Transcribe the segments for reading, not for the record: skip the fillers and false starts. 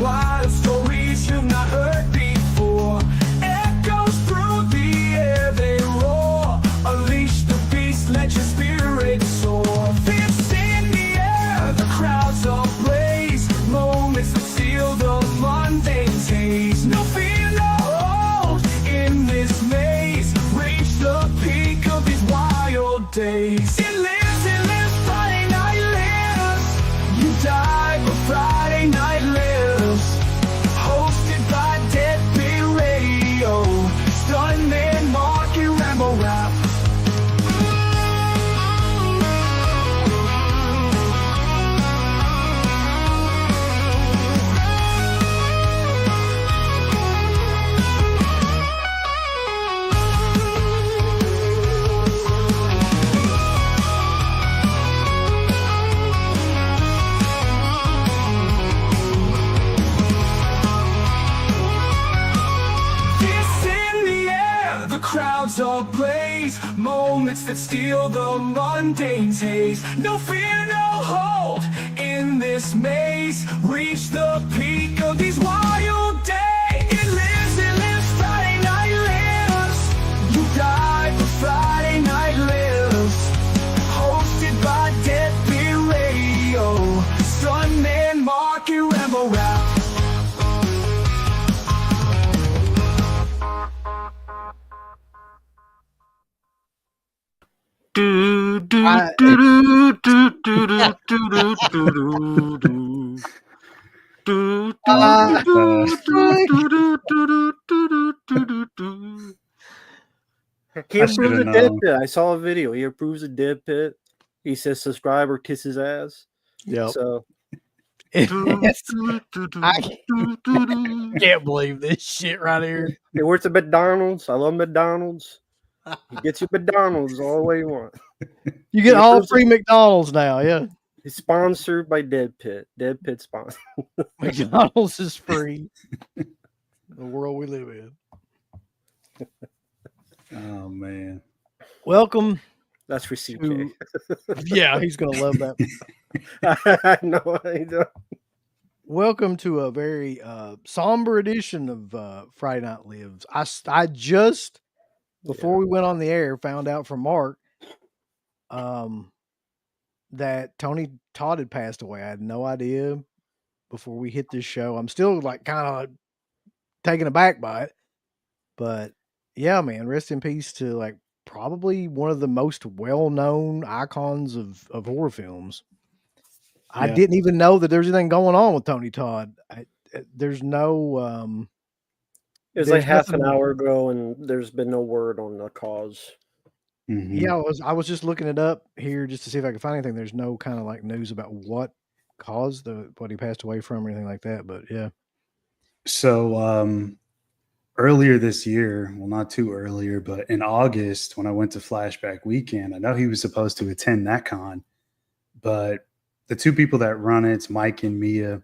wild stories you've not heard before. Echoes through the air, they roar. Unleash the beast, let your spirit soar. Fists in the air, the crowds ablaze. Moments that seal the mundane taste. No fear, no hold in this maze. Reach the peak of these wild days. It lives, Friday night lives. You die, but Friday night lives. Hosted by Deadbeat Radio. Stuntman, Marq, and Rambo Rap. Fists in the air, the crowds ablaze. Moments that steal the mundane taste. No fear, no hold in this maze. Reach the peak of these wild days. It lives, Friday night lives. You die, but Friday night lives. Hosted by Deadbeat Radio. Stuntman, Marq, and Rambo Rap. He I approves should've of Dead known. Pit. I saw a video. He approves of Dead Pit. He says subscribe or kiss his ass. Yep. So I can't believe this shit right here. he works at McDonald's. I love McDonald's. He gets you McDonald's all the way you want. You get He all approves free McDonald's now. Yeah. He's sponsored by Dead Pit. Dead Pit sponsor. McDonald's is free. The world we live in. Oh man. Welcome. That's for CK. to- Yeah, he's going to love that. I know. I know. Welcome to a very somber edition of Friday Night Lives. I just, before we went on the air, found out from Marq that Todd had passed away. I had no idea before we hit this show. I'm still like kind of taken aback by it. But yeah, man, rest in peace to like probably one of the most well-known icons of horror films. I Yeah. didn't even know that there's anything going on with Tony Todd. There's no It was There's like half an nothing- hour ago, and there's been no word on the cause. Mhm. yeah, I was just looking it up here just to see if I could find anything. There's no kind of like news about what caused what he passed away from or anything like that. But yeah. So earlier this year, well, not too earlier, but in August when I went to Flashback Weekend, I know he was supposed to attend that con, but the two people that run it's Mike and Mia,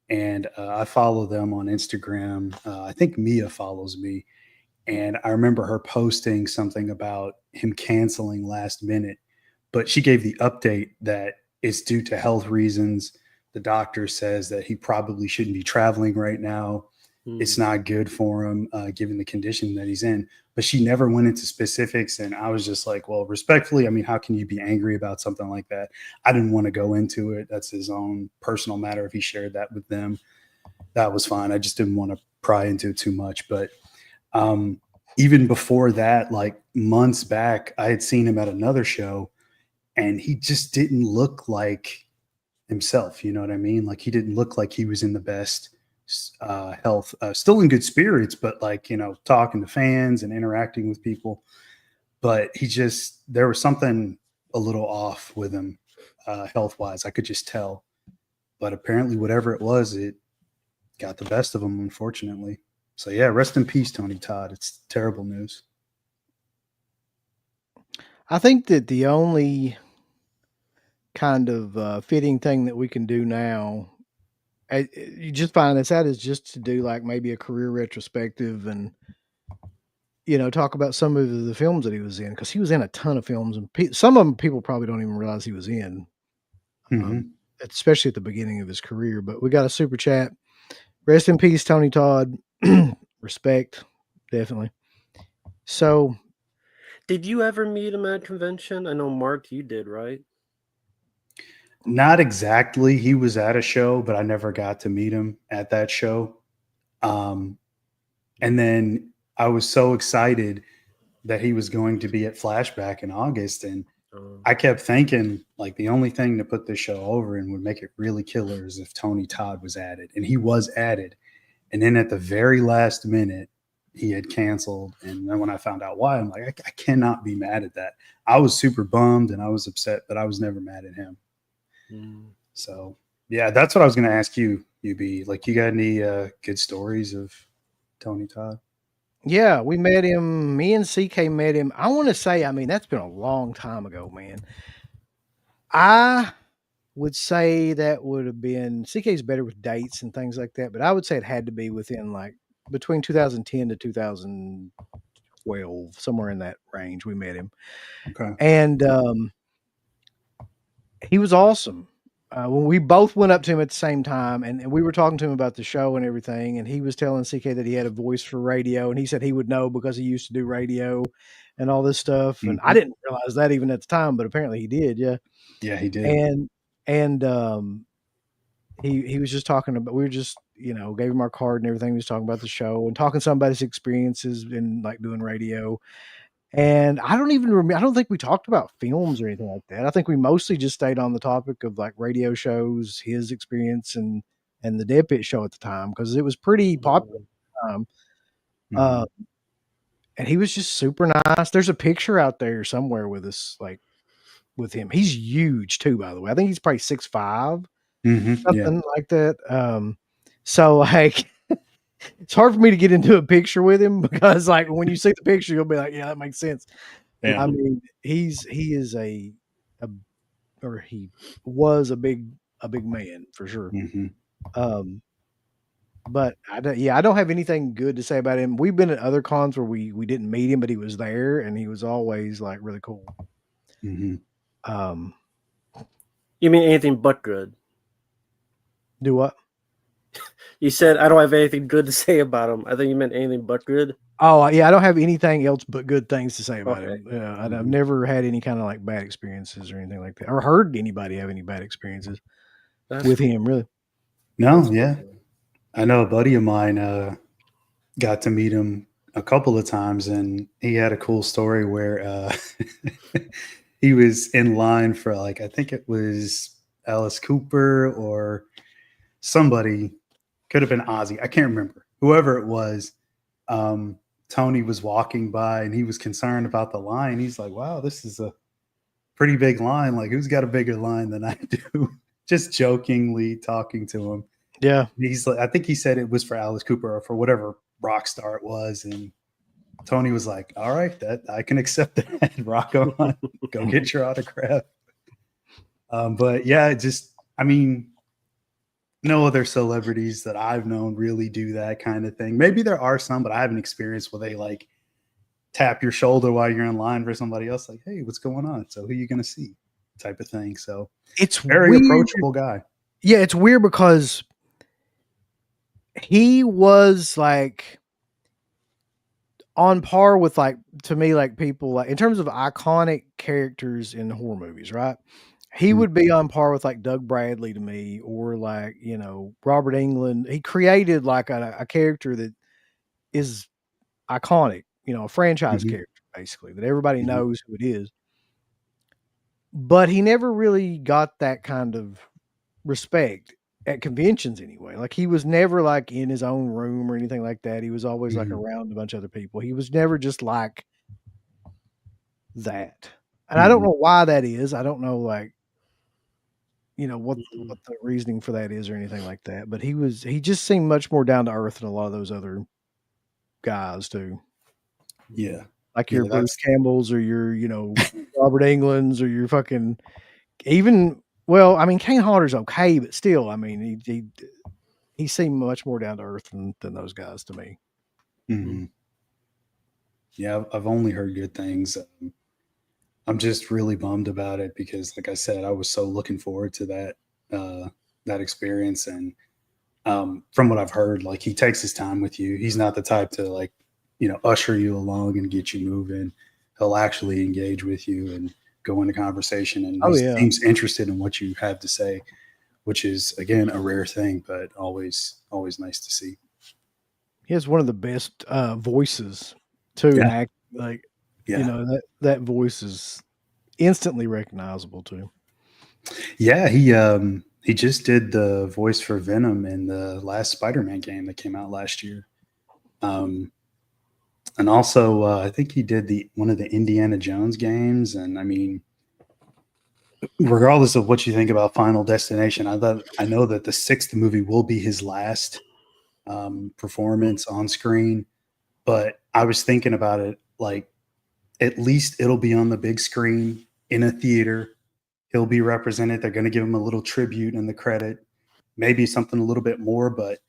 and I follow them on Instagram. I think Mia follows me, and I remember her posting something about him canceling last minute, but she gave the update that it's due to health reasons. The doctor says that he probably shouldn't be traveling right now. It's not good for him, given the condition that he's in. But she never went into specifics. And I was just like, well, respectfully, I mean, how can you be angry about something like that? I didn't want to go into it. That's his own personal matter. If he shared that with them, that was fine. I just didn't want to pry into it too much. But even before that, like months back, I had seen him at another show and he just didn't look like himself. You know what I mean? Like he didn't look like he was in the best health, still in good spirits, but like, you know, talking to fans and interacting with people. But there was something a little off with him health wise. I could just tell. But apparently, whatever it was, it got the best of him, unfortunately. So yeah, rest in peace, Tony Todd. It's terrible news. I think that the only kind of fitting thing that we can do now, you just find this out, is just to do like maybe a career retrospective and, you know, talk about some of the films that he was in, because he was in a ton of films, and some of them people probably don't even realize he was in, Mhm. especially at the beginning of his career. But we got a super chat Rest in peace, Tony Todd. Respect, definitely. So Did you ever meet him at a convention? I know, Mark, you did, right? Not exactly. He was at a show, but I never got to meet him at that show. Um, and then I was so excited that he was going to be at Flashback in August. And I kept thinking, like, the only thing to put this show over and would make it really killer is if Tony Todd was added. And he was added. And then at the very last minute, he had canceled. And then when I found out why, I'm like, I cannot be mad at that. I was super bummed and I was upset, but I was never mad at him. So, yeah, that's what I was going to ask you, UB. Like, you got any good stories of Tony Todd? yeah, we met him. Me and CK met him. I want to say, I mean, that's been a long time ago, man. I would say that would have been CK's better with dates and things like that, but I would say it had to be within like between 2010 to 2012, somewhere in that range. We met him, Okay. and he was awesome. When we both went up to him at the same time, and we were talking to him about the show and everything, and he was telling CK that he had a voice for radio, and he said he would know because he used to do radio and all this stuff. And I didn't realize that even at the time, but apparently he did. Yeah, Yeah, he did. And he was just talking about, we were just, gave him our card and everything. He was talking about the show and talking some about his experiences in like doing radio. And I don't even remember, I don't think we talked about films or anything like that. I think we mostly just stayed on the topic of like radio shows, his experience and the Dead Pit show at the time, because it was pretty popular at the time. And he was just super nice. There's a picture out there somewhere with us, like with him. He's huge too, by the way. I think he's probably 6'5", something like that. So like it's hard for me to get into a picture with him because like when you see the picture, you'll be like, yeah, that makes sense. Yeah. I mean, he was a big man for sure. But I don't have anything good to say about him. We've been at other cons where we didn't meet him, but he was there and he was always like really cool. You mean anything but good? Do what? You said I don't have anything good to say about him. I think you meant anything but good. Oh yeah, I don't have anything else but good things to say about Okay. him. Yeah, I've never had any kind of like bad experiences or anything like that, or heard anybody have any bad experiences with him. Really? No, yeah. I know a buddy of mine got to meet him a couple of times, and he had a cool story where he was in line for, like, I think it was Alice Cooper or somebody, could have been Ozzy. I can't remember. Whoever it was, Tony was walking by and he was concerned about the line. He's like, wow, this is a pretty big line. Like, who's got a bigger line than I do? Just jokingly talking to him. Yeah. He's like, I think he said it was for Alice Cooper or for whatever rock star it was. And Tony was like, all right, that I can accept that. Rock on. Go get your autograph. But yeah, I mean, no other celebrities that I've known really do that kind of thing. Maybe there are some, but I haven't experienced where they like tap your shoulder while you're in line for somebody else. Like, hey, what's going on? So who are you going to see? Type of thing. So it's very weird. Approachable guy. Yeah, it's weird because he was like on par with, like, to me, like people like in terms of iconic characters in horror movies, right? He would be on par with like Doug Bradley to me, or like, Robert Englund. He created like a character that is iconic, a franchise character basically that everybody knows who it is. But he never really got that kind of respect at conventions anyway. Like, he was never like in his own room or anything like that. He was always like around a bunch of other people. He was never just like that. And I don't know why that is. I don't know, like, what the reasoning for that is or anything like that. But he just seemed much more down to earth than a lot of those other guys too. Yeah. Like your Bruce Campbells or your, Robert Englund's or your fucking even, well, I mean, Kane Hodder's okay, but still, I mean, he seemed much more down to earth than those guys to me. Yeah, I've only heard good things. I'm just really bummed about it because, like I said, I was so looking forward to that experience, and From what I've heard, like he takes his time with you. He's not the type to like, usher you along and get you moving. He'll actually engage with you and go into conversation, and Oh he yeah. seems interested in what you have to say, which is again a rare thing, but always nice to see. He has one of the best voices too, and Yeah, act like yeah, that voice is instantly recognizable too. yeah. He just did the voice for Venom in the last Spider-Man game that came out last year. Um, and also I think he did the one of the Indiana Jones games. And I mean, regardless of what you think about Final Destination, I know that the sixth movie will be his last performance on screen. But I was thinking about it, like at least it'll be on the big screen in a theater. He'll be represented. They're going to give him a little tribute in the credit, maybe something a little bit more. But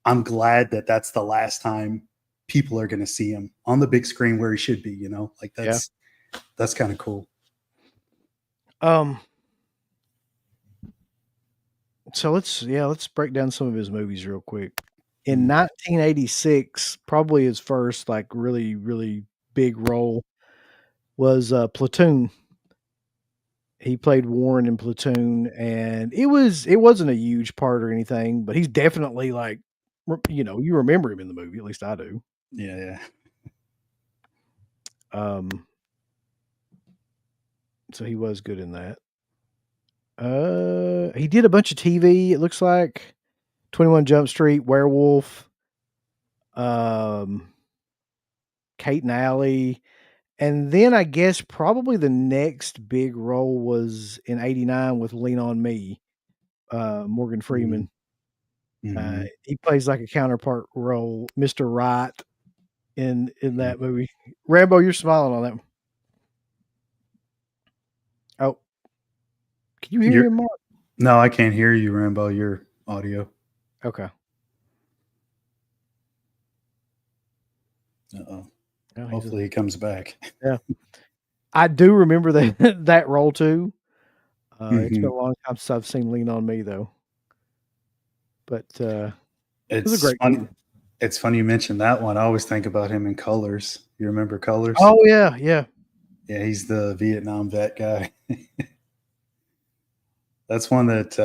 I'm glad that that's the last time people are going to see him on the big screen where he should be. Like Yeah. that's kind of cool. Um. So let's break down some of his movies real quick. In 1986, probably his first like really really big role was Platoon. He played Warren in Platoon, and it wasn't a huge part or anything, but he's definitely like, you remember him in the movie. At least I do. Yeah, yeah. Um, so he was good in that. He did a bunch of TV. It looks like 21 Jump Street, Werewolf, um, Kate and Alley, and then I guess probably the next big role was in '89 with Lean on Me, Morgan Freeman. Mhm. He plays like a counterpart role, Mr. Right in that movie. Rambo, you're smiling on that one. Oh, can you hear You're him, Mark? No, I can't hear you, Rambo. Your audio. Okay. Uh-oh. Oh, Hopefully he comes back. yeah. I do remember that that role too. It's been Mhm. a long time since I've seen Lean on Me though. But it was a It's great movie. funny. It's funny you mentioned that one. I always think about him in Colors. You remember Colors? Oh yeah, yeah. Yeah, he's the Vietnam vet guy. That's one that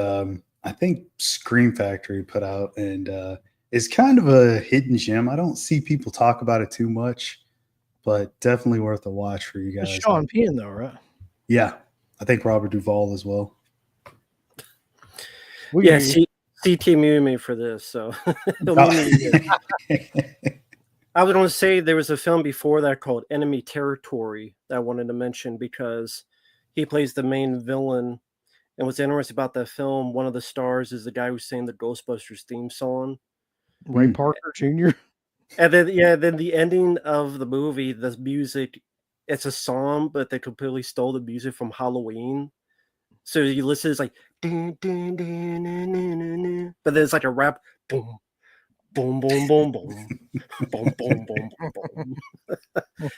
I think Scream Factory put out, and is kind of a hidden gem. I don't see people talk about it too much, but definitely worth a watch for you It's guys. Sean Penn though, right? Yeah, I think Robert Duvall as well. We can Yeah, hear you. CT muted me for this, so he'll mute me again. I was going to say there was a film before that called Enemy Territory that I wanted to mention because he plays the main villain. And what's interesting about that film, one of the stars is the guy who sang the Ghostbusters theme song. Ray Mm. Parker Jr. And then the ending of the movie, the music, it's a song, but they completely stole the music from Halloween. So you listen, it's like, dun, dun, dun, dun, dun, dun, dun. But then it's like a rap, boom, boom, boom, boom, boom, boom, boom, boom, boom, boom.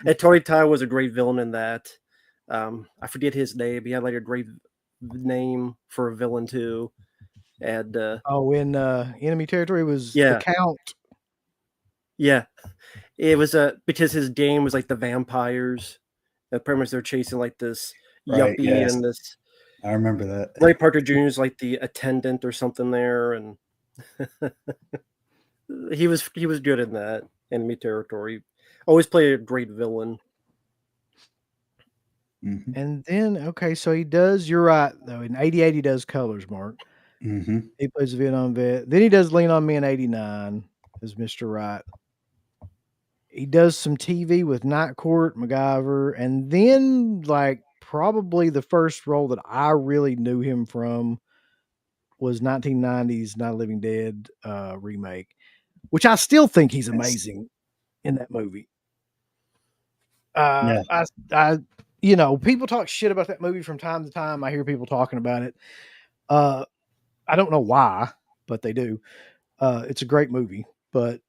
And Tony Todd was a great villain in that. I forget his name. He had like a great name for a villain too. And Oh, in Enemy Territory was the yeah, Count. yeah, it was because his game was like the vampires. Pretty much they're chasing like this Right. yuppie Yes, and this I remember that. Ray Parker Jr. is like the attendant or something there, and he was good in that Enemy Territory. Always played a great villain. Mhm. And then okay, so he does. You're right though. In '88, he does Colors, Mark. Mhm. He plays a Vietnam vet. Then he does Lean on Me in '89 as Mr. Right. He does some TV with Night Court, MacGyver, and then like probably the first role that I really knew him from was 1990's Night of the Living Dead remake, which I still think he's Yes. amazing in that movie. Yeah. I people talk shit about that movie from time to time. I hear people talking about it. I don't know why, but they do. It's a great movie, but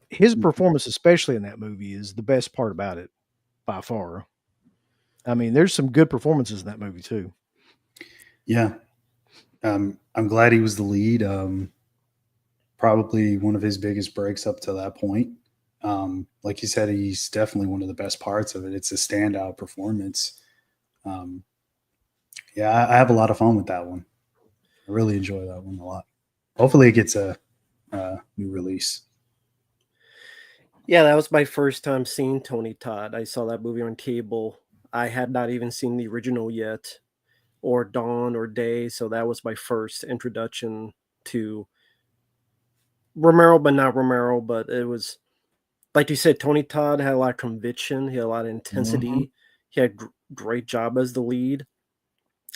his performance, especially in that movie, is the best part about it by far. I mean, there's some good performances in that movie too. Yeah. I'm glad he was the lead. probably one of his biggest breaks up to that point. Like you said, he's definitely one of the best parts of it. It's a standout performance. Yeah, I have a lot of fun with that one. I really enjoy that one a lot. Hopefully, it gets a new release. Yeah, that was my first time seeing Tony Todd. I saw that movie on cable. I had not even seen the original yet, or Dawn or Day, so that was my first introduction to Romero, but not Romero. But it was, like you said, Tony Todd had a lot of conviction. He had a lot of intensity. He had great job as the lead.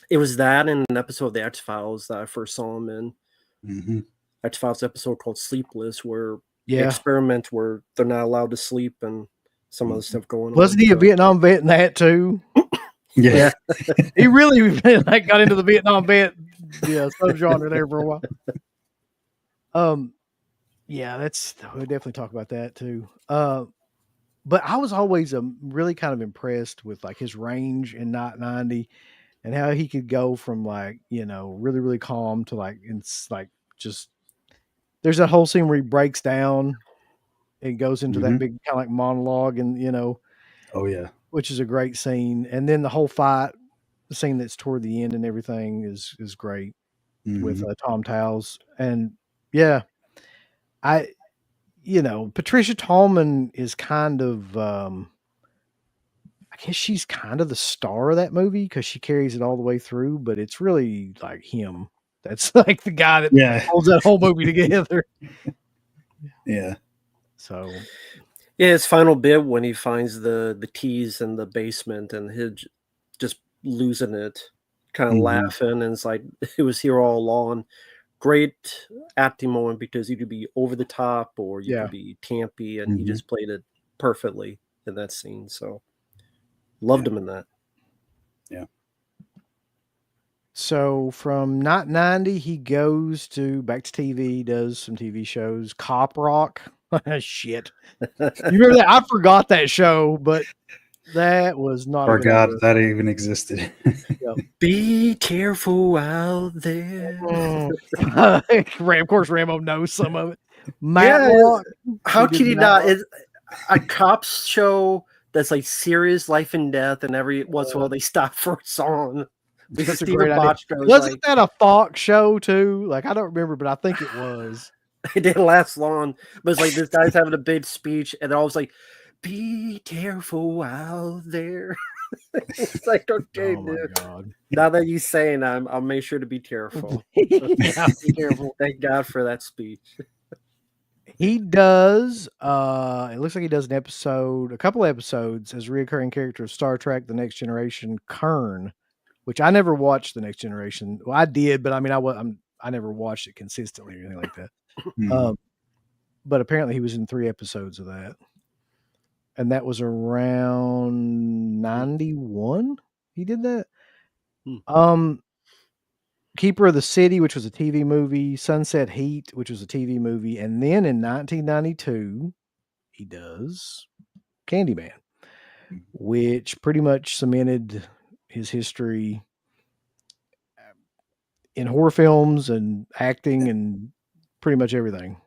It was that in an episode of the X-Files that I first saw him in. Mm-hmm. X-Files episode called Sleepless, where the Yeah. experiment where they're not allowed to sleep and some other stuff going on. Wasn't he a Vietnam vet in that too? Yeah. He really like got into the Vietnam vet subgenre there for a while. Yeah, we'll definitely talk about that too. But I was always really kind of impressed with like his range in Not 90 and how he could go from like, really, really calm to like, it's like just, there's that whole scene where he breaks down and goes into that big kind of like monologue and, Oh yeah. which is a great scene. And then the whole fight, the scene that's toward the end and everything is great with Tom Towles. And yeah, Patricia Tallman is kind of, I guess she's kind of the star of that movie because she carries it all the way through, but it's really like him. That's like the guy that holds that whole movie together. Yeah. So, yeah, his final bit when he finds the keys in the basement and he's just losing it, kind of laughing, and it's like it was here all along. Great acting moment because you could be over the top or you could be campy, and he just played it perfectly in that scene. So loved him in that. Yeah. So from Not 90, he goes back to TV, does some TV shows. Cop Rock. Shit. You remember that? I forgot that show, but that was not forgot that even existed. Be careful out there. Of course, Rambo knows some of it. Matlock. How can you not? It's a cops show that's like serious life and death, and every once in a while they stop for a song. That's a great idea. Wasn't that a Fox show too? Like I don't remember, but I think it was. It didn't last long, but it's like this guy's having a big speech, and they're always like, "Be careful out there." It's like, okay, dude. God. Now that you're saying, I'll make sure to be careful. Yeah, be careful. Thank God for that speech. He does. It looks like he does a couple episodes as a reoccurring character of Star Trek: The Next Generation, Kern, which I never watched. The Next Generation. Well, I did, but I mean, I never watched it consistently or anything like that. But apparently, he was in 3 episodes of that, and that was around 91. He did that. Keeper of the City, which was a TV movie, Sunset Heat, which was a TV movie, and then in 1992, he does Candyman, which pretty much cemented his history in horror films and acting and pretty much everything.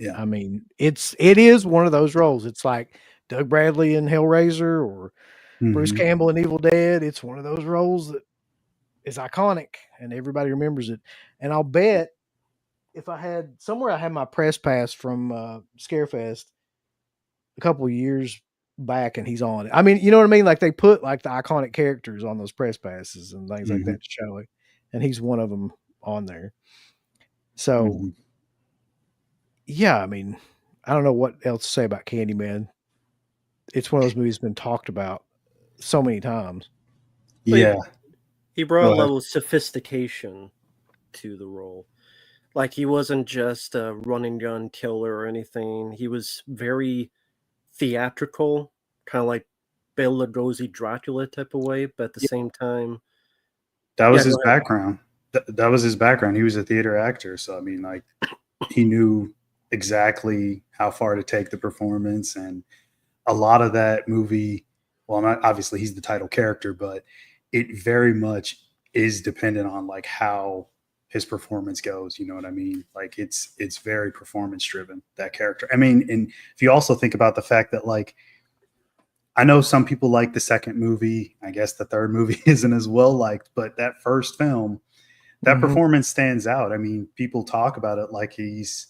Yeah. I mean, it is one of those roles. It's like Doug Bradley in Hellraiser or Bruce Campbell in Evil Dead. It's one of those roles that is iconic and everybody remembers it. And I'll bet if I had my press pass from Scarefest a couple of years back and he's on it. I mean, you know what I mean? Like they put like the iconic characters on those press passes and things like that to show it. And he's one of them on there. So yeah, I mean, I don't know what else to say about Candyman. It's one of those movies that's been talked about so many times. Yeah. He brought a level of sophistication to the role. Like he wasn't just a run and gun killer or anything. He was very theatrical, kind of like Bela Lugosi Dracula type of way, but at the same time, that was his background. That was his background. He was a theater actor, so I mean, like he knew exactly how far to take the performance, and a lot of that movie. Well, not obviously he's the title character, but it very much is dependent on like how his performance goes. You know what I mean? Like it's very performance driven, that character. I mean, and if you also think about the fact that like, I know some people like the second movie. I guess the third movie isn't as well liked, but that first film, that performance stands out. I mean, people talk about it like he's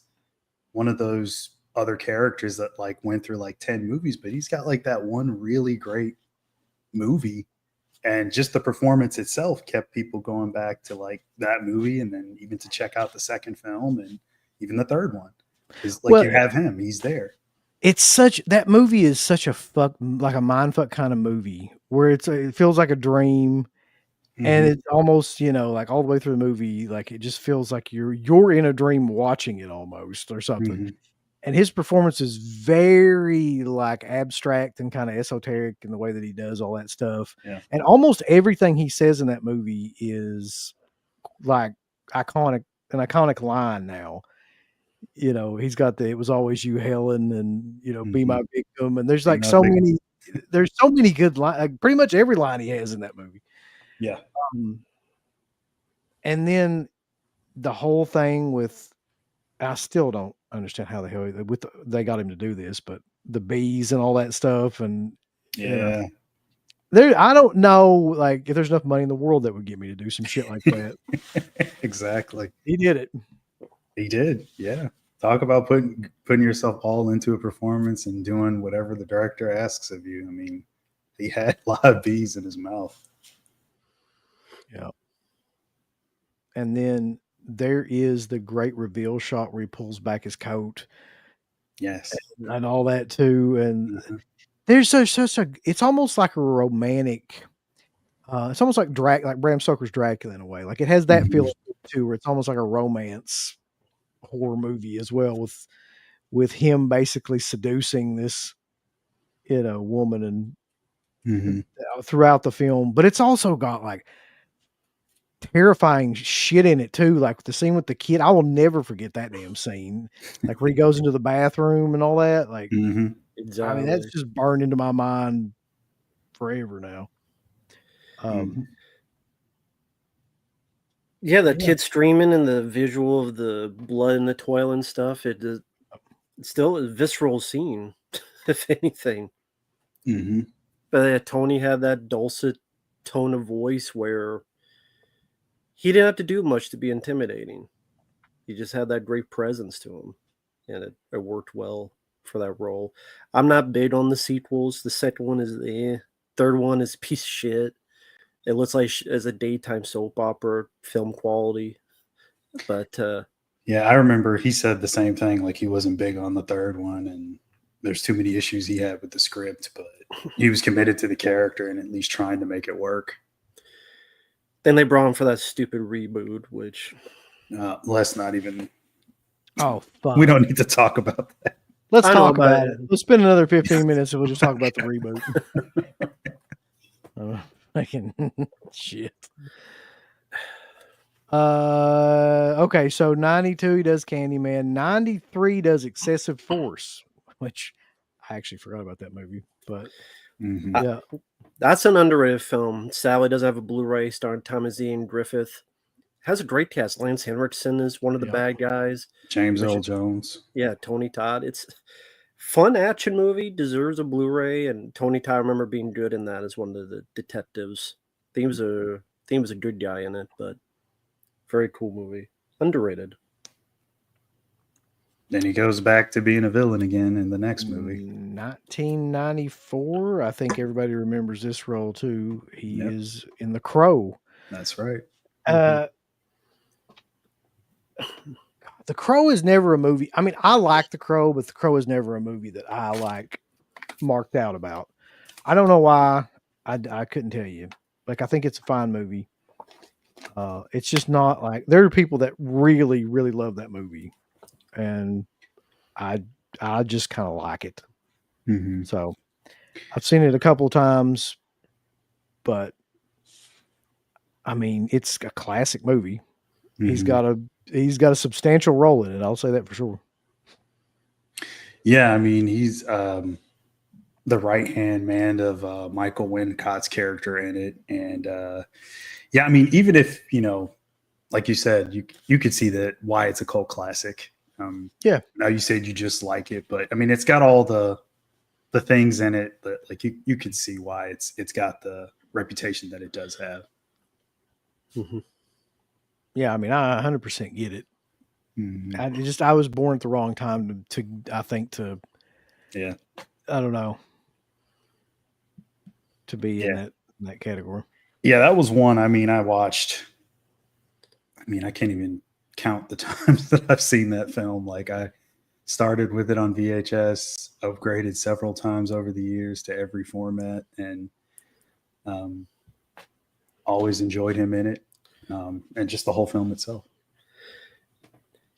one of those other characters that like went through like 10 movies, but he's got like that one really great movie. And just the performance itself kept people going back to like that movie, and then even to check out the second film and even the third one. Is like, Well, you have him, he's there. it's such that movie is such a like a mindfuck kind of movie where it feels like a dream, and it's almost, you know, like all the way through the movie, like it just feels like you're in a dream watching it almost or something. And his performance is very like abstract and kind of esoteric in the way that he does all that stuff. Yeah. And almost everything he says in that movie is like an iconic line now. You know, he's got "It was always you, Helen," and, you know, "Be my victim." And there's like so many good lines. Like pretty much every line he has in that movie. Yeah. And then the whole thing with, I still don't understand how the hell they got him to do this, but the bees and all that stuff, and Yeah. I don't know, like, if there's enough money in the world that would get me to do some shit like that. Exactly. He did it. He did. Yeah. Talk about putting yourself all into a performance and doing whatever the director asks of you. I mean, he had a lot of bees in his mouth. Yeah. And then there is the great reveal shot where he pulls back his coat. Yes. And all that too. And there's such a, it's almost like a romantic, it's almost like like Bram Stoker's Dracula in a way. Like it has that feeling too, where it's almost like a romance horror movie as well, with him basically seducing this, you know, woman and throughout the film. But it's also got like terrifying shit in it too, like the scene with the kid. I will never forget that damn scene, like where he goes into the bathroom and all that. Like, Exactly. I mean, that's just burned into my mind forever now. Yeah, the kid screaming and the visual of the blood in the toilet and stuff. It's still a visceral scene, if anything. But Tony had that dulcet tone of voice where he didn't have to do much to be intimidating. He just had that great presence to him, and it worked well for that role. I'm not big on the sequels. The second one is third one is a piece of shit. It looks like as a daytime soap opera film quality. But yeah, I remember he said the same thing. Like he wasn't big on the third one, and there's too many issues he had with the script, but he was committed to the character and at least trying to make it work. Then they brought him for that stupid reboot, which let's not even. Oh, fuck. We don't need to talk about that. Let's talk about it. Let's spend another 15 minutes and we'll just talk about the reboot. Fucking shit. Okay, so 92 he does Candyman. 93 does Excessive Force, which I actually forgot about that movie, but yeah. That's an underrated film. Sadly, doesn't have a Blu-ray starring Thomas Ian Griffith. Has a great cast. Lance Henriksen is one of the bad guys. James Earl Jones. Yeah, Tony Todd. It's fun action movie. Deserves a Blu-ray. And Tony Todd, I remember being good in that as one of the detectives. I think he was a good guy in it, but very cool movie. Underrated. Then he goes back to being a villain again in the next movie. 1994. I think everybody remembers this role too. He is in The Crow. That's right. The Crow is never a movie. I mean, I like The Crow, but The Crow is never a movie that I like marked out about. I don't know why. I couldn't tell you. Like, I think it's a fine movie. It's just not like, there are people that really, really love that movie, and I just kind of like it. So I've seen it a couple of times, but I mean, it's a classic movie. He's got a substantial role in it. I'll say that for sure. Yeah, I mean, he's the right-hand man of Michael Wincott's character in it. And yeah, I mean, even if, you know, like you said, you could see that why it's a cult classic. Yeah. Now you said you just like it, but I mean, it's got all the things in it that like you could see why it's got the reputation that it does have. Mhm. Yeah, I mean, I 100% get it. Mhm. I was born at the wrong time to I think to Yeah. I don't know to be in Yeah. that category. Yeah, that was one. I mean, I can't even count the times that I've seen that film. Like I started with it on VHS, upgraded several times over the years to every format, and always enjoyed him in it, and just the whole film itself.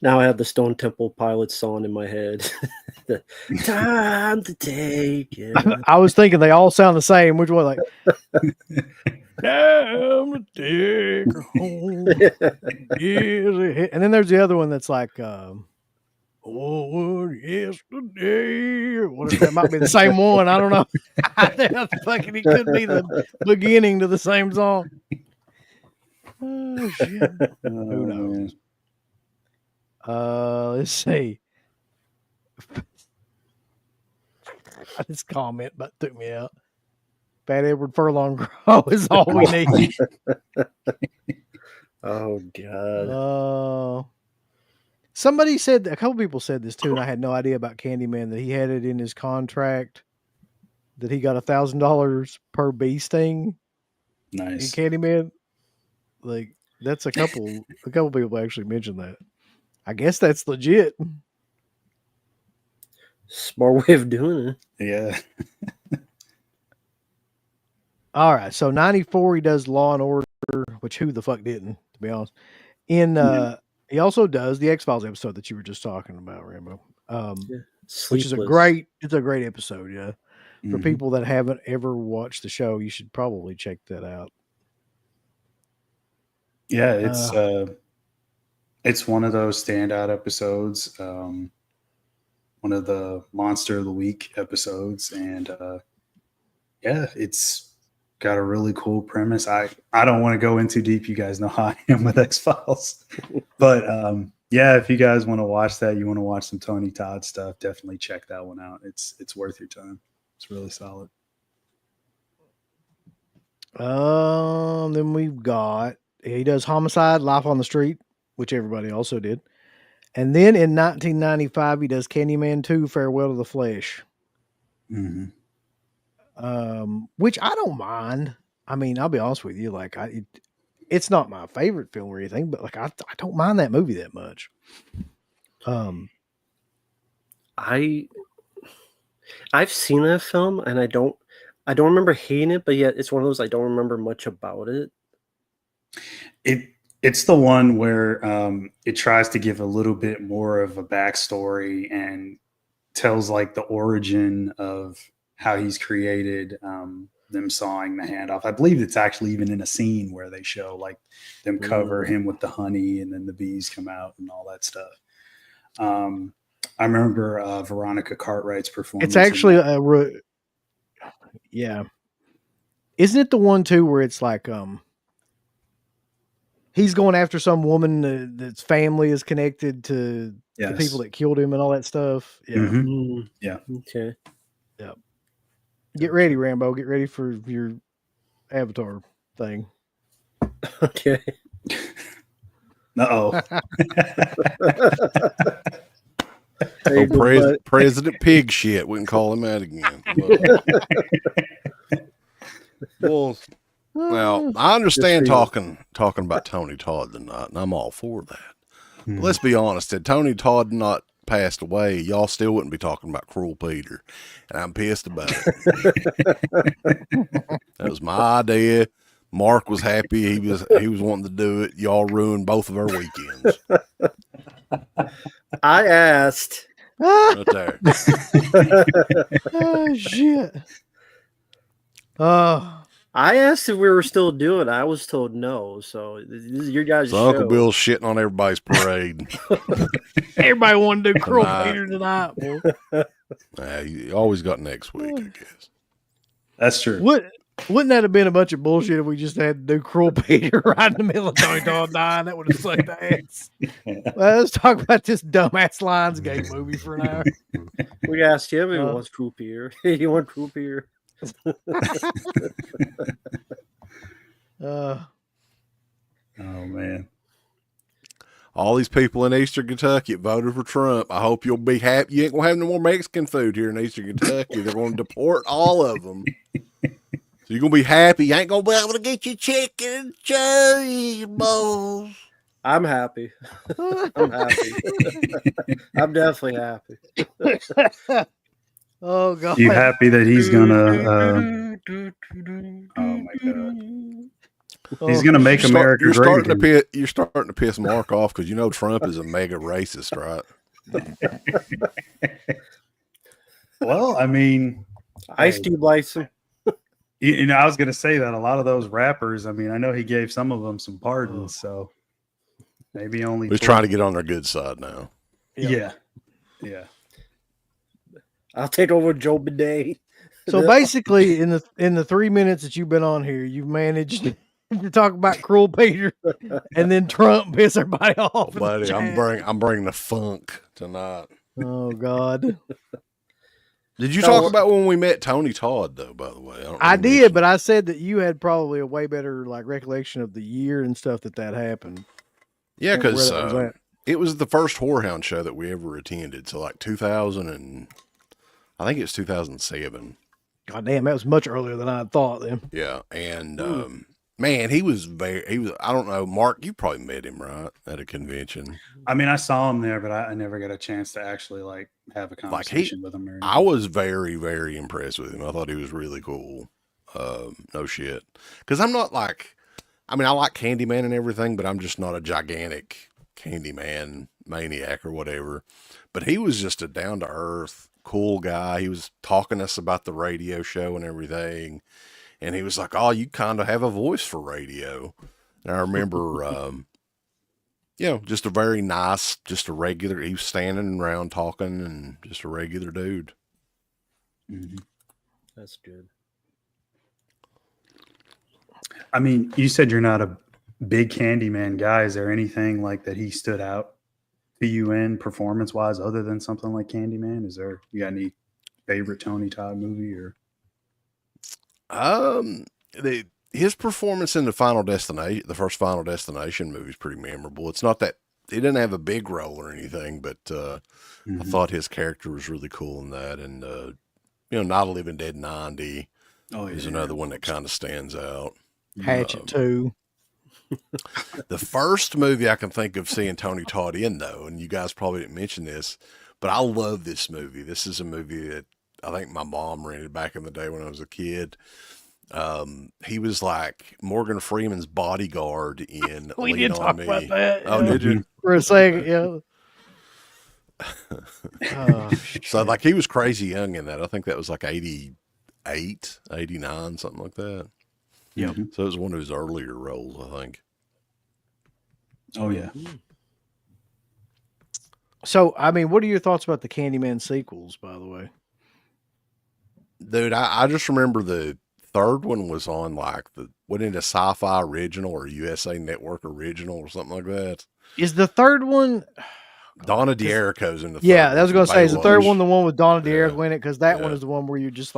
Now I have the Stone Temple Pilots song in my head. The time to take it. I was thinking they all sound the same. Which one? Like, damn to take her home. And then there's the other one that's like, oh, yesterday. Or whatever. That might be the same one. I don't know. I think it could be the beginning to the same song. Oh, shit. Who knows? Man. Let's see. This comment but took me out. Bad Edward Furlong Grow is all we need. Oh God. Somebody said, a couple people said this too, and I had no idea about Candyman, that he had it in his contract that he got $1,000 per bee sting in Nice. Candyman. Like that's a couple people actually mentioned that. I guess that's legit. Smart way of doing it. Yeah. All right, so 94 he does Law and Order, which who the fuck didn't, to be honest. He also does the X-Files episode that you were just talking about, Rambo. Which is a great episode, yeah. For Mhm. people that haven't ever watched the show, you should probably check that out. Yeah, it's one of those standout episodes. One of the Monster of the Week episodes, and yeah, it's got a really cool premise. I don't want to go in too deep. You guys know how I am with X-Files, but yeah, if you guys want to watch that, you want to watch some Tony Todd stuff, definitely check that one out. It's worth your time. It's really solid. Then we've got, he does Homicide, Life on the Street, which everybody also did. And then in 1995, he does Candyman 2, Farewell to the Flesh. Mm-hmm. Which I don't mind. I mean, I'll be honest with you, like it's not my favorite film or anything, but like I don't mind that movie that much. I've seen that film and I don't remember hating it, but yet it's one of those I don't remember much about it. It's the one where it tries to give a little bit more of a backstory and tells like the origin of how he's created them sawing the hand off. I believe it's actually even in a scene where they show like them cover him with the honey and then the bees come out and all that stuff. I remember Veronica Cartwright's performance. It's actually yeah. Isn't it the one too where it's like he's going after some woman that's family is connected to the people that killed him and all that stuff? Yeah. Mm-hmm. Yeah. Okay. Yeah. Get ready, Rambo. Get ready for your Avatar thing. Okay. Uh-oh. President Pig shit. We can call him out again. Well, now I understand talking about Tony Todd tonight, and I'm all for that. But let's be honest, had Tony Todd not passed away, y'all still wouldn't be talking about Cruel Peter, and I'm pissed about it. That was my idea. Marq was happy. He was wanting to do it. Y'all ruined both of our weekends. I asked. Right there. Oh shit. I asked if we were still doing it. I was told no. So this is your guys' So show. Uncle Bill's shitting on everybody's parade. Everybody wanted to do Cruel Peter tonight. You always got next week, I guess. That's true. Wouldn't that have been a bunch of bullshit if we just had to do Cruel Peter right in the middle of Tony Todd dying? That would have sucked ass. Well, let's talk about this dumbass Lionsgate movie for an hour. We asked him if he wants Cruel Peter. He wants Cruel Peter. Oh man. All these people in Eastern Kentucky voted for Trump. I hope you'll be happy. You ain't gonna have no more Mexican food here in Eastern Kentucky. They're gonna deport all of them. So you're gonna be happy. You ain't gonna be able to get your chicken and cheese balls. I'm happy. I'm happy. I'm definitely happy. Oh God. You happy that he's gonna oh my God. He's gonna make America great again. You're starting to piss Marq off because you know Trump is a mega racist, right? Well, I mean, Ice Cube likes him. You know, I was gonna say that a lot of those rappers. I mean, I know he gave some of them some pardons, so maybe only. He's trying to get on their good side now. Yeah. I'll take over Joe Bidet. So basically, in the 3 minutes that you've been on here, you've managed to talk about Cruel Peter and then Trump piss everybody off. Oh, buddy, I'm bringing the funk tonight. Oh God. Did you talk about when we met Tony Todd though? By the way, I did, but I said that you had probably a way better recollection of the year and stuff that happened. Yeah, because it was the first Whorehound show that we ever attended. So 2000 and I think it was 2007. God damn, that was much earlier than I thought then. Yeah, and man, he was I don't know, Marq, you probably met him, right? At a convention. I mean, I saw him there, but I never got a chance to actually have a conversation with him. I was very, very impressed with him. I thought he was really cool. No shit. Because I'm not I like Candyman and everything, but I'm just not a gigantic Candyman maniac or whatever. But he was just a down-to-earth, cool guy. He was talking to us about the radio show and everything. And he was like, oh, you kind of have a voice for radio. And I remember, just a very nice, just a regular, he was standing around talking and just a regular dude. Mm-hmm. That's good. I mean, you said you're not a big Candyman guy. Is there anything that he stood out to you in performance-wise other than something like Candyman? You got any favorite Tony Todd movie or? His performance in the first Final Destination movie is pretty memorable. It's not that he didn't have a big role or anything, but I thought his character was really cool in that. And Not a Living Dead 90 is another one that kind of stands out. Hatchet 2. The first movie I can think of seeing Tony Todd in, though, and you guys probably didn't mention this, but I love this movie. This is a movie that I think my mom rented back in the day when I was a kid. He was like Morgan Freeman's bodyguard in We Lean did on talk Me. about that. Oh, did you? For a second, yeah. So he was crazy young in that. I think that was 88, 89, something like that. Yeah. So it was one of his earlier roles, I think. Oh, yeah. So, what are your thoughts about the Candyman sequels, by the way? Dude, I just remember the third one was on went into Sci-Fi Original or USA Network Original or something like that. Is the third one... Donna D'Errico's in the third Yeah, I was going to say, is the third Baywatch. one the one with Donna D'Errico in it? Because that one is the one where you're just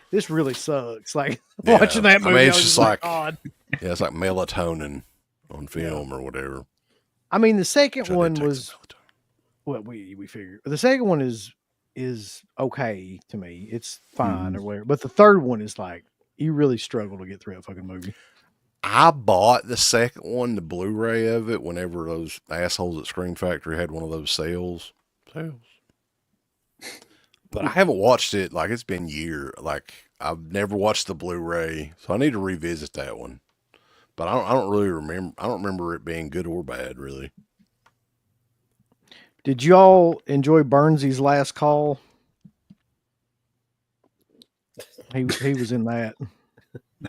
this really sucks. Watching that movie, it's just God. Yeah, it's like melatonin on film or whatever. The second one was... Well, we figured. The second one is okay to me. It's fine or whatever. But the third one is you really struggle to get through that fucking movie. I bought the second one, the Blu-ray of it, whenever those assholes at Screen Factory had one of those sales. But I haven't watched it. It's been years. I've never watched the Blu-ray, so I need to revisit that one. But I don't really remember. I don't remember it being good or bad, really. Did y'all enjoy Burnsy's Last Call? He was in that.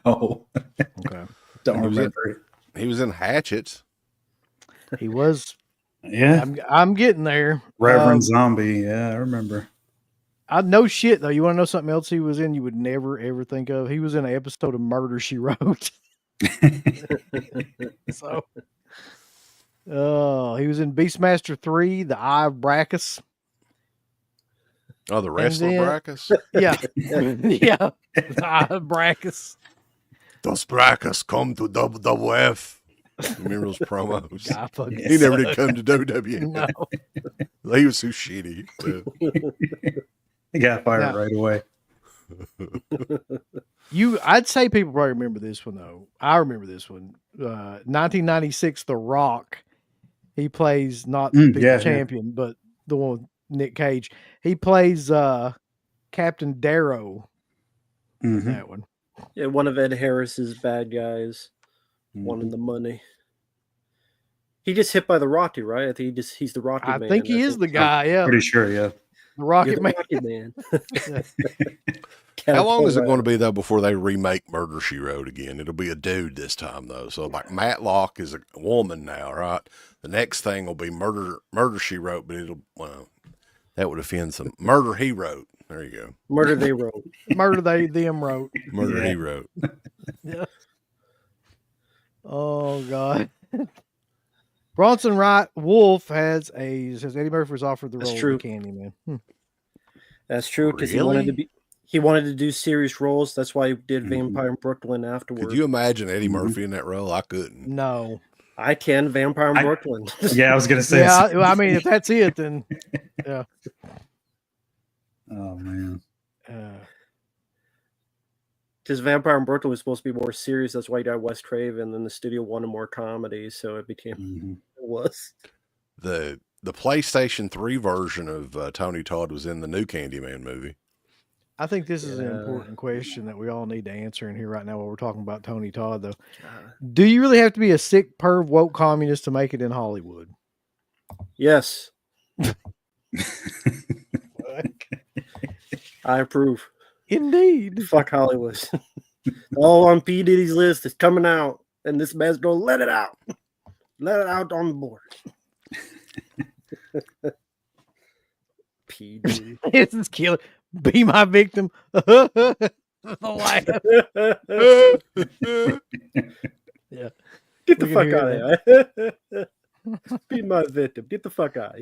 No. Okay. Don't remember it. He was in Hatchet. He was. Yeah. I'm getting there. Reverend Zombie. Yeah, I remember. I know shit though. You want to know something else he was in? You would never ever think of. He was in an episode of Murder She Wrote. So, he was in Beastmaster 3, The Eye of Brachus. Oh, the wrestler then- Brachus? Yeah, yeah, The Eye of Brachus. Those Brachus come to WWF. Remember those promos? God, fucking He never did sucked. come to WWE. No. He was so shitty. He got fired Now- right away. I'd say people probably remember this one though. I remember this one. 1996, The Rock. He plays not the big champion, but the one with Nick Cage. He plays Captain Darrow. That one. Yeah, one of Ed Harris's bad guys. Wanting the money. He gets hit by the Rocky, right? I think he's the Rocky Man. I think he is the guy. Yeah, Pretty sure. Yeah. the Rocket Man. Rocky Man. How long is it going to be though before they remake Murder She Wrote again? It'll be a dude this time though. So like Matlock is a woman now, right? The next thing will be Murder She Wrote, but that would offend some. Murder He Wrote. There you go. Murder They Wrote. Murder They Them Wrote. Murder He Wrote. Yeah. Oh God. Bronson Wright Wolf says Eddie Murphy was offered the That's role true. of Candyman. That's true because Really? he wanted to do serious roles. That's why he did Vampire in Brooklyn afterwards. Could you imagine Eddie Murphy in that role? I couldn't. No. I can Vampire in Brooklyn. Yeah, I was gonna say. Yeah, I mean, if that's it, then yeah. Oh man. Because Vampire in Brooklyn was supposed to be more serious. That's why you got Wes Craven. Then the studio wanted more comedy, so it became it was. The PlayStation 3 version of Tony Todd was in the new Candyman movie. I think this is an important question that we all need to answer in here right now while we're talking about Tony Todd, though. Do you really have to be a sick, perv, woke communist to make it in Hollywood? Yes. I approve. Indeed. Fuck Hollywood. All on P. Diddy's list is coming out, and this man's going to let it out. Let it out on the board. P. Diddy. This is killer. Be my victim. Yeah. Get the We can fuck hear out of here. Be my victim. Get the fuck out.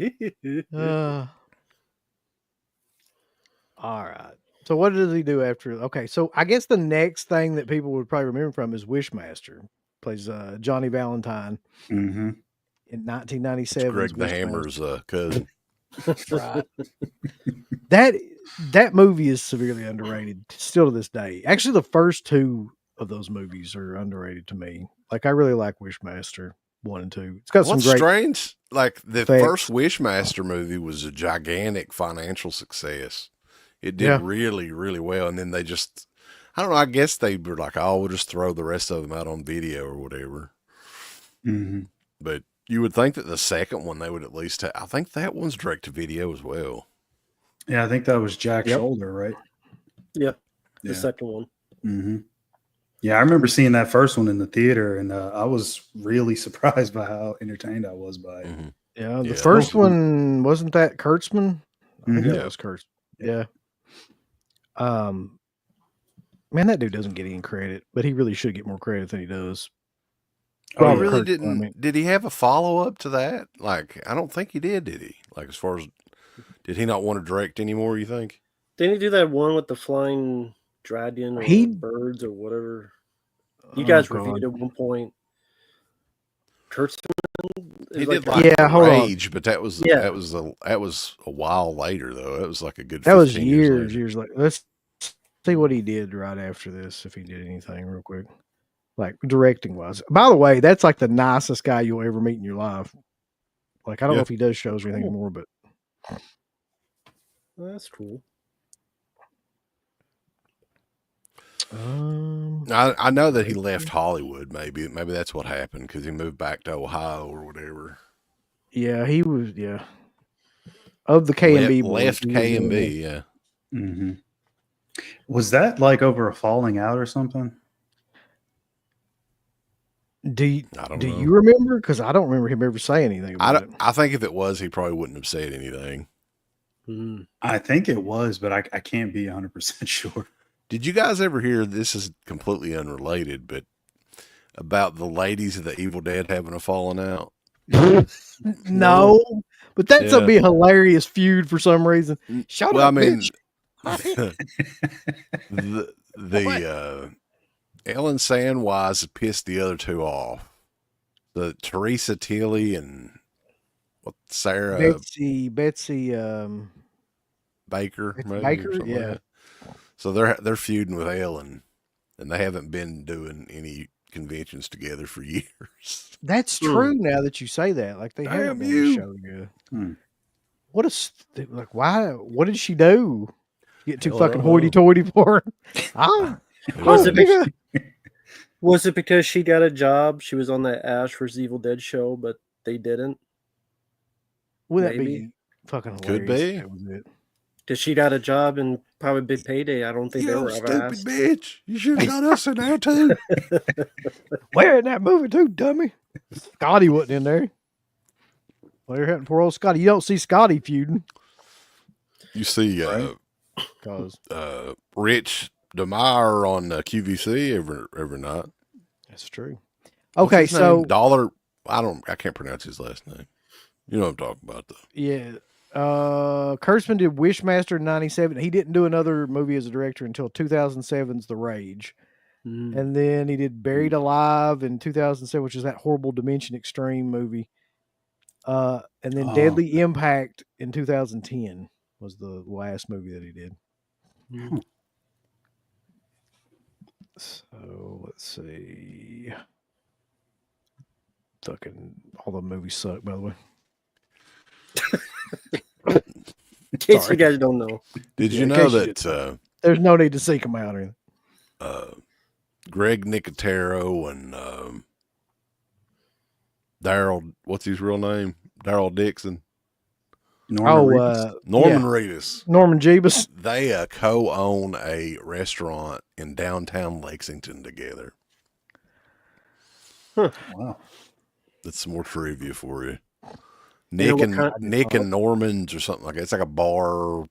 All right. So what does he do after? Okay, so I guess the next thing that people would probably remember from is Wishmaster. Plays Johnny Valentine in 1997. Greg the Hammer's cousin. Right. That movie is severely underrated still to this day. Actually, the first two of those movies are underrated to me. Like I really like Wishmaster 1 and 2. It's got What's some great strange? Like the effects. first Wishmaster movie was a gigantic financial success. It did really, really well. And then they just, I don't know, I guess they were like, oh, we'll just throw the rest of them out on video or whatever. But you would think that the second one, they would at least have, I think that one's direct to video as well. Yeah, I think that was Jack Shoulder, right? Yep. The second one. Yeah, I remember seeing that first one in the theater, and I was really surprised by how entertained I was by it. Yeah, the first one, wasn't that Kurtzman? I think that was Kurtzman. Yeah. Man, that dude doesn't get any credit, but he really should get more credit than he does. Oh, he really didn't. I mean, did he have a follow up to that? Like, I don't think he did he? Like, as far as, did he not want to direct anymore, you think? Didn't he do that one with the flying dragon or birds or whatever? You guys reviewed at one point. Kurtzman? He did like Rage, but that was a while later though. It was like a good. That was years later. Let's see what he did right after this, if he did anything real quick, like directing wise. By the way, that's like the nicest guy you'll ever meet in your life. Like I don't know if he does shows or anything more, but that's cool. I know that he left Hollywood. Maybe that's what happened because he moved back to Ohio or whatever. Yeah, he was. Yeah, of the K&B left K&B. Yeah. Was that like over a falling out or something? Do you remember? Because I don't remember him ever saying anything about it. I think if it was, he probably wouldn't have said anything. Mm. I think it was, but I can't be 100% sure. Did you guys ever hear, this is completely unrelated, but about the ladies of the Evil Dead having a falling out? No, but that's Yeah. a be a hilarious feud for some reason. Shut Well, up, I mean, bitch. the Ellen Sandwise pissed the other two off. The Teresa Tilly and Sarah Betsy, Baker, maybe, or Baker, something like yeah. that. So they're feuding with Ellen, and they haven't been doing any conventions together for years. That's true. Now that you say that, like they haven't Damn been you. show together. Hmm. What a like? Why? What did she do? Get too Hell, I fucking don't know. hoity-toity for her? Was it nigga. Was it because she got a job? She was on that Ash vs. Evil Dead show, but they didn't. Would that Maybe. be fucking Could hilarious? be. If that was it. Because she got a job and probably big payday. I don't think You they old were ever stupid asked. bitch. You should have got us in there too. Where in that movie too, dummy? Scotty wasn't in there. What happened to poor old Scotty? You don't see Scotty feuding You see because Rich DeMeyer on QVC every night. that's true. What's Okay, his name? so Dollar. I can't pronounce his last name. You know what I'm talking about, though. yeah, Kurtzman did Wishmaster in '97. He didn't do another movie as a director until 2007's The Rage, and then he did Buried Alive in 2007, which is that horrible Dimension Extreme movie. And then Deadly Impact in 2010 was the last movie that he did. So let's see. Fucking all the movies suck, by the way. In case you guys don't know. Did Yeah, you in know case that There's no need to seek them out or anything. Greg Nicotero and Daryl, what's his real name? Daryl Dixon. Norman Reedus. Norman Reedus. Norman Jeebus. They co-own a restaurant in downtown Lexington together. Wow. That's some more trivia for you. You Nick know Nick and Norman's or something like that. It's like a bar,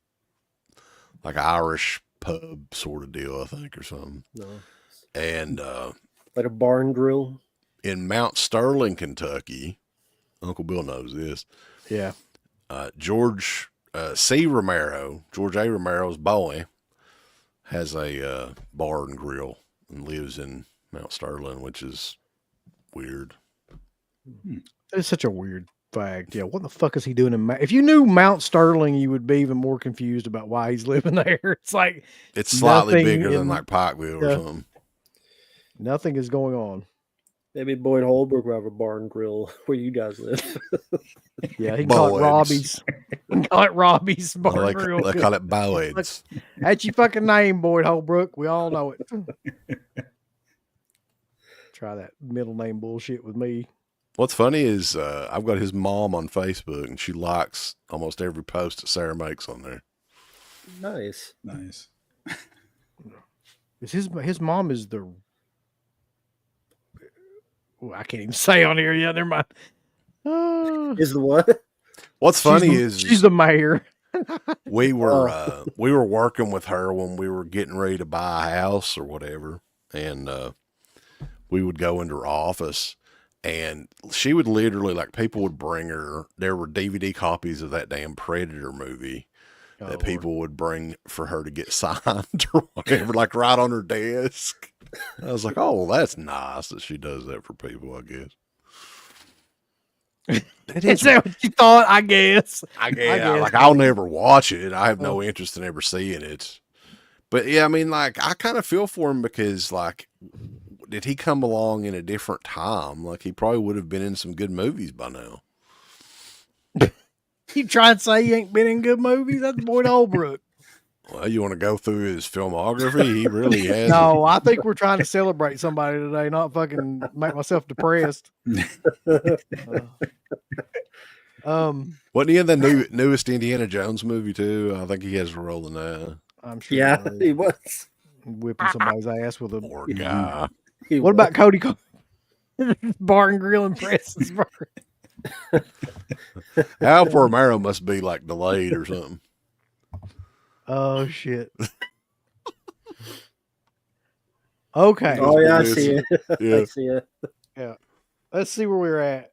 like Irish pub sort of deal, I think, or something. No. And Like a bar and grill. in Mount Sterling, Kentucky, Uncle Bill knows this. Yeah. George A. Romero's boy, has a bar and grill and lives in Mount Sterling, which is weird. It's such a weird fact. Yeah. What the fuck is he doing in if you knew Mount Sterling, you would be even more confused about why he's living there. It's like It's slightly nothing bigger than in- like Pikeville or Yeah. something. nothing is going on. Maybe Boyd Holbrook will have a bar and grill where you guys live. Yeah. He can call it Boyd's. Robbie's. He can call it Robbie's bar They and grill. call it Boyd's. That's your fucking name, Boyd Holbrook. We all know it. Try that middle name bullshit with me. What's funny is I've got his mom on Facebook, and she likes almost every post that Sarah makes on there. Nice. Nice. His mom is the. Oh, I can't even say on here yet. Never mind. Is the what? What's funny is she's the mayor. we were working with her when we were getting ready to buy a house or whatever, and we would go into her office, and she would literally, like, people would bring her. There were DVD copies of that damn Predator movie that people would bring for her to get signed or whatever, like right on her desk. I was like, oh, well, that's nice that she does that for people, I guess. Is that what you thought? I guess. I guess. Like, I'll never watch it. I have no interest in ever seeing it. But yeah, I mean, like, I kind of feel for him because, like, did he come along in a different time? Like, he probably would have been in some good movies by now. You try and say he ain't been in good movies? That's Boyd Holbrook. Well, you want to go through his filmography? He really has. No, I think we're trying to celebrate somebody today, not fucking make myself depressed. Wasn't he in the newest Indiana Jones movie too? I think he has a role in that. I'm sure. Yeah, he was. Whipping somebody's ass with a. Poor guy. He What was. about Cody? Bar and Grill and Presses. Alfa Romero must be like delayed or something. Oh shit. Okay. Oh yeah, I It's- see it. Yeah. I see it. Yeah. Let's see where we're at.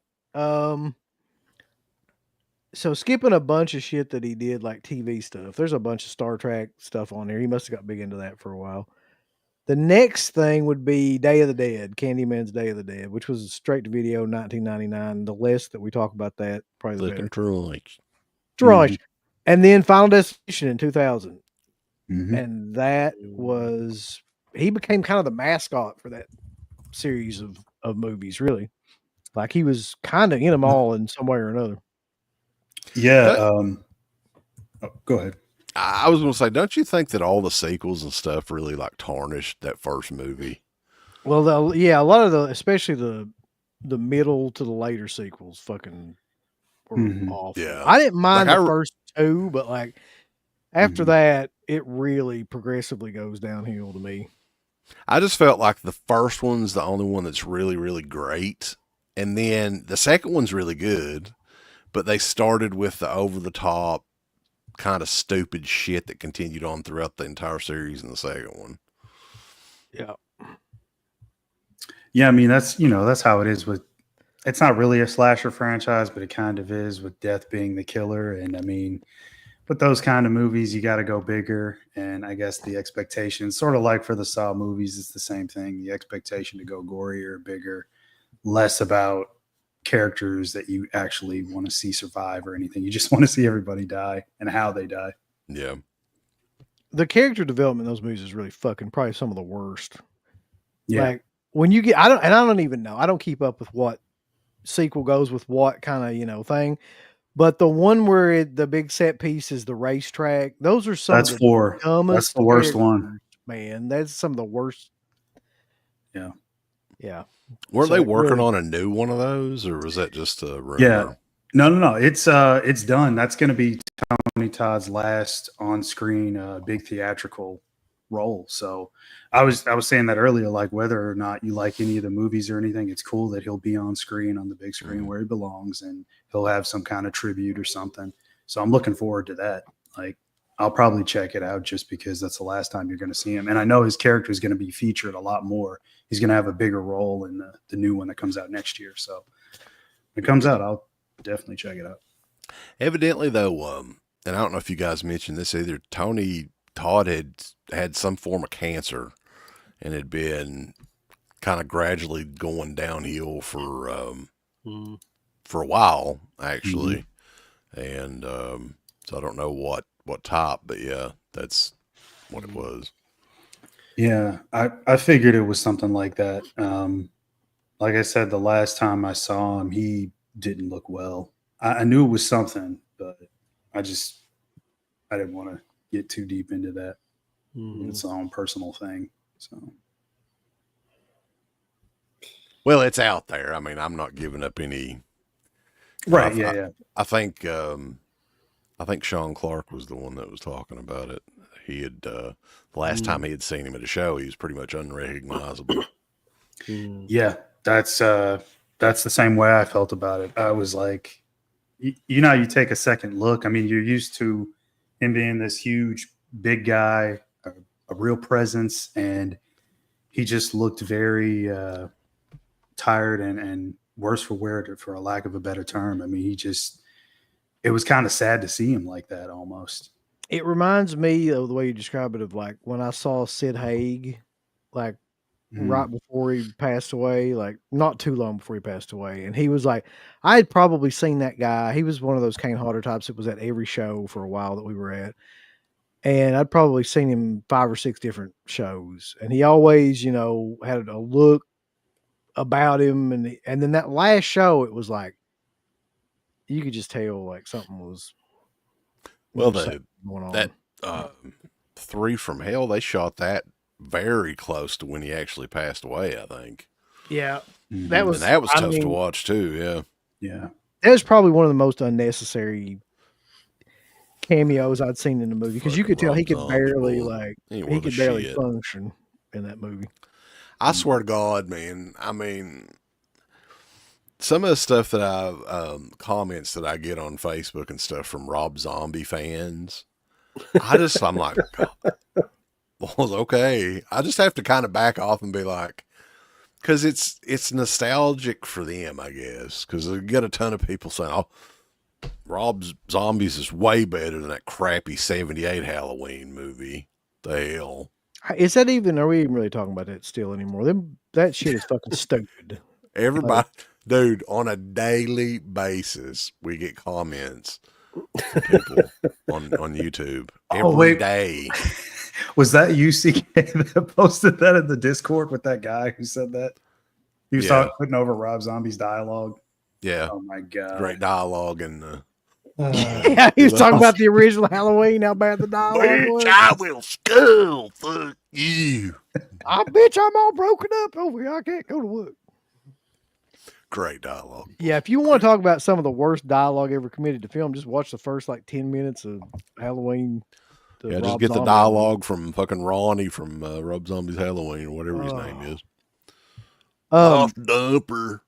So skipping a bunch of shit that he did, like TV stuff. There's a bunch of Star Trek stuff on there. He must have got big into that for a while. The next thing would be Day of the Dead, Candyman's Day of the Dead, which was straight to video 1999. The less that we talk about that, probably the better. Looking Troy. Right. And then Final Destination in 2000. Mhm. And that was, he became kind of the mascot for that series of movies, really. Like he was kind of in them all in some way or another. Yeah. Go ahead. I was going to say, don't you think that all the sequels and stuff really like tarnished that first movie? Well, a lot of especially the middle to the later sequels fucking were awful. Yeah. I didn't mind Like, the first two, but like after that, it really progressively goes downhill to me. I just felt like the first one's the only one that's really, really great. And then the second one's really good, but they started with the over the top kind of stupid shit that continued on throughout the entire series in the second one. Yeah. Yeah, I mean that's how it is with. It's not really a slasher franchise, but it kind of is, with death being the killer. And I mean, with those kind of movies, you got to go bigger. And I guess the expectation, sort of like for the Saw movies, it's the same thing. The expectation to go gorier, bigger, less about characters that you actually want to see survive or anything. You just want to see everybody die and how they die. Yeah. The character development in those movies is really fucking probably some of the worst. Yeah. Like when you get, I don't even know. I don't keep up with what sequel goes with what kind of, thing. But the one where the big set piece is the racetrack, those are some That's of the four. dumbest That's the worst characters, one. man. That's some of the worst. Yeah. Yeah. Weren't So they it working really- on a new one of those, or was that just a rumor? Yeah. No. It's done. That's going to be Tony Todd's last on-screen big theatrical role. So I was saying that earlier, like whether or not you like any of the movies or anything, it's cool that he'll be on screen on the big screen where he belongs, and he'll have some kind of tribute or something. So I'm looking forward to that. Like I'll probably check it out just because that's the last time you're going to see him. And I know his character is going to be featured a lot more. He's going to have a bigger role in the new one that comes out next year. So when it comes out, I'll definitely check it out. Evidently, though, and I don't know if you guys mentioned this either, Todd had some form of cancer and had been kind of gradually going downhill for a while, actually. And so I don't know what top, but yeah, that's what it was. Yeah, I figured it was something like that. Like I said, the last time I saw him, he didn't look well. I knew it was something, but I didn't want to get too deep into that. It's its own personal thing. So, Well, it's out there. I mean, I'm not giving up any. right? Yeah. I think Sean Clark was the one that was talking about it. He had the last time he had seen him at a show, he was pretty much unrecognizable. Yeah, that's the same way I felt about it. I was like, you take a second look. I mean, you're used to him being this huge, big guy, a real presence, and he just looked very tired and worse for wear, for a lack of a better term. I mean, it was kind of sad to see him like that almost. It reminds me of the way you describe it, of like when I saw Sid Haig, like right before he passed away, like not too long before he passed away. And he was like, I had probably seen that guy. He was one of those Kane Hodder types that was at every show for a while that we were at. And I'd probably seen him 5 or 6 different shows. And he always, had a look about him. And then that last show, it was like, you could just tell like something was Well, going on. that 3 from Hell, they shot that very close to when he actually passed away, I think. Yeah. And that was tough to watch too. Yeah. Yeah. That was probably one of the most unnecessary cameos I'd seen in the movie, because you could tell he could barely function in that movie. I swear to God, man. I mean, some of the stuff that comments that I get on Facebook and stuff from Rob Zombie fans, I'm like, well, okay. I just have to kind of back off and be like, because it's nostalgic for them, I guess. Because you get a ton of people saying, "Oh, Rob Zombies is way better than that crappy '78 Halloween movie." The hell. Is that even? Are we even really talking about that still anymore? That shit is fucking stupid. Everybody, dude, on a daily basis, we get comments from people on YouTube every day. Was that UCK that posted that in the Discord with that guy who said that? He was putting over Rob Zombie's dialogue. Yeah. Oh my god. Great dialogue and yeah, he was talking about the original Halloween, how bad the dialogue was. I will school, fuck you. I bet I'm all broken up over here. I can't go to work. Great dialogue. Yeah, if you want to talk about some of the worst dialogue ever committed to film, just watch the first like 10 minutes of Halloween. Yeah, just get the dialogue from fucking Ronnie from Rob Zombie's Halloween or whatever his name is. Off dumper.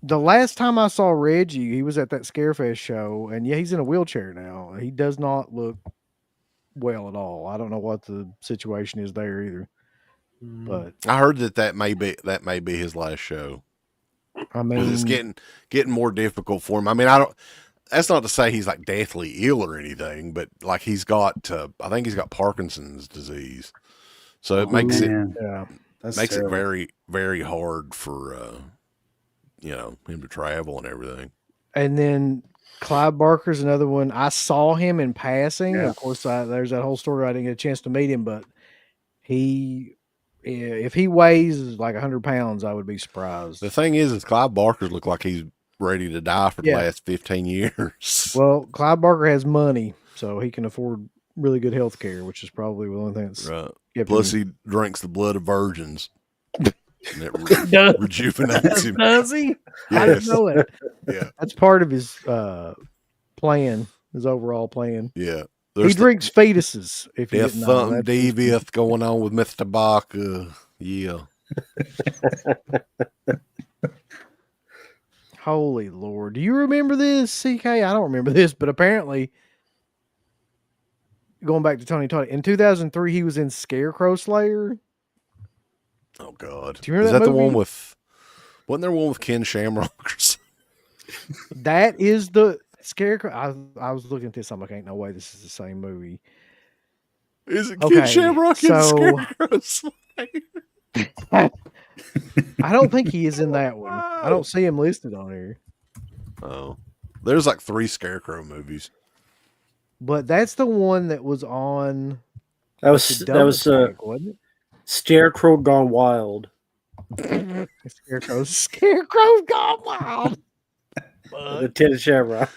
The last time I saw Reggie, he was at that Scarefest show, and yeah, he's in a wheelchair now. He does not look well at all. I don't know what the situation is there either. But I heard that may be his last show. I mean, it's getting more difficult for him. I mean, that's not to say he's like deathly ill or anything, but like he's got, I think he's got Parkinson's disease. So it makes it very, very hard for, him to travel and everything. And then Clive Barker's another one. I saw him in passing. Yeah. Of course, there's that whole story. I didn't get a chance to meet him, but if he weighs like 100 pounds, I would be surprised. The thing is Clive Barker look like he's ready to die for the last 15 years. Well, Clive Barker has money, so he can afford really good health care, which is probably the only thing that's right. Plus, he drinks the blood of virgins. And it rejuvenates him. Does he? Yes. I didn't know it. Yeah. That's part of his plan, his overall plan. Yeah. He drinks fetuses. If you there's something devious going on with Mr. Barker. Yeah. Holy Lord. Do you remember this, CK? I don't remember this, but apparently, going back to Tony Todd, in 2003, he was in Scarecrow Slayer. Oh, God. Do you remember that movie? The one with, wasn't there one with Ken Shamrock or something? That is the Scarecrow. I was looking at this. I'm like, ain't no way this is the same movie. Is it Ken Shamrock and Scarecrow Slayer? I don't think he is in that one. I don't see him listed on here. Oh. There's like 3 Scarecrow movies. But that's the one that was on. That was wasn't it? Scarecrow Gone Wild. Scarecrow's Gone Wild. Lieutenant Shamrock.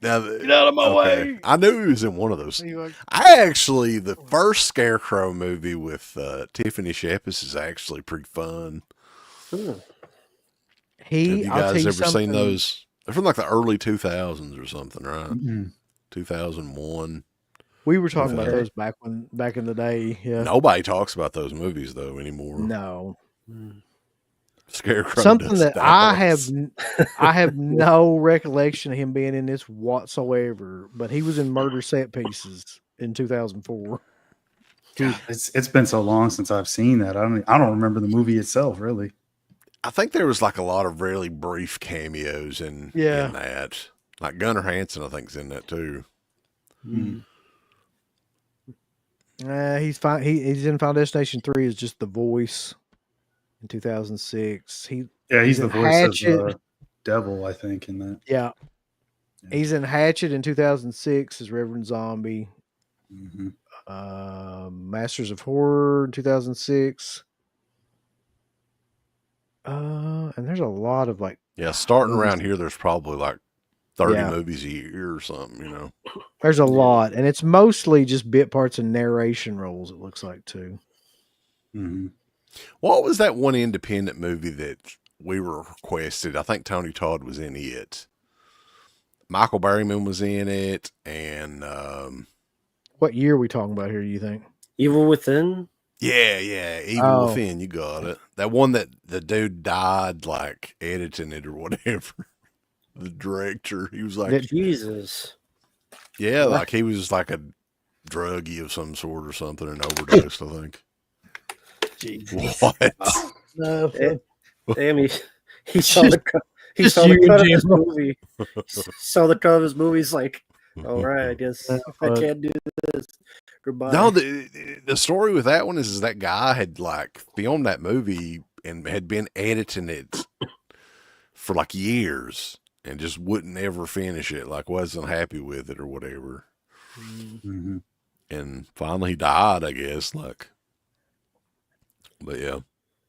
Now, get out of my way. I knew he was in one of those. The first Scarecrow movie with Tiffany Shepis is actually pretty fun. Have you guys ever seen those? They're from like the early 2000s or something, right? Mm-hmm. 2001. We were talking about those back in the day. Yeah. Nobody talks about those movies though anymore. No. Scarecrow. Something that I have no recollection of him being in this whatsoever, but he was in Murder Set Pieces in 2004. Dude, it's been so long since I've seen that. I don't remember the movie itself really. I think there was like a lot of really brief cameos in that. Like Gunnar Hansen, I think, is in that too. Mm. He's fine. He's in Final Destination 3 as just the voice in 2006. He's the voice of Devil, I think, in that. Yeah. He's in Hatchet in 2006 as Reverend Zombie. Mm-hmm. Masters of Horror in 2006. And there's a lot of like. Yeah, starting around here, there's probably like 30 movies a year or something, you know. There's a lot, and it's mostly just bit parts and narration roles, it looks like, too. Mm-hmm. What was that one independent movie that we were requested? I think Tony Todd was in it. Michael Berryman was in it, and... what year are we talking about here, do you think? Evil Within? Yeah, Evil Within, you got it. That one that the dude died, like, editing it or whatever. The director, he was like... Jesus. Yeah, like he was like a druggie of some sort or something and overdosed, I think. Jesus. What? No, Damn, he saw the he just saw the you cut and of his Jim. movie. Saw the cut of his movie. He's like, all right, I guess I fuck. can't do this. Goodbye. No, the story with that one is that guy had like filmed that movie and had been editing it for like years and just wouldn't ever finish it, like wasn't happy with it or whatever. Mhm. And finally he died, I guess. Like, but yeah,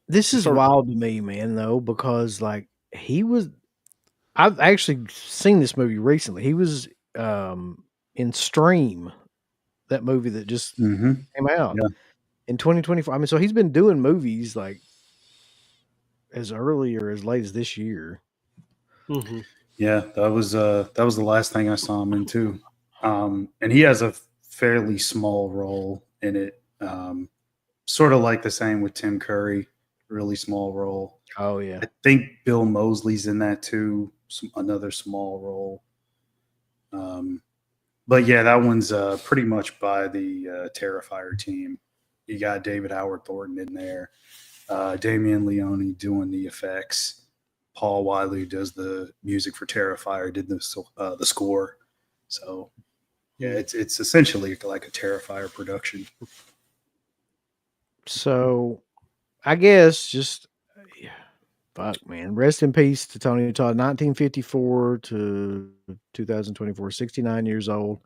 This is Sort of- wild to me, man, though, because like I've actually seen this movie recently. He was in Stream, that movie that just Mhm. came out Yeah. in 2024. I mean, so he's been doing movies like as early or as late as this year. Mm-hmm. Yeah, that was the last thing I saw him in too. And he has a fairly small role in it. Sort of like the same with Tim Curry, really small role. Oh yeah. I think Bill Moseley's in that too, another small role. But yeah, that one's pretty much by the Terrifier team. You got David Howard Thornton in there, Damian Leone doing the effects, Paul Wiley does the music for Terrifier, did the score. So yeah, it's essentially like a Terrifier production. So I guess just fuck, man. Rest in peace to Tony Todd, 1954 to 2024, 69 years old.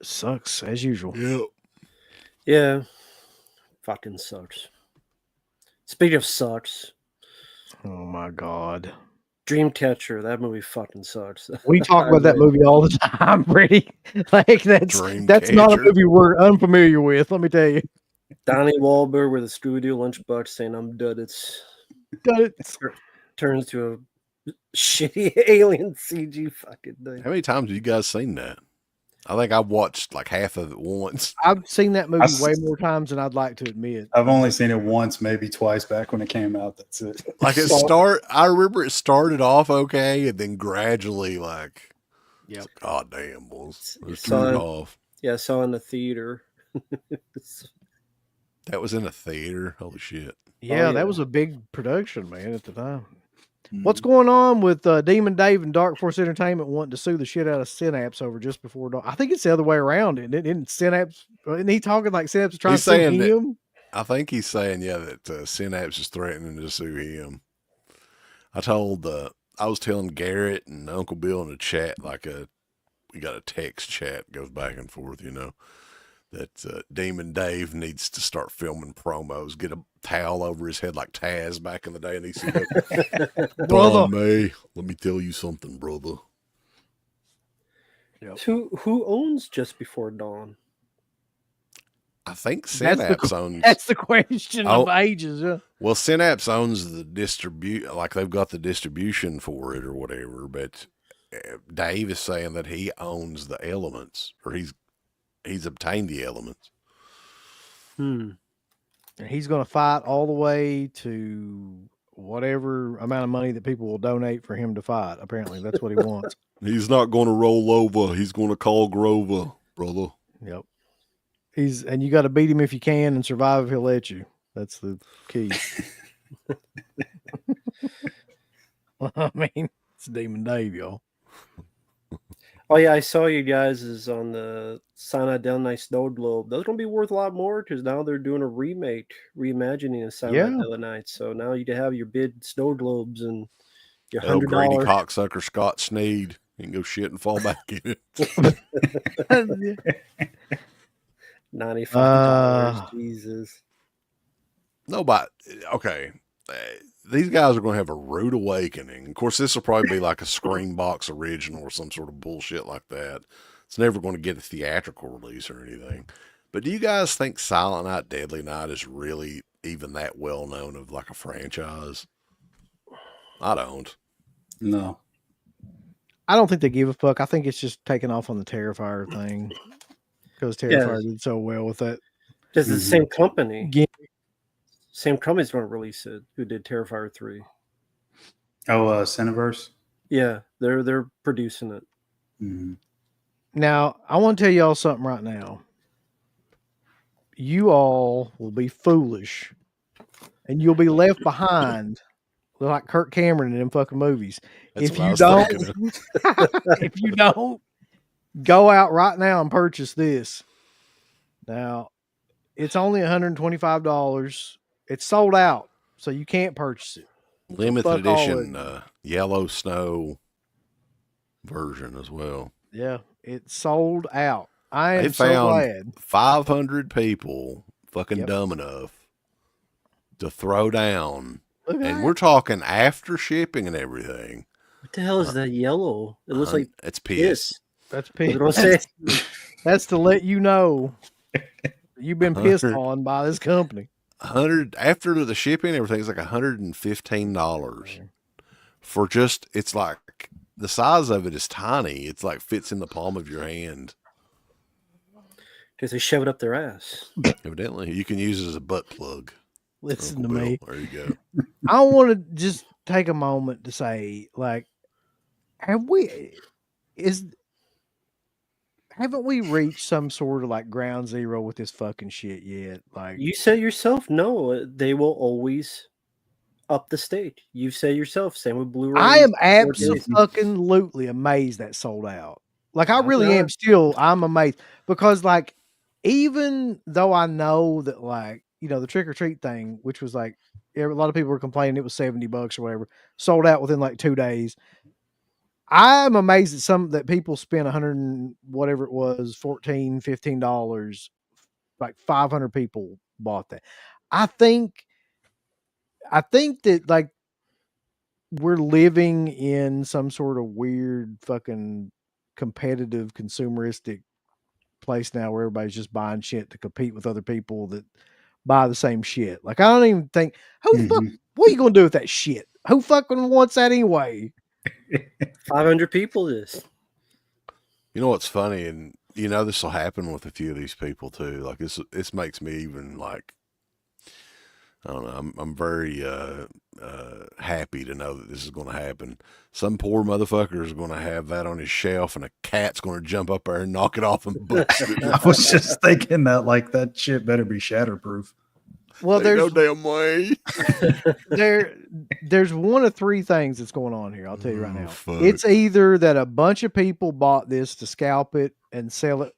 Sucks as usual. yeah. Yeah, fucking sucks. Speaking of sucks, Oh my god. Dreamcatcher, that movie fucking sucks. We talk about that movie all the time, Brady. Like that's not a Dreamcatcher. movie we're unfamiliar with, let me tell you. Donnie Wahlberg with a Scooby-Doo lunchbox saying "I'm done." It's turns to a shitty alien CG fucking thing. How many times have you guys seen that? I think I watched like half of it once. I've seen that movie I've- way more times than I'd like to admit. I've only seen it once, maybe twice back when it came out. That's it. Like I remember it started off okay and then gradually like, Yep. God damn, boys. It was Saw turned it. off. Yeah, I saw it in the theater. That was in a theater. Holy shit. Yeah, yeah. that was a big production, man, at the time. What's going on with Demon Dave and Dark Force Entertainment wanting to sue the shit out of Synapse over just before dawn? I think it's the other way around. Isn't Synapse? Isn't he talking like Synapse is trying He's to sue saying that- him? I think he's saying, yeah, that Synapse is threatening to sue him. I was telling Garrett and Uncle Bill in the chat, we got a text chat goes back and forth, that Demon Dave needs to start filming promos, get a towel over his head like Taz back in the day, and he said, Brother. May, let me tell you something, brother. Who owns Just Before Dawn? I think That's Synapse owns. That's the question of Oh. ages. Well, Synapse owns the like they've got the distribution for it or whatever. But Dave is saying that he owns the elements, or he's obtained the elements. And he's going to fight all the way to whatever amount of money that people will donate for him to fight. Apparently, that's what he wants. He's not going to roll over. He's going to call Grover, brother. Yep. And you got to beat him if you can and survive if he'll let you. That's the key. I mean, it's Demon Dave, y'all. Oh yeah, I saw you guys is on the Silent Down Night Snow Globe. Those gonna be worth a lot more because now they're doing a reimagining of Silent Down Night. So now you have your bid snow globes and your Hell, greedy $100. cocksucker Scott Sneed. He can go shit and fall back in it. $95. Jesus. No, but okay. These guys are going to have a rude awakening. Of course, this will probably be like a Screenbox original or some sort of bullshit like that. It's never going to get a theatrical release or anything. But do you guys think Silent Night, Deadly Night is really even that well known of like a franchise? I don't. No. I don't think they give a fuck. I think it's just taking off on the Terrifier thing because Terrifier did so well with that. Because it's the same company. Yeah. Same company's going to release it. Who did Terrifier 3? Oh, Cineverse. Yeah, they're producing it. Mm-hmm. Now, I want to tell y'all something right now. You all will be foolish and you'll be left behind like Kirk Cameron in them fucking movies. That's If what I you was don't, thinking. if you don't go out right now and purchase this. Now, it's only $125. It's sold out, so you can't purchase it. Limited fuck all edition yellow snow version as well. Yeah, it's sold out. I They am so found glad. 500 people fucking Yep. dumb enough to throw down. Look at And that. we're talking after shipping and everything. What the hell is that yellow? It looks like It's piss. piss. That's That's what I'm saying. That's to let you know you've been pissed 100. on by this company. 100 after the shipping, everything's like $115 for just, it's like the size of it is tiny. It's like fits in the palm of your hand. Because they shove it up their ass. Evidently, you can use it as a butt plug. Listen Uncle to me. Bill. There you go. I want to just take a moment to say, like, haven't we reached some sort of like ground zero with this fucking shit yet? Like, You said yourself, no, they will always up the stage. You said yourself, same with Blu-ray. I am 4 days. absolutely amazed that sold out. Like, I really know. am still, I'm amazed because, like, even though I know that, like, you know, the trick or treat thing, which was like, a lot of people were complaining it was $70 or whatever, sold out within like 2 days. I'm amazed that people spent 100 and whatever it was, $14, $15, like 500 people bought that. I think that, like, we're living in some sort of weird fucking competitive consumeristic place now where everybody's just buying shit to compete with other people that buy the same shit. Like, I don't even think fuck, what are you gonna do with that shit? Who fucking wants that anyway? 500 people this. You know what's funny, and you know this will happen with a few of these people too. Like this makes me even like, I don't know. I'm very happy to know that this is going to happen. Some poor motherfucker is going to have that on his shelf, and a cat's going to jump up there and knock it off and bust it. I was just thinking that, like, that shit better be shatterproof. Well, There's there's no damn way. there's one of three things that's going on here. I'll tell you right Oh, now. fuck. It's either that a bunch of people bought this to scalp it and sell it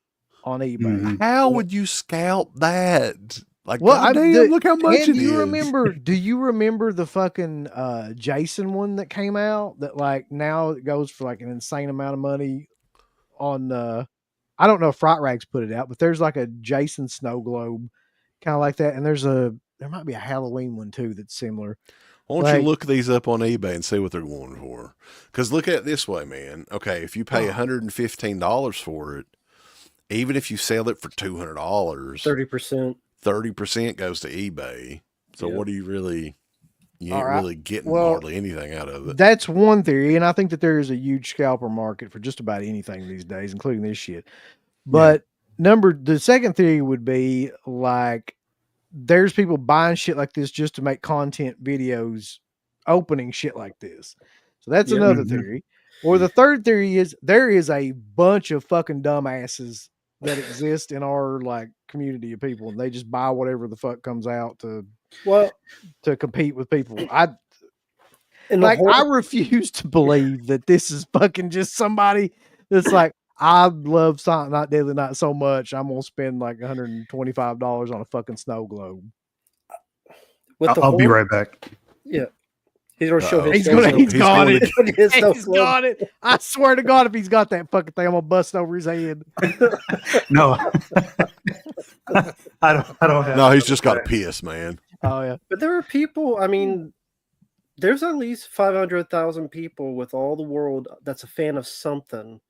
on eBay. Mhm. How would you scalp that? Like, Well, goddamn, look how much and it do you is. remember? Do you remember the fucking Jason one that came out? That, like, now it goes for like an insane amount of money on. I don't know if Fright Rags put it out, but there's like a Jason snow globe, kind of like that, and there might be a Halloween one too that's similar. Why don't Like- you look these up on eBay and see what they're going for? Because look at it this way, man. Okay, if you pay $115 for it, even if you sell it for $200, 30%. 30% goes to eBay. So Yep. what do you really? You ain't All right. really getting Well, hardly anything out of it. That's one theory, and I think that there is a huge scalper market for just about anything these days, including this shit. But the second theory would be like there's people buying shit like this just to make content videos opening shit like this. So that's Yeah. another Mhm. theory. Or the third theory is there is a bunch of fucking dumbasses that exist in our like community of people, and they just buy whatever the fuck comes out Well, to compete with people. in Like, the whole, I refuse to believe that this is fucking just somebody that's like, I love Silent Night, Deadly Night so much, I'm gonna spend like $125 on a fucking snow globe. with the I'll be whole- right back. Yeah. He's going to show Uh-oh. his He's got He's got going it. His snow He's globe. got it. I swear to God, if he's got that fucking thing, I'm gonna bust over his head. No, I don't have. No, he's just got a piss, man. Oh yeah. But there are people, I mean, there's at least 500,000 people with all the world that's a fan of something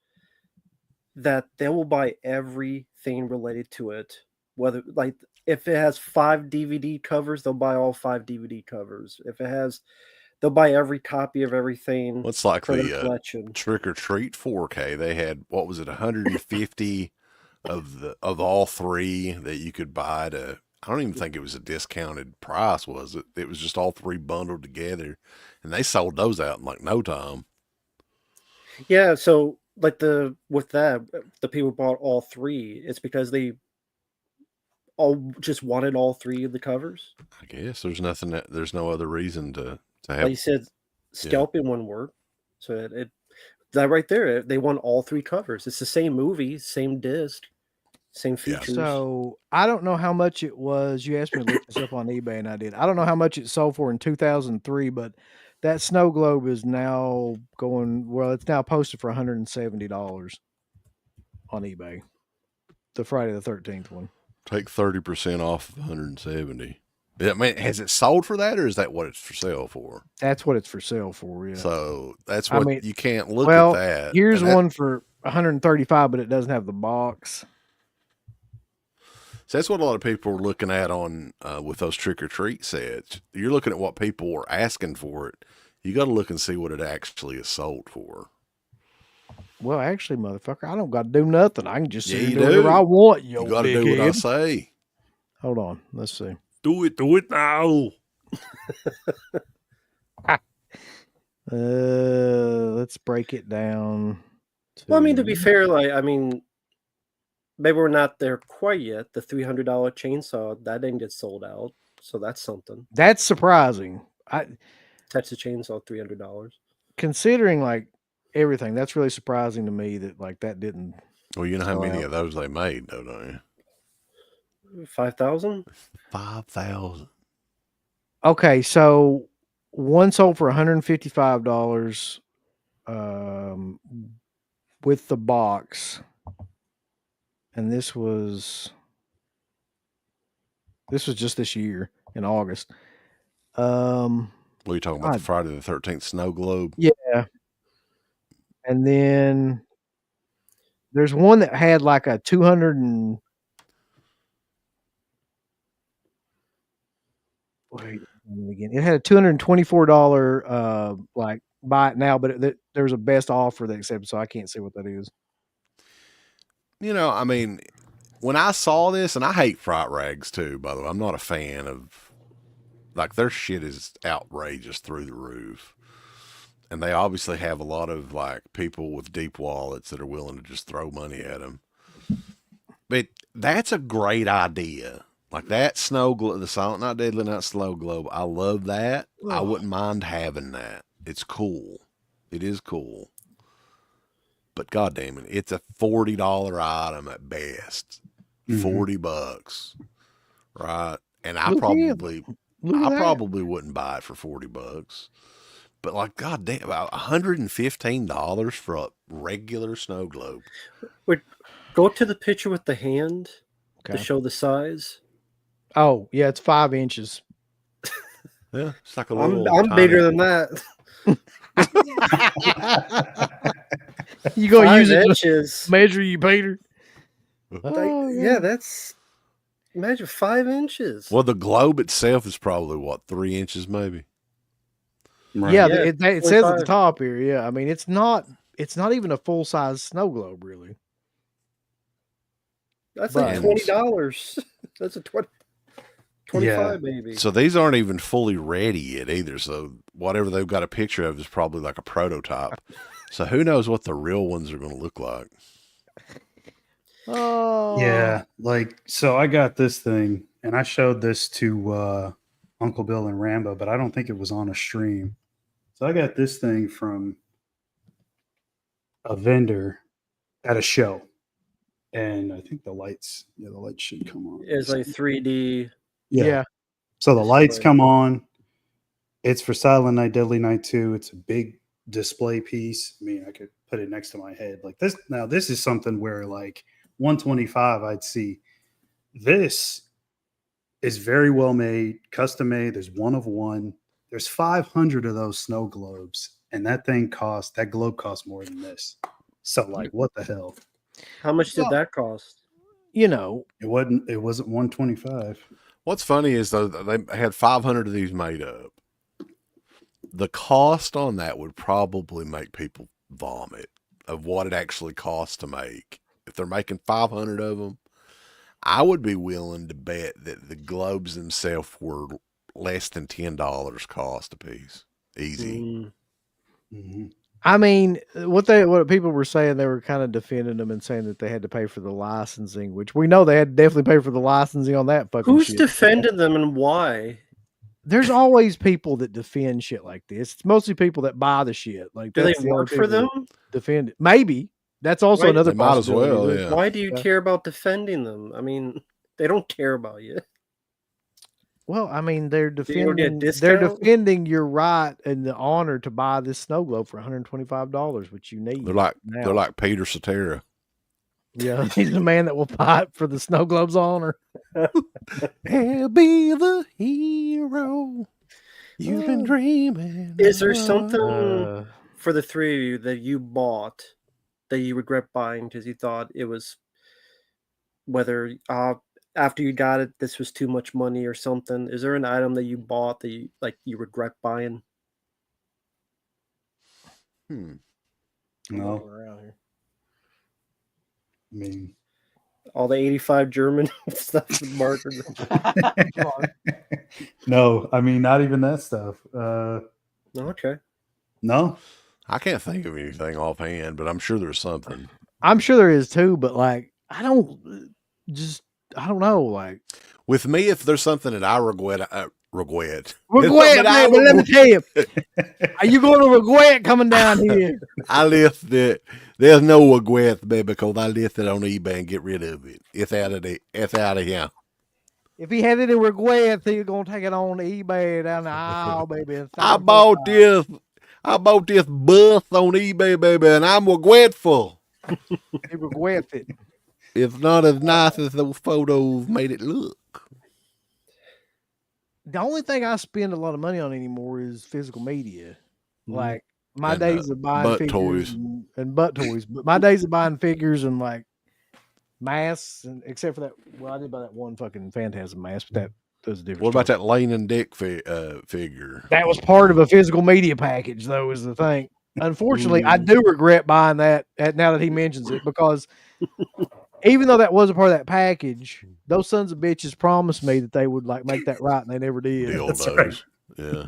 that they will buy everything related to it. Whether, like, if it has 5 DVD covers, they'll buy all 5 DVD covers. If it has, they'll buy every copy of everything What's like for their the collection. Trick or Treat 4K? They had, what was it, 150 of all three that you could buy to. I don't even think it was a discounted price, was it? It was just all three bundled together, and they sold those out in like no time. Yeah, so like the people bought all three. It's because they all just wanted all three of the covers. I guess there's no other reason to have. Like you said, scalping wouldn't work. So that right there, they want all three covers. It's the same movie, same disc, same features. So I don't know how much it was. You asked me to look this up on eBay, and I did. I don't know how much it sold for in 2003, but that snow globe is now going. Well, it's now posted for $170 on eBay. The Friday the 13th one. Take 30% off of 170. I mean, has it sold for that, or is that what it's for sale for? That's what it's for sale for. Yeah. So that's what you can't look well, at that. Here's one for 135, but it doesn't have the box. So that's what a lot of people are looking at on with those trick or treat sets. You're looking at what people are asking for it. You got to look and see what it actually is sold for. Well, actually, motherfucker, I don't got to do nothing. I can just Yeah, sit you and do whatever I want. You got to do what I say. Hold on, let's see. Do it now. Let's break it down. Well, I mean, to be fair, maybe we're not there quite yet. The $300 chainsaw, that didn't get sold out, so that's something. That's surprising. Texas chainsaw, $300. Considering like everything, that's really surprising to me that like that didn't. Well, you know how many of those they made, though, don't you? 5,000. 5,000. Okay, so one sold for $155 with the box, and this was just this year in August. What are you talking about? The Friday the 13th snow globe? Yeah. And then there's one that had like a 200 and wait again. It had a $224 like buy it now, but there was a best offer that accepted, so I can't see what that is. You know, I mean, when I saw this, and I hate fright rags too, by the way, I'm not a fan of, like, their shit is outrageous through the roof. And they obviously have a lot of, like, people with deep wallets that are willing to just throw money at them. But that's a great idea. Like that snow globe, the Silent Night, Deadly Night snow globe, I love that. Oh. I wouldn't mind having that. It's cool. It is cool. But goddamn it, it's a $40 item at best. $40, right? And I probably wouldn't buy it for $40. But like, goddamn, about $115 for a regular snow globe. Wait, go to the picture with the hand to show the size. Oh yeah, it's 5 inches. Yeah, it's like a little. I'm bigger than that. You gonna use it inches. To measure you, Peter? Yeah, that's imagine 5 inches. Well, the globe itself is probably what, 3 inches, maybe. Right. Yeah, it says at the top here. Yeah, I mean it's not even a full size snow globe, really. That's like $20. That's a 25 maybe. So these aren't even fully ready yet either. So whatever they've got a picture of is probably like a prototype. So who knows what the real ones are going to look like? Oh yeah, like so I got this thing and I showed this to Uncle Bill and Rambo, but I don't think it was on a stream. So I got this thing from a vendor at a show, and I think the lights should come on. It's like 3D. Yeah. So the lights come on. It's for Silent Night, Deadly Night 2. It's a big display piece. I mean, I could put it next to my head like this. Now, this is something where like 125, I'd see. This is very well made, custom made. There's one of one. There's 500 of those snow globes, and that globe costs more than this. So, like, what the hell? How much did that cost? You know, it wasn't 125. What's funny is though they had 500 of these made up. The cost on that would probably make people vomit of what it actually costs to make. If they're making 500 of them, I would be willing to bet that the globes themselves were less than $10 cost a piece. Easy. Mm-hmm. I mean, what people were saying, they were kind of defending them and saying that they had to pay for the licensing, which we know they had to definitely pay for the licensing on that fucking Who's shit. defending them and why? There's always people that defend shit like this. It's mostly people that buy the shit. Like, Do they that's the only work for people them? that defend it. Maybe that's also Why- another They might as possibility. well, There's- yeah. Why do you Yeah. care about defending them? I mean, they don't care about you. Well, I mean, they're you don't get a defending they're discount? defending your right and the honor to buy this snow globe for $125, which you need. They're like now. Peter Cetera. Yeah, he's the man that will buy it for the snow globe's honor. I'll be the hero you've been dreaming. Is there of. something for the three of you that you bought that you regret buying because you thought it was, whether after you got it, this was too much money or something? Is there an item that you bought that you regret buying? No, Around here. I mean, All the 85 German stuff with Marq. no, I mean, not even that stuff. Okay. No, I can't think of anything offhand, but I'm sure there's something. I'm sure there is too, but like I don't know. Like With me, if there's something that I regret. regret, Something I man, but let me tell you, are you going to regret coming down here? I left it. There's no regret, baby, because I left it on eBay and get rid of it. It's out of here. If he had any regrets, he was gonna take it on eBay down the aisle, baby. and I sell it bought for this. I bought this bus on eBay, baby, and I'm regretful. he regrets it. It's not as nice as those photos made it look. The only thing I spend a lot of money on anymore is physical media. Like my And, days of buying butt figures toys. and butt toys, but my days of buying figures and like masks, and except for that, well, I did buy that one fucking Phantasm mask, but that was a different. What about story. that Lane and Dick figure? That was part of a physical media package, though, is the thing. Unfortunately, I do regret buying that now that he mentions it, because even though that was a part of that package, those sons of bitches promised me that they would like make that right, and they never did. Dildos. right. Yeah.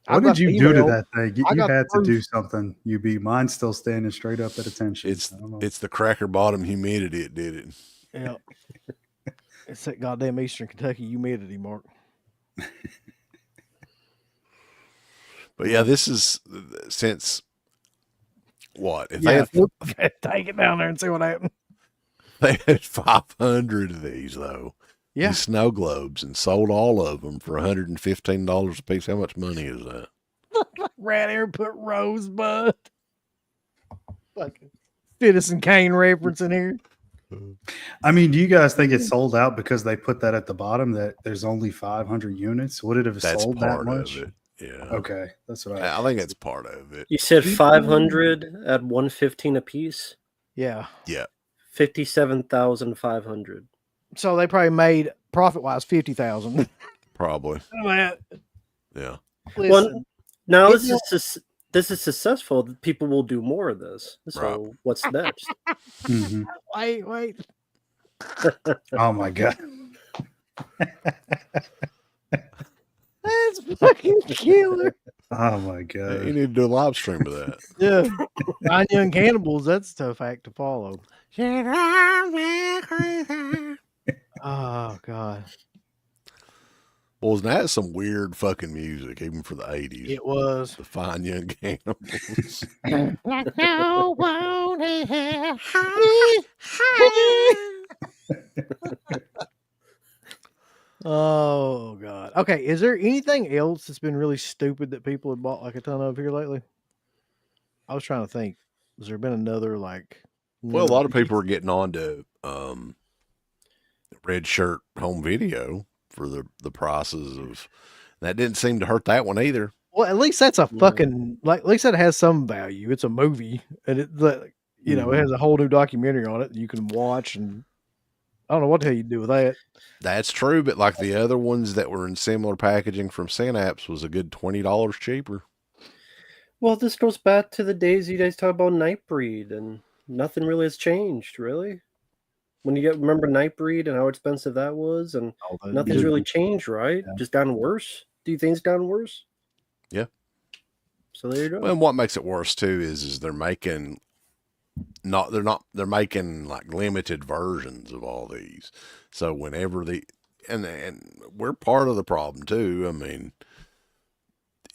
I What got did you the do to email. that thing? You I got the had to do proof. something. Mine's still standing straight up at attention. I don't know. It's the cracker bottom humidity that did it. Yeah. It's that goddamn Eastern Kentucky humidity, Mark. But yeah, this is since what? If Yeah, take it down there and see what happens. they had 500 of these though. Yeah. These snow globes, and sold all of them for $115 a piece. How much money is that? Right here, put Rosebud. Fucking Citizen Kane reference in here. I mean, do you guys think it's sold out because they put that at the bottom that there's only 500 units? Would it have That's sold that part much? of it. Yeah. Okay, that's what I think it's part of it. You said 500 at 115 a piece? Yeah. Yeah. 57,500. So they probably made profit wise 50,000. Probably. Well, Yeah. Well, now It's this is successful. People will do more of this. So Right. what's next? Mhm. wait. Oh my god! That's fucking killer. Oh my You god! need to do a live stream of that. Yeah. Nine Young Cannibals, that's a tough act to follow. Oh, God. Boys, that's some weird fucking music, even for the 80s. It was. The Fine Young Cannibals. Oh, God. Okay. Is there anything else that's been really stupid that people have bought like a ton of here lately? I was trying to think. Has there been another like. Well, a lot of people are getting on to red shirt home video for the prices of. That didn't seem to hurt that one either. Well, at least that's a fucking like. At least that has some value. It's a movie, and it you know it has a whole new documentary on it that you can watch. And I don't know what the hell you do with that. That's true, but like the other ones that were in similar packaging from Synapse was a good $20 cheaper. Well, this goes back to the days you guys talk about Nightbreed, and nothing really has changed, really. When you remember Nightbreed and how expensive that was, and nothing's really changed, right? Yeah. Just gotten worse. Do you think it's gotten worse? Yeah. So there you go. Well, and what makes it worse too is they're making they're making like limited versions of all these. So whenever and we're part of the problem too. I mean,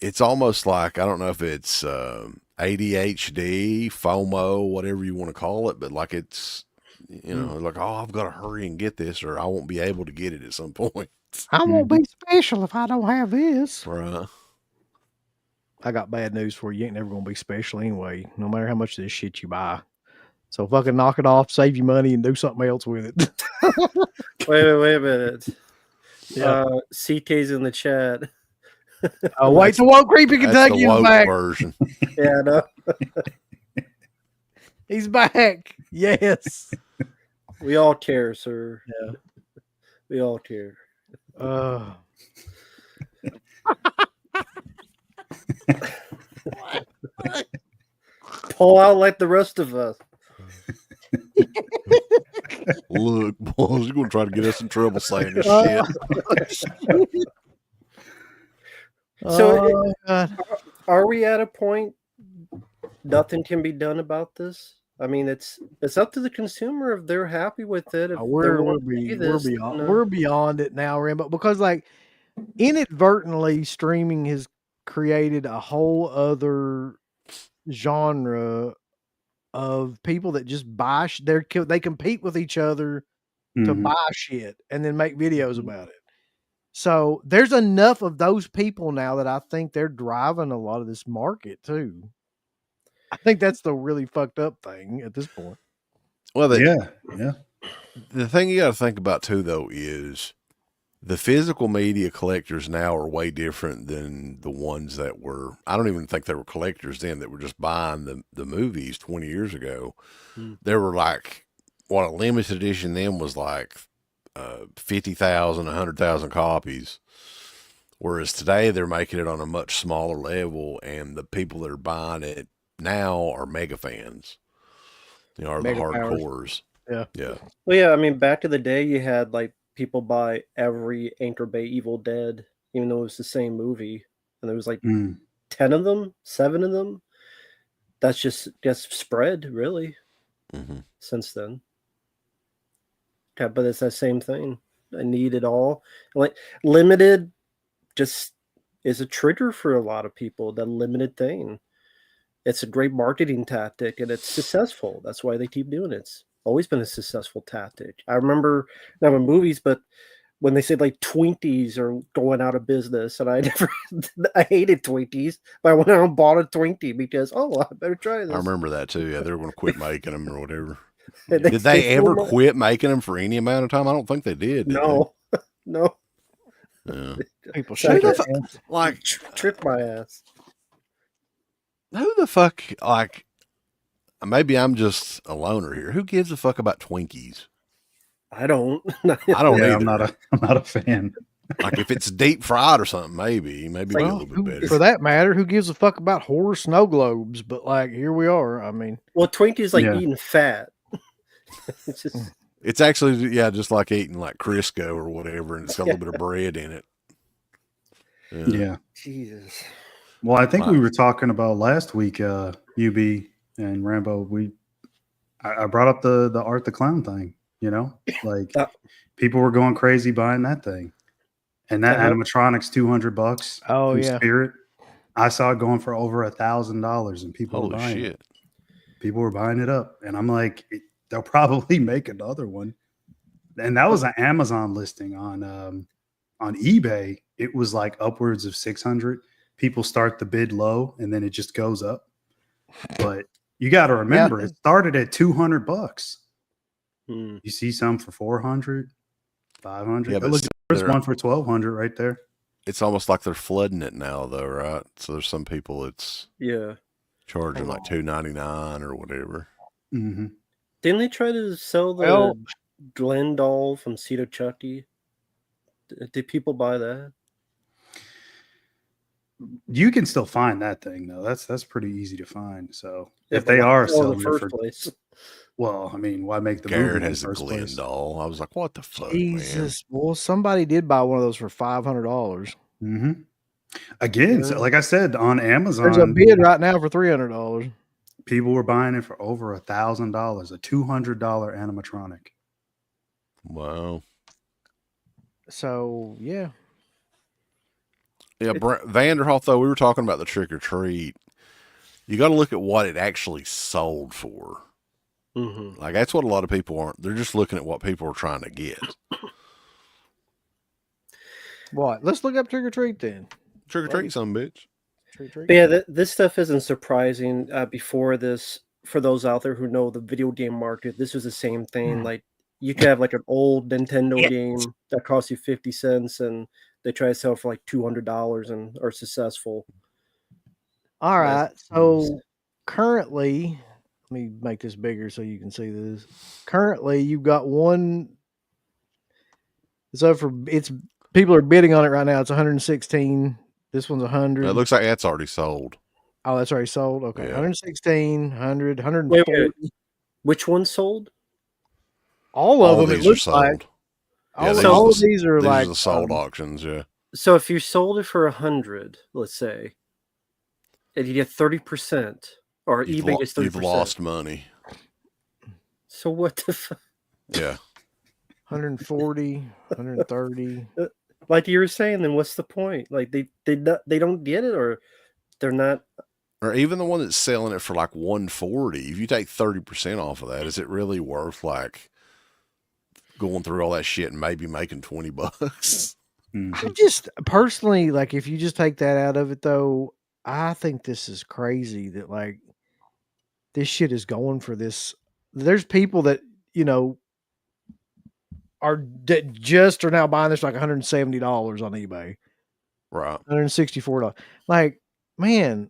it's almost like, I don't know if it's ADHD, FOMO, whatever you want to call it, but like it's, like, oh, I've got to hurry and get this, or I won't be able to get it at some point. I won't be special if I don't have this. Right. I got bad news for you. You ain't never gonna be special anyway, no matter how much of this shit you buy. So fucking knock it off, save your money, and do something else with it. Wait a minute. Yeah. CK's in the chat. Oh, wait till Woke Creepy Kentucky is back. Version. Yeah, no. He's back. Yes. We all care, sir. Yeah. We all care. Pull out like the rest of us. Look, boys, you're going to try to get us in trouble saying this shit. So, God. are we at a point nothing can be done about this? I mean, it's up to the consumer if they're happy with it. If We're beyond it now, Rambo, because like inadvertently streaming has created a whole other genre of people that just buy. They compete with each other to buy shit and then make videos about it. So there's enough of those people now that I think they're driving a lot of this market too. I think that's the really fucked up thing at this point. Well, yeah. The thing you got to think about too, though, is the physical media collectors now are way different than the ones that were. I don't even think they were collectors then, that were just buying the movies 20 years ago. There were like, what a limited edition then was like 50,000, 100,000 copies. Whereas today they're making it on a much smaller level, and the people that are buying it now are mega fans. Are the hardcores. Yeah. Well, yeah, I mean, back in the day, you had like people buy every Anchor Bay Evil Dead, even though it was the same movie, and there was like 10 of them, 7 of them. That's just spread really since then. Yeah, but it's that same thing. I need it all. Like limited, just is a trigger for a lot of people. That limited thing. It's a great marketing tactic, and it's successful. That's why they keep doing it. It's always been a successful tactic. I remember not in movies, but when they said like Twinkies are going out of business, and I hated Twinkies, but I went out and bought a Twinkie because I better try this. I remember that too. Yeah, they were going to quit making them or whatever. Did they ever quit making them for any amount of time? I don't think they did. No. Yeah. People shake their hands. Like trip my ass. Who the fuck, like, maybe I'm just a loner here. Who gives a fuck about Twinkies? I don't. I don't either. I'm not a fan. Like if it's deep fried or something, maybe be a little bit better. For that matter, who gives a fuck about horror snow globes? But like, here we are. I mean, well, Twinkies like eating fat. It's actually just like eating like Crisco or whatever, and it's got a little bit of bread in it. Yeah. Jesus. Well, I think we were talking about last week, UB and Rambo. I brought up the Art the Clown thing. Like people were going crazy buying that thing, and that animatronic's $200. Oh yeah, Spirit. I saw it going for over $1,000, and people were buying it. People were buying it up, and I'm like, they'll probably make another one. And that was an Amazon listing on eBay. It was like upwards of 600. People start the bid low, and then it just goes up. But you got to remember, it started at $200. You see some for 400, 500. Yeah, but look, there's one for 1,200 right there. It's almost like they're flooding it now, though, right? So there's some people it's charging like $2.99 or whatever. Mm-hmm. Didn't they try to sell the Glen doll from Cedar Chucky? Did people buy that? You can still find that thing though. That's pretty easy to find. So if they are selling in the first place, well, I mean, why make the Garrett movie has a Glen doll. I was like, what the fuck, Jesus. man? Well, somebody did buy one of those for $500. Mm-hmm. Again, so Yeah. like I said, on There's a Amazon, bid right now for $300. people were buying it for over $1,000, a $200 animatronic. Wow. So yeah, Yeah, Vanderhoff, though, we were talking about the trick or treat. You got to look at what it actually sold for. Mm-hmm. Like, that's what a lot of people aren't. They're just looking at what people are trying to get. what? Let's look up trick or treat then. Trick or treat, some bitch. Trick or treat. But yeah, this stuff isn't surprising. Before this, for those out there who know the video game market, this was the same thing. Like you could have like an old Nintendo game that costs you 50 cents, and they try to sell for like $200 and are successful. All right. So currently, let me make this bigger so you can see this. Currently, you've got one. So it's people are bidding on it right now. It's 116. This one's 100. It looks like that's already sold. Oh, that's already sold. Okay, Yeah. 116, 100, 140. Wait. Which one sold? All of them. these It looks are sold. like Yeah, all of these are these like are the sold auctions. Yeah. So if you sold it for 100, let's say, and you get 30%, or eBay gets 30%. You've lost money. So what the fuck? Yeah. 140, 130. Like you were saying, then what's the point? Like they don't get it, or they're not. Or even the one that's selling it for like 140. If you take 30% off of that, is it really worth like going through all that shit and maybe making $20? I just personally like if you just take that out of it though, I think this is crazy that like this shit is going for this. There's people that just are now buying this for like $170 on eBay, Right. $164. Like, man,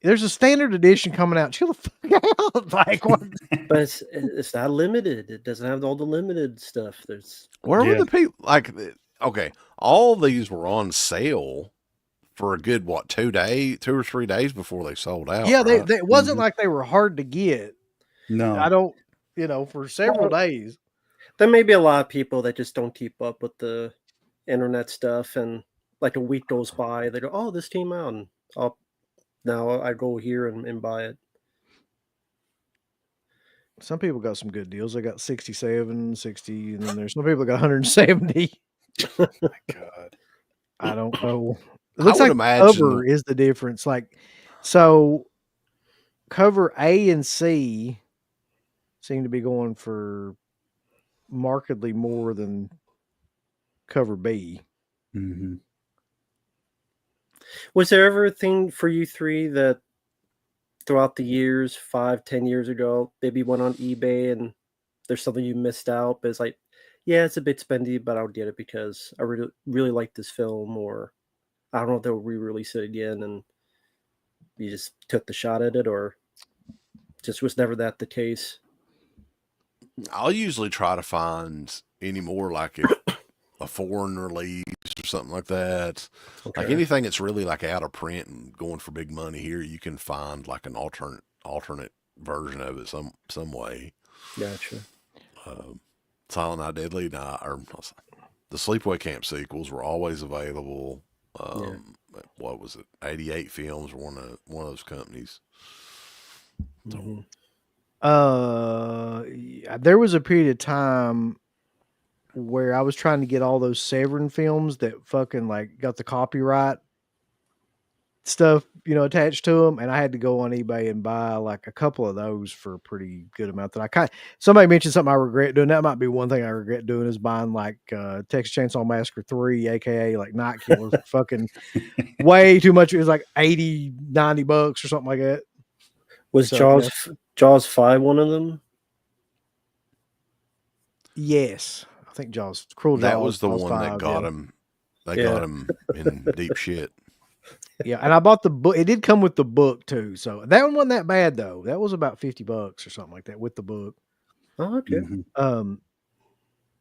there's a standard edition coming out. Chill the fuck out. Like, what? But it's not limited. It doesn't have all the limited stuff. There's Where were the people? Like, okay, all these were on sale for a good, 2 or 3 days before they sold out. Yeah, right? it wasn't like they were hard to get. No, I don't, for several days. there may be a lot of people that just don't keep up with the internet stuff, and like a week goes by, they go, "Oh, this came out," and now I go here and buy it. Some people got some good deals. They got 67, 60, and then there's some people that got 170. my God. I don't know. It I looks would like imagine- cover is the difference. Like, so cover A and C seem to be going for markedly more than cover B. Mm-hmm. Was there ever a thing for you three that throughout the years, 5-10 years ago, maybe went on eBay and there's something you missed out, but it's like, yeah, it's a bit spendy, but I'll get it because I really, really like this film, or I don't know if they'll re-release it again, and you just took the shot at it, or just was never that the case? I'll usually try to find any more, like if a foreign release or something like that. Okay. Like anything that's really like out of print and going for big money here, you can find like an alternate version of it some way. Gotcha. Silent Night, Deadly Night, or the Sleepaway Camp sequels were always available. What was it? 88 Films were one of those companies. Mm-hmm. There was a period of time where I was trying to get all those Severin films that fucking like got the copyright stuff, attached to them, and I had to go on eBay and buy like a couple of those for a pretty good amount. That somebody mentioned something I regret doing. That might be one thing I regret doing is buying like Texas Chainsaw Massacre 3, aka like Night Killers, fucking way too much. It was like $80-$90 or something like that. Was So, Jaws 5 one of them? Yes, I think Jaws. Cruel Jaws. That was the Jaws one 5, that got him. They got him in deep shit. Yeah, and I bought the book. It did come with the book too, so that one wasn't that bad though. That was about $50 or something like that with the book. Oh, okay. Mm-hmm.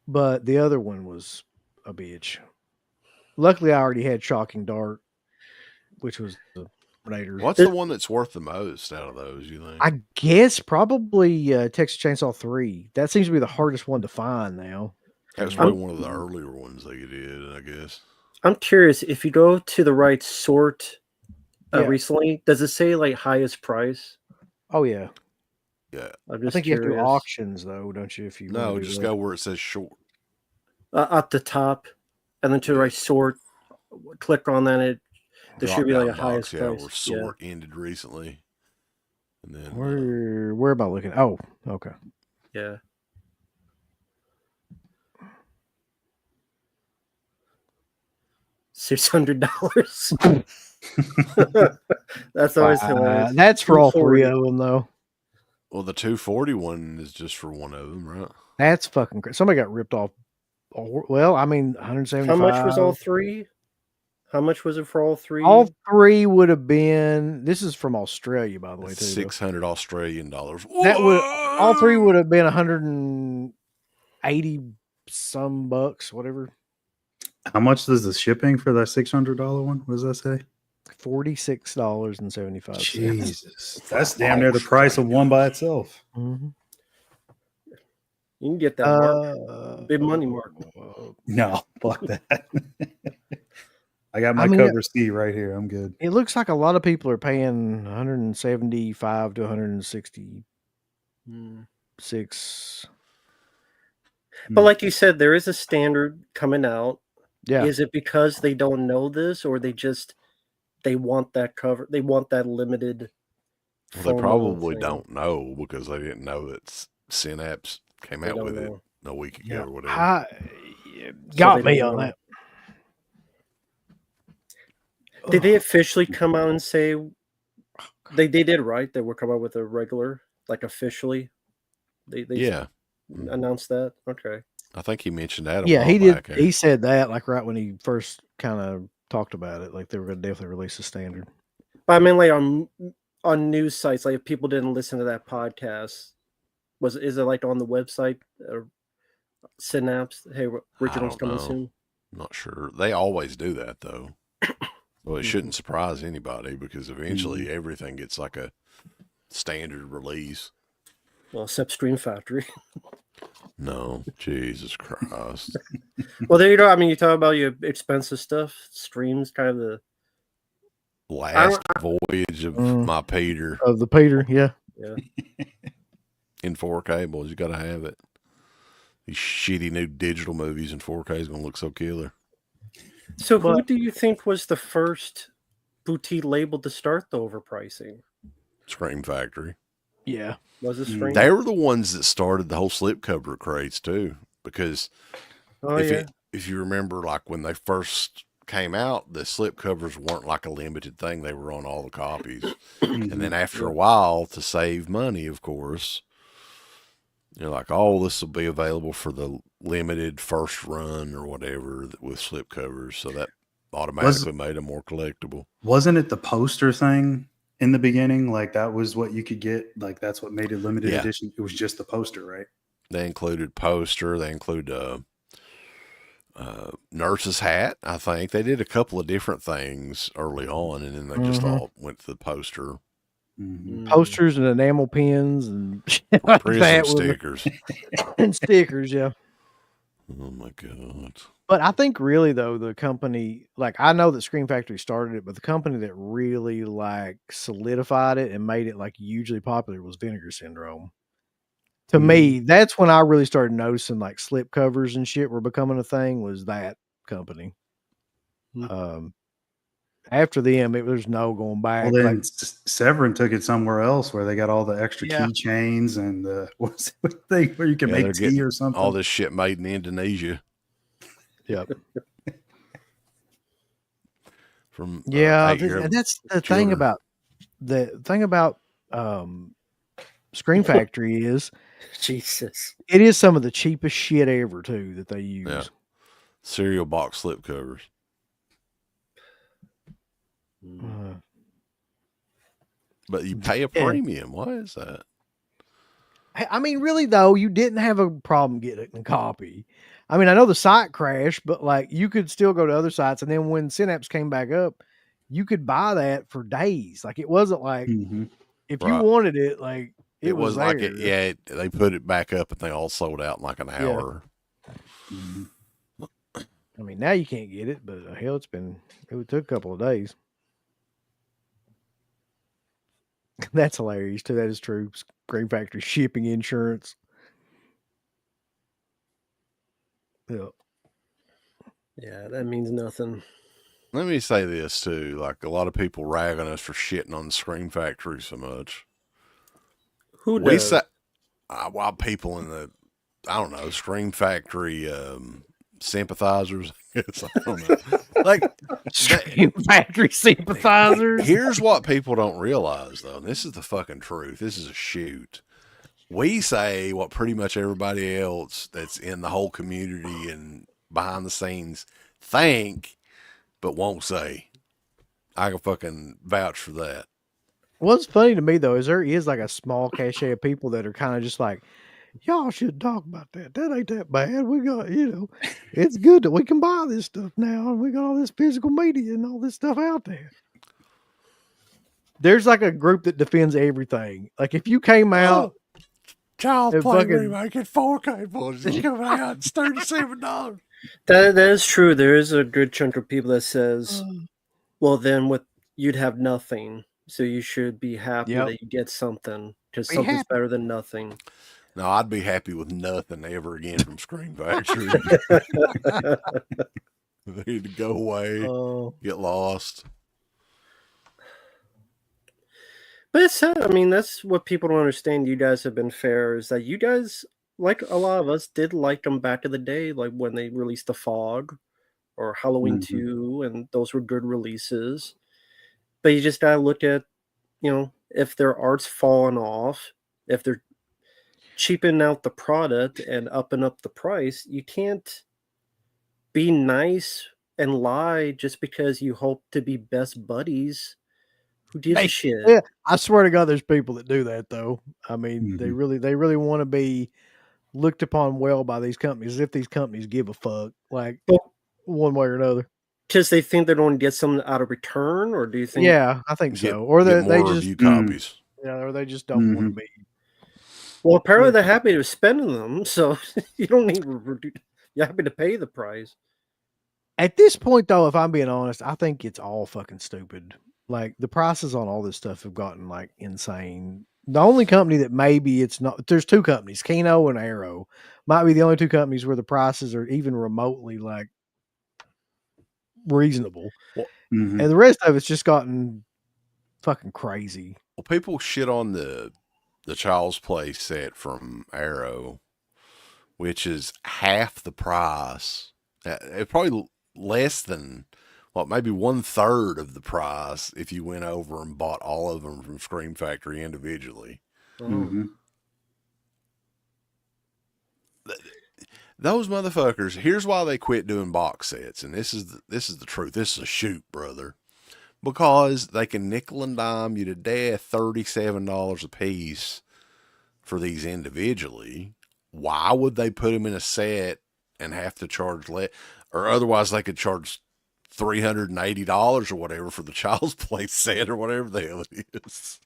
But the other one was a bitch. Luckily, I already had Shocking Dark, which was the Raiders. What's the one that's worth the most out of those, you think? I guess probably Texas Chainsaw 3. That seems to be the hardest one to find now. That was probably one of the earlier ones they did, I guess. I'm curious if you go to the right sort Yeah. recently, does it say like highest price? Oh yeah. Yeah. I'm I just think you have to do curious. auctions though, don't you? If you No, wanna do just that. go where it says short. At the top, and then to the Yeah. right sort, click on that. There should be like a Drop-down box, highest yeah, price. where sort ended recently. And then Where am I looking? Oh, okay. Yeah. $600. That's always hilarious. That's for all three 240. of them though. well, the 240 one is just for one of them, right? That's fucking crazy. Somebody got ripped off. Well, I mean, 175. How much was all three? How much was it for all three? All three would have been. This is from Australia, by the way, too. 600 Australian dollars. That would all three would have been 180 some bucks, whatever. How much does the shipping for that $600 one? What does that say? $46.75. Jesus, that's damn near the price of one by itself. Mm-hmm. You can get that Marq. Big money Marq. No, fuck that. I got my cover C right here. I'm good. It looks like a lot of people are paying 175 to 166. But like you said, there is a standard coming out. Yeah. Is it because they don't know this, or they want that cover? They want that limited. Well, they probably don't know because they didn't know that Synapse came out with it a week ago or whatever. Got me on that. Did they officially come out and say they did, right? They were coming out with a regular, like officially. They announced that. Okay. I think he mentioned that. He did. He said that like right when he first kind of talked about it, like they were going to definitely release a standard. But I mean, like on news sites, like if people didn't listen to that podcast, is it like on the website or Synapse? Hey, original's coming soon. I'm not sure. They always do that though. Well, it shouldn't surprise anybody because eventually everything gets like a standard release. Well, except Stream Factory. No, Jesus Christ. Well, there you go. I mean, you talk about your expensive stuff. Stream's kind of the last voyage of my Peter. Of the Peter, yeah. In 4K, boys, you got to have it. These shitty new digital movies in 4K is going to look so killer. So who do you think was the first boutique label to start the overpricing? Scream Factory. Yeah. Was it Scream? They were the ones that started the whole slipcover craze too. Because if you remember, like when they first came out, the slipcovers weren't like a limited thing. They were on all the copies. And then after a while, to save money, of course, you're like, oh, this will be available for the limited first run or whatever with slipcovers. So that automatically made them more collectible. Wasn't it the poster thing in the beginning? Like that was what you could get. Like that's what made it limited edition. It was just the poster, right? They included poster. They include nurse's hat. I think they did a couple of different things early on, and then they just all went to the poster. Posters and enamel pins and shit like that stickers and stickers. Yeah. Oh my God. But I think really though, the company, like I know that Scream Factory started it, but the company that really like solidified it and made it like hugely popular was Vinegar Syndrome. To me, that's when I really started noticing like slip covers and shit were becoming a thing, was that company. After them, there's no going back. Well, then Severin took it somewhere else where they got all the extra keychains and the what's the thing where you can make tea or something. All this shit made in Indonesia. Yep. From and that's the thing about Screen Factory is Jesus. It is some of the cheapest shit ever too that they use. Yeah. Cereal box slip covers. But you pay a premium. Why is that? I mean, really though, you didn't have a problem getting a copy. I mean, I know the site crashed, but like you could still go to other sites, and then when Synapse came back up, you could buy that for days. Like it wasn't like if you wanted it, like it was like they put it back up and they all sold out in like an hour. I mean, now you can't get it, but hell, it took a couple of days. That's hilarious too. That is true. Scream Factory shipping insurance. Yeah. Yeah, that means nothing. Let me say this too. Like a lot of people rag on us for shitting on the Scream Factory so much. Who We does? say, while people in the, I don't know, Scream Factory sympathizers. I guess, I don't know. Like Scream Factory sympathizers. Here's what people don't realize though, and this is the fucking truth. This is a shoot. We say what pretty much everybody else that's in the whole community and behind the scenes think, but won't say. I can fucking vouch for that. What's funny to me though is there is like a small cachet of people that are kind of just like, y'all should talk about that. That ain't that bad. We got, it's good that we can buy this stuff now, and we got all this physical media and all this stuff out there. There's like a group that defends everything. Like if you came out, Child and play fucking- remake in 4K, boys. It's coming out. It's $37. That is true. There is a good chunk of people that says, well, then you'd have nothing. So you should be happy Yep. that you get something because Be something's happy. better than nothing. No, I'd be happy with nothing ever again from Scream Factory. They need to go away, get lost. But it's sad. I mean, that's what people don't understand. You guys have been fair is that you guys, like a lot of us, did like them back in the day, like when they released The Fog or Halloween 2, and those were good releases. But you just gotta look at, if their art's fallen off, if they're cheaping out the product and upping up the price, you can't be nice and lie just because you hope to be best buddies. Who gives a shit? Yeah, I swear to God, there's people that do that though. I mean, they really want to be looked upon well by these companies, as if these companies give a fuck, like one way or another. Because they think they're going to get something out of return, or do you think? Yeah, I think so. Or get they more just review copies. Yeah, or they just don't want to be. Well, apparently they're happy to spend them, so you don't need. You're happy to pay the price. At this point, though, if I'm being honest, I think it's all fucking stupid. Like the prices on all this stuff have gotten like insane. The only company that maybe it's not, there's two companies, Kino and Arrow, might be the only two companies where the prices are even remotely like reasonable. And the rest of it's just gotten fucking crazy. Well, people shit on the Child's Play set from Arrow, which is half the price. It's probably less than, maybe 1/3 of the price if you went over and bought all of them from Scream Factory individually. Those motherfuckers, here's why they quit doing box sets, and this is the truth. This is a shoot, brother. Because they can nickel and dime you to death, $37 a piece for these individually. Why would they put them in a set and have to charge less? Or otherwise they could charge $380 or whatever for the Child's Play set or whatever the hell it is.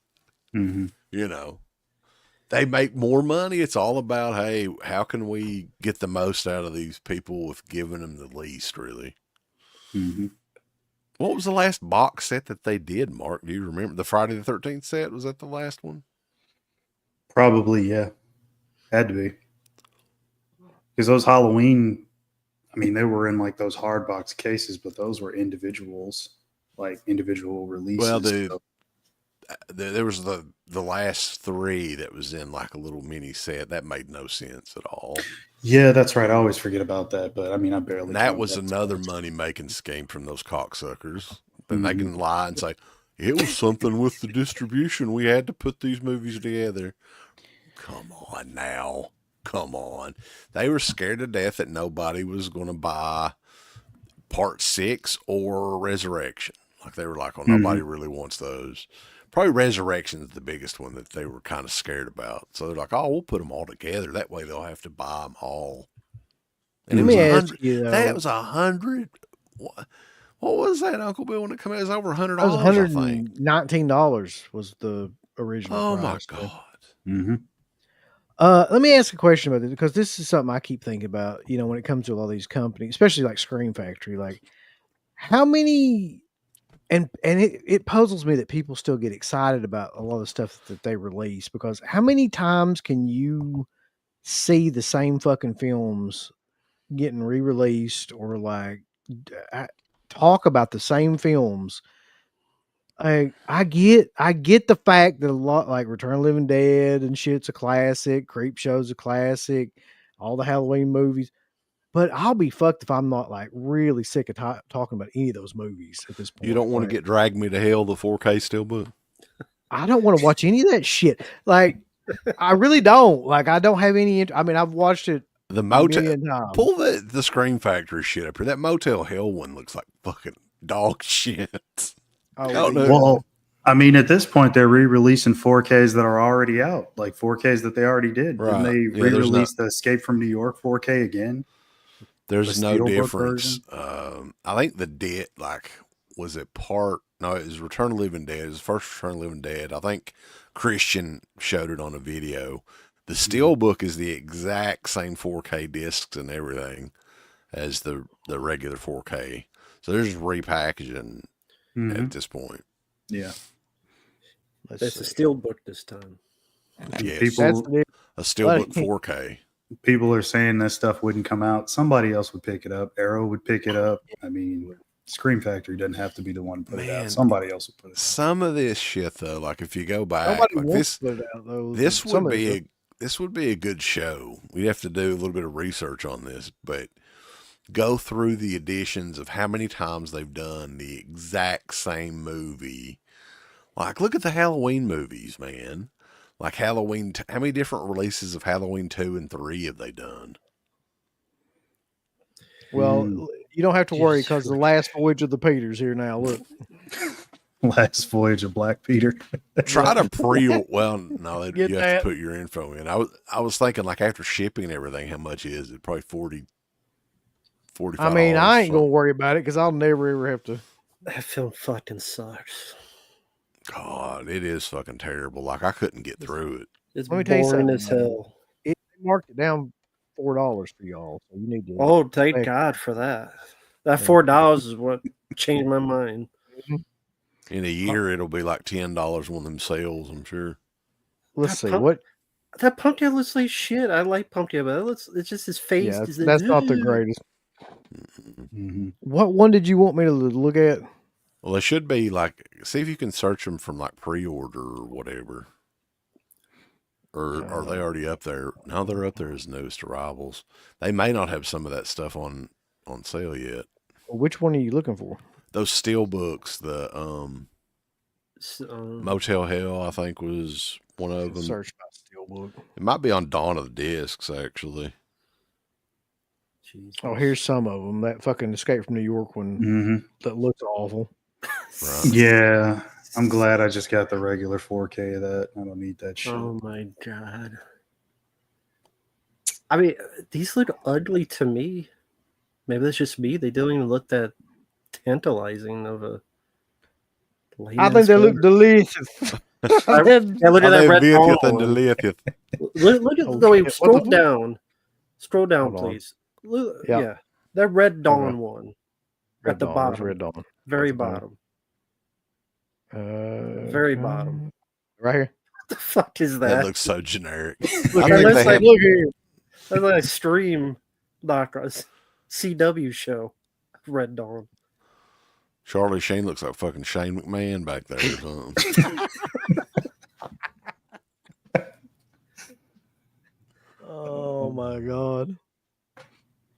They make more money. It's all about, hey, how can we get the most out of these people with giving them the least, really? What was the last box set that they did, Mark? Do you remember? The Friday the 13th set? Was that the last one? Probably, yeah. Had to be. Because those Halloween, I mean, they were in like those hard box cases, but those were individuals, like individual releases. Well, there was the last 3 that was in like a little mini set. That made no sense at all. Yeah, that's right. I always forget about that, but I mean, I barely. And that was another money-making scheme from those cocksuckers. Then they can lie and say, it was something with the distribution. We had to put these movies together. Come on now. Come on. They were scared to death that nobody was going to buy Part 6 or Resurrection. Like they were like, oh, nobody really wants those. Probably Resurrection is the biggest one that they were kind of scared about. So they're like, oh, we'll put them all together. That way they'll have to buy them all. And that was 100. What was that, Uncle Bill, when it came out? It was over $100. That was $119 was the original price. My God. Let me ask a question about this because this is something I keep thinking about. You know, when it comes to a lot of these companies, especially like Screen Factory, like how many and it puzzles me that people still get excited about a lot of stuff that they release because how many times can you see the same fucking films getting re-released or like talk about the same films? I get the fact that a lot like Return of the Living Dead and shit's a classic, Creep Show's a classic, all the Halloween movies. But I'll be fucked if I'm not like really sick of talking about any of those movies at this point. You don't want to get Drag Me to Hell, the 4K steelbook? I don't want to watch any of that shit. Like, I really don't. Like, I don't have any. I mean, I've watched it The a motel. million times. Pull the Screen Factory shit up here. That Motel Hell one looks like fucking dog shit. Oh, Well, I mean, at this point, they're re-releasing 4Ks that are already out, like 4Ks that they already did. Right. Didn't they re-release the Escape from New York 4K again? There's The no Steelbook difference. I think the dead, like, was it part? No, it was Return of the Living Dead. It was the first Return of the Living Dead. I think Christian showed it on a video. The Steelbook is the exact same 4K discs and everything as the regular 4K. So they're just repackaging at this point. Yeah. That's a steel book this time. Yes. A Steelbook 4K. People are saying that stuff wouldn't come out. Somebody else would pick it up. Arrow would pick it up. I mean, Screen Factory doesn't have to be the one to put it out. Somebody else would put it out. Some of this shit though, like if you go back, Nobody like wants to put it out, though. this would be a good show. We'd have to do a little bit of research on this, but go through the editions of how many times they've done the exact same movie. Like, look at the Halloween movies, man. Like Halloween, how many different releases of Halloween 2 and 3 have they done? Well, you don't have to worry because the last voyage of the Peters here now. Look, Last Voyage of Black Peter. Try to well, no, you have that. to put your info in. I was thinking like after shipping and everything, how much is it? Probably 40, 45. I mean, I ain't gonna worry about it because I'll never ever have to. That film fucking sucks. God, it is fucking terrible. Like I couldn't get through it. It's Let me tell you boring something, as hell. They marked it down $4 for y'all, so you need to. Oh, thank God for that. That $4 is what changed my mind. In a year, it'll be like $10 on them sales, I'm sure. Let's see That what. That Pumpkin looks like shit. I like Pumpkin, but it's just his face. Yeah, that's not the greatest. Mm-hmm. What one did you want me to look at? Well, they should be like, see if you can search them from like pre-order or whatever. Or are they already up there? No, they're up there as newest arrivals. They may not have some of that stuff on sale yet. Which one are you looking for? Those steel books, the Motel Hell, I think was one of them. Search by Steelbook. It might be on Dawn of the Discs, actually. Jesus. Oh, here's some of them. That fucking Escape from New York one that looks awful. Right. Yeah, I'm glad I just got the regular 4K of that. I don't need that shit. Oh my God. I mean, these look ugly to me. Maybe that's just me. They don't even look that tantalizing of a. I think they look delicious. Yeah, look at that red Delicious dawn and one. delicious. Look at Oh, the way. shit. Scroll What the fuck? down. Scroll down, Hold on. please. Look, Yeah. yeah, that red dawn Okay. one Red at the Dawn, where's bottom, Red Dawn. very At the bottom. bottom, very bottom. Right here. What the fuck is That that? looks so generic. Look, I that think looks they like have, Look here. that's like a stream CW show. Red Dawn. Charlie Sheen looks like fucking Shane McMahon back there or something. Oh my God.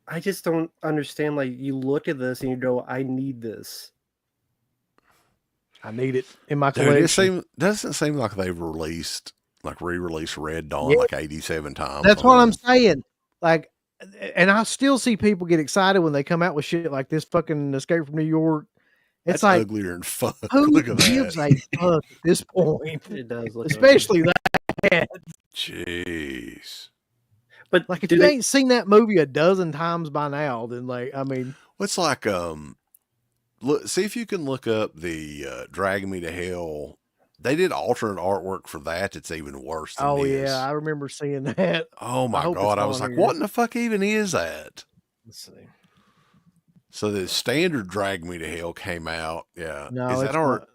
I just don't understand. Like, you look at this and you go, "I need this." I need it in my Dude, collection. doesn't seem like they've re-released Red Dawn Yeah. like 87 times. That's what I'm saying. Like, and I still see people get excited when they come out with shit like this fucking Escape from New York. It's That's like, uglier than fuck. who Look at gives that. a fuck at this point? It does look, Especially that. Jeez. But Like, if do you they? ain't seen that movie a dozen times by now, then like, I mean, What's like look, see if you can look up the Drag Me to Hell They did alternate artwork for that. It's even worse than Oh this. yeah, I remember seeing that. Oh I my hope God. it's I was on like, here. what in the fuck even is that? Let's see. So the standard Drag Me to Hell came out. Yeah. No, Is it's that our? not.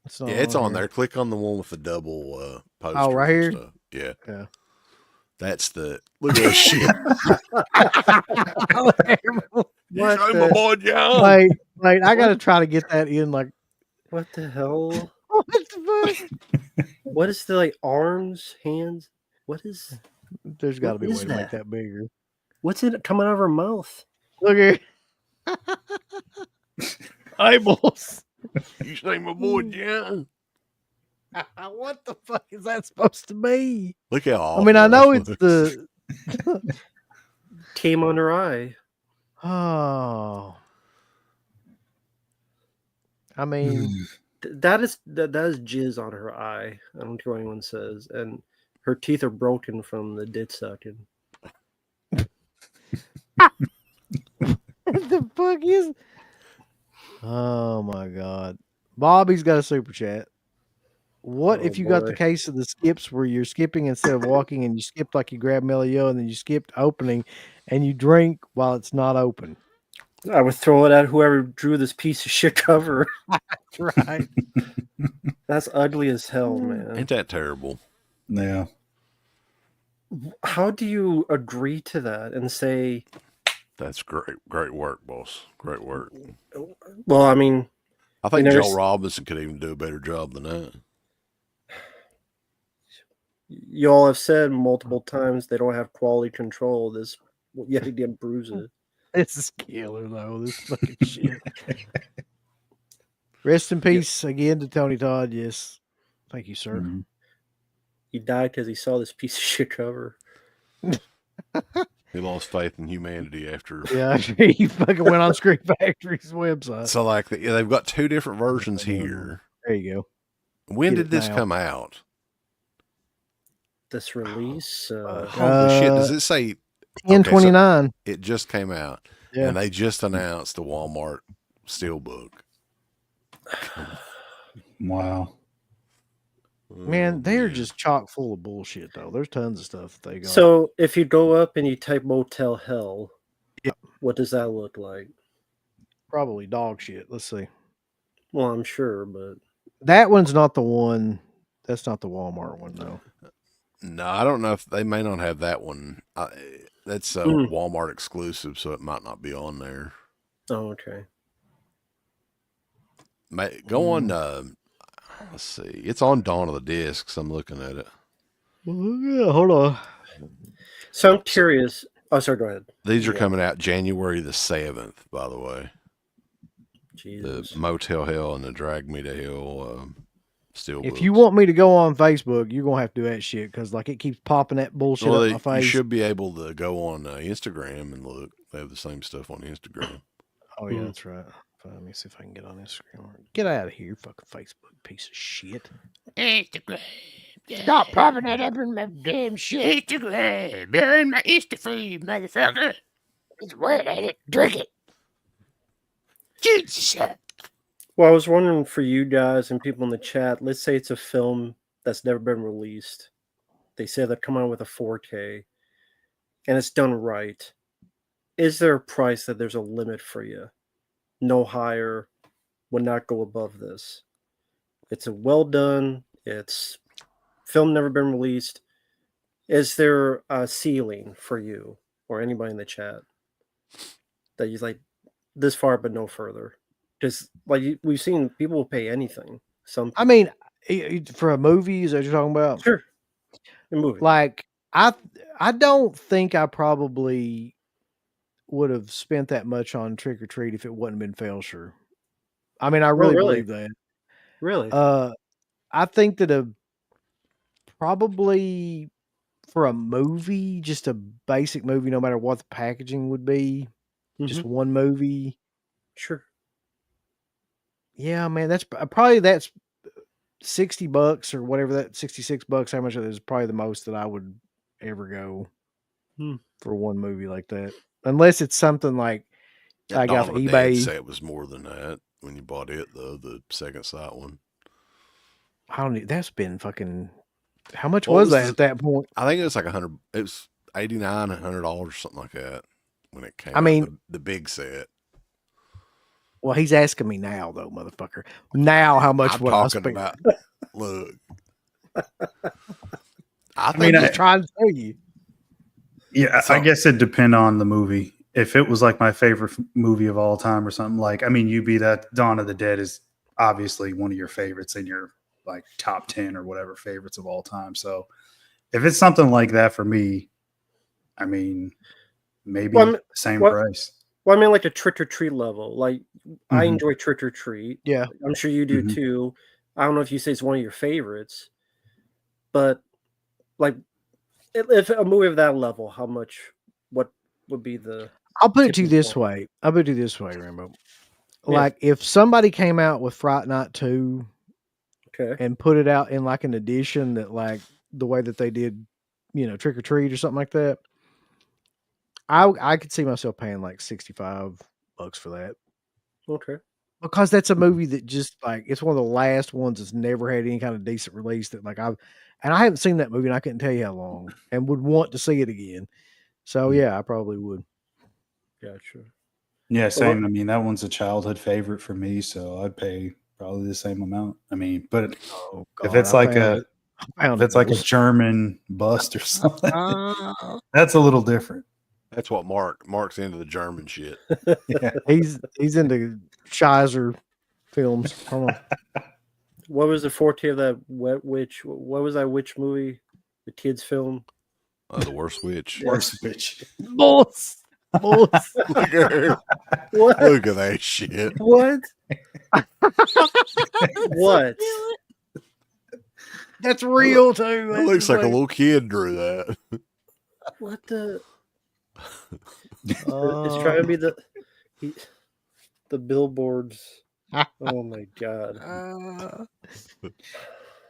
It's not Yeah, it's on here. there. Click on the one with the double posters Oh, right and here? stuff. Yeah. Yeah. That's the look at this shit. What Show my the, boy John. Wait, I gotta try to get that in like what the hell? what the fuck? What is the like arms, hands? What is? There's gotta be a is way to make that? that bigger. What's it coming out of her mouth? Look here. Eyeballs. You say my boy John. What the fuck is that supposed to be? Look how awful I mean, I know that it's looks. the Came on her eye. oh. I mean, That is jizz on her eye. I don't care what anyone says, and her teeth are broken from the dit sucking. what the fuck is? Oh my god, Bobby's got a super chat. What Oh, if you got the boy. case of the skips where you're skipping instead of walking, and you skipped like you grab Melio, and then you skipped opening, and you drink while it's not open? I would throw it at whoever drew this piece of shit cover. That's right. That's ugly as hell, man. Ain't that terrible? Yeah. How do you agree to that and say, That's great. Great work, boss. Great work. well, I mean, I think never Joe s- Robinson could even do a better job than that. you all have said multiple times they don't have quality control. This yet again proves it. This is killer though. This fucking shit. Rest in peace again to Tony Todd. Yes, thank you, sir. Mhm. He died because he saw this piece of shit cover. He lost faith in humanity after. Yeah, he fucking went on Screen Factory's website. So, like, they've got two different versions here. There you go. When Get did it this now. come out? This release, Holy shit! Does it say 10/29. it just came out? Yeah. And they just announced the Walmart Steelbook. Wow. Man, they're just chock full of bullshit though. There's tons of stuff they got. so if you go up and you type Motel Hell, Yep. what does that look like? Probably dog shit. Let's see. Well, I'm sure, but That one's not the one. That's not the Walmart one though. No, I don't know if they may not have that one. That's a Walmart exclusive, so it might not be on there. oh, okay. Go on. Let's see. It's on Dawn of the Discs. I'm looking at it. Yeah, hold on. So I'm curious. Oh, sorry. Go ahead. These are Yeah. coming out January the 7th, by the way. Jesus. The Motel Hell and the Drag Me to Hell Steelbooks. If you want me to go on Facebook, you're gonna have to do that shit because like it keeps popping that bullshit well, up my face. you should be able to go on Instagram and look. They have the same stuff on Instagram. Oh yeah, that's right. Let me see if I can get on Instagram. Get out of here, fucking Facebook piece of shit. Instagram. Stop popping that up in my damn shit. Instagram. You're in my Instagram, motherfucker. It's wet, ain't it? Drink it. Jesus. Well, I was wondering for you guys and people in the chat, let's say it's a film that's never been released. They say they're coming out with a 4K and it's done right. Is there a price that there's a limit for you? No higher, would not go above this. It's a well done, it's film never been released. Is there a ceiling for you or anybody in the chat that you like this far but no further? Because like we've seen people will pay anything. Some I mean, for a movie, is that what you're talking about? sure, a movie. Like I don't think I probably would have spent that much on Trick or Treat if it wouldn't been Felsher. I mean, I really really? believe that. Really? I think that probably for a movie, just a basic movie, no matter what the packaging would be, just one movie. Sure. Yeah, man, that's probably $60 or whatever that $66. How much of it is probably the most that I would ever go for one movie like that, unless it's something like I got for eBay. Say it was more than that when you bought it, though, the second sight one. I don't know. That's been fucking. How much What was was that the- at that point? I think it was like $100. It was $89, $100 or something like that when it came I out. mean- The big set. Well, he's asking me now, though, motherfucker. Now, how much I'm would I talking spend? about. Look, I I think mean, I'm just trying to tell you. Yeah, So- I guess it depend on the movie. If it was like my favorite movie of all time or something, like, I mean, you be that Dawn of the Dead is obviously one of your favorites in your like top 10 or whatever favorites of all time. So if it's something like that for me, I mean, maybe Well, same what- price. Well, I mean, like a Trick or Treat level. Like, I Mhm. enjoy Trick or Treat. Yeah. I'm sure you do Mhm. too. I don't know if you say it's one of your favorites, but like, if a movie of that level, what would be the? I'll put it to you tipping this point? way. I'll put it to you this way, Rambo. Yeah. Like, if somebody came out with Fright Night 2 Okay. and put it out in like an edition that, like, the way that they did, Trick or Treat or something like that, I could see myself paying like $65 for that. Okay. Because that's a movie that just like it's one of the last ones that's never had any kind of decent release that like I haven't seen that movie and I couldn't tell you how long and would want to see it again. So yeah, I probably would. Gotcha. Yeah, same. I mean, that one's a childhood favorite for me, so I'd pay probably the same amount. I mean, but Oh, if God, it's I like found if it, it's like a Bills. German bust or something, that's a little different. That's what Mark's into the German shit. Yeah. He's into Shizer films. Hold on. What was the forte of that Wet Witch? What was that witch movie? The kids' film. The Worst Witch. Worst bitch. Bulls. Look at her. What? Look at that shit. What? What? That's real too. It looks like a little kid drew that. What the? It's Uh, trying to be the billboards. Oh my god!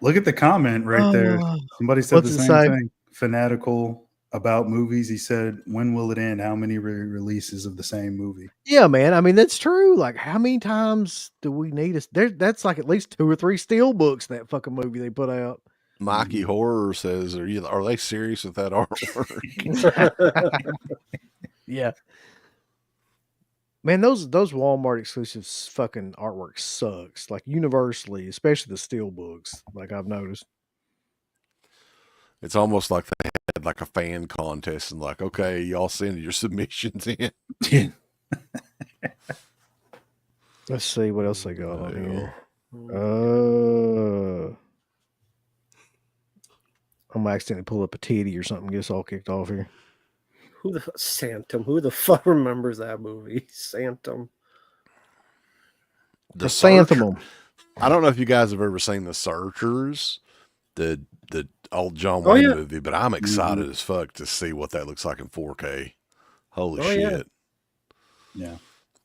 Look at the comment right there. Somebody said What's the it same say? thing. Fanatical about movies. He said, "When will it end? How many releases of the same movie?" Yeah, man. I mean, that's true. Like, how many times do we need us? That's like at least 2 or 3 steel books that fucking movie they put out. Mikey Horror says, "Are they serious with that artwork?" Yeah. Man, those Walmart exclusives fucking artwork sucks. Like universally, especially the steel books. Like I've noticed. It's almost like they had like a fan contest and like, okay, y'all send your submissions in. Let's see what else they got on here. I'm gonna accidentally pull up a titty or something, get us all kicked off here. Who the Santum? Who the fuck remembers that movie? Santum. The Santum. Searcher- I don't know if you guys have ever seen The Searchers, the old John Wayne movie, but I'm excited as fuck to see what that looks like in 4K. Holy shit. Yeah.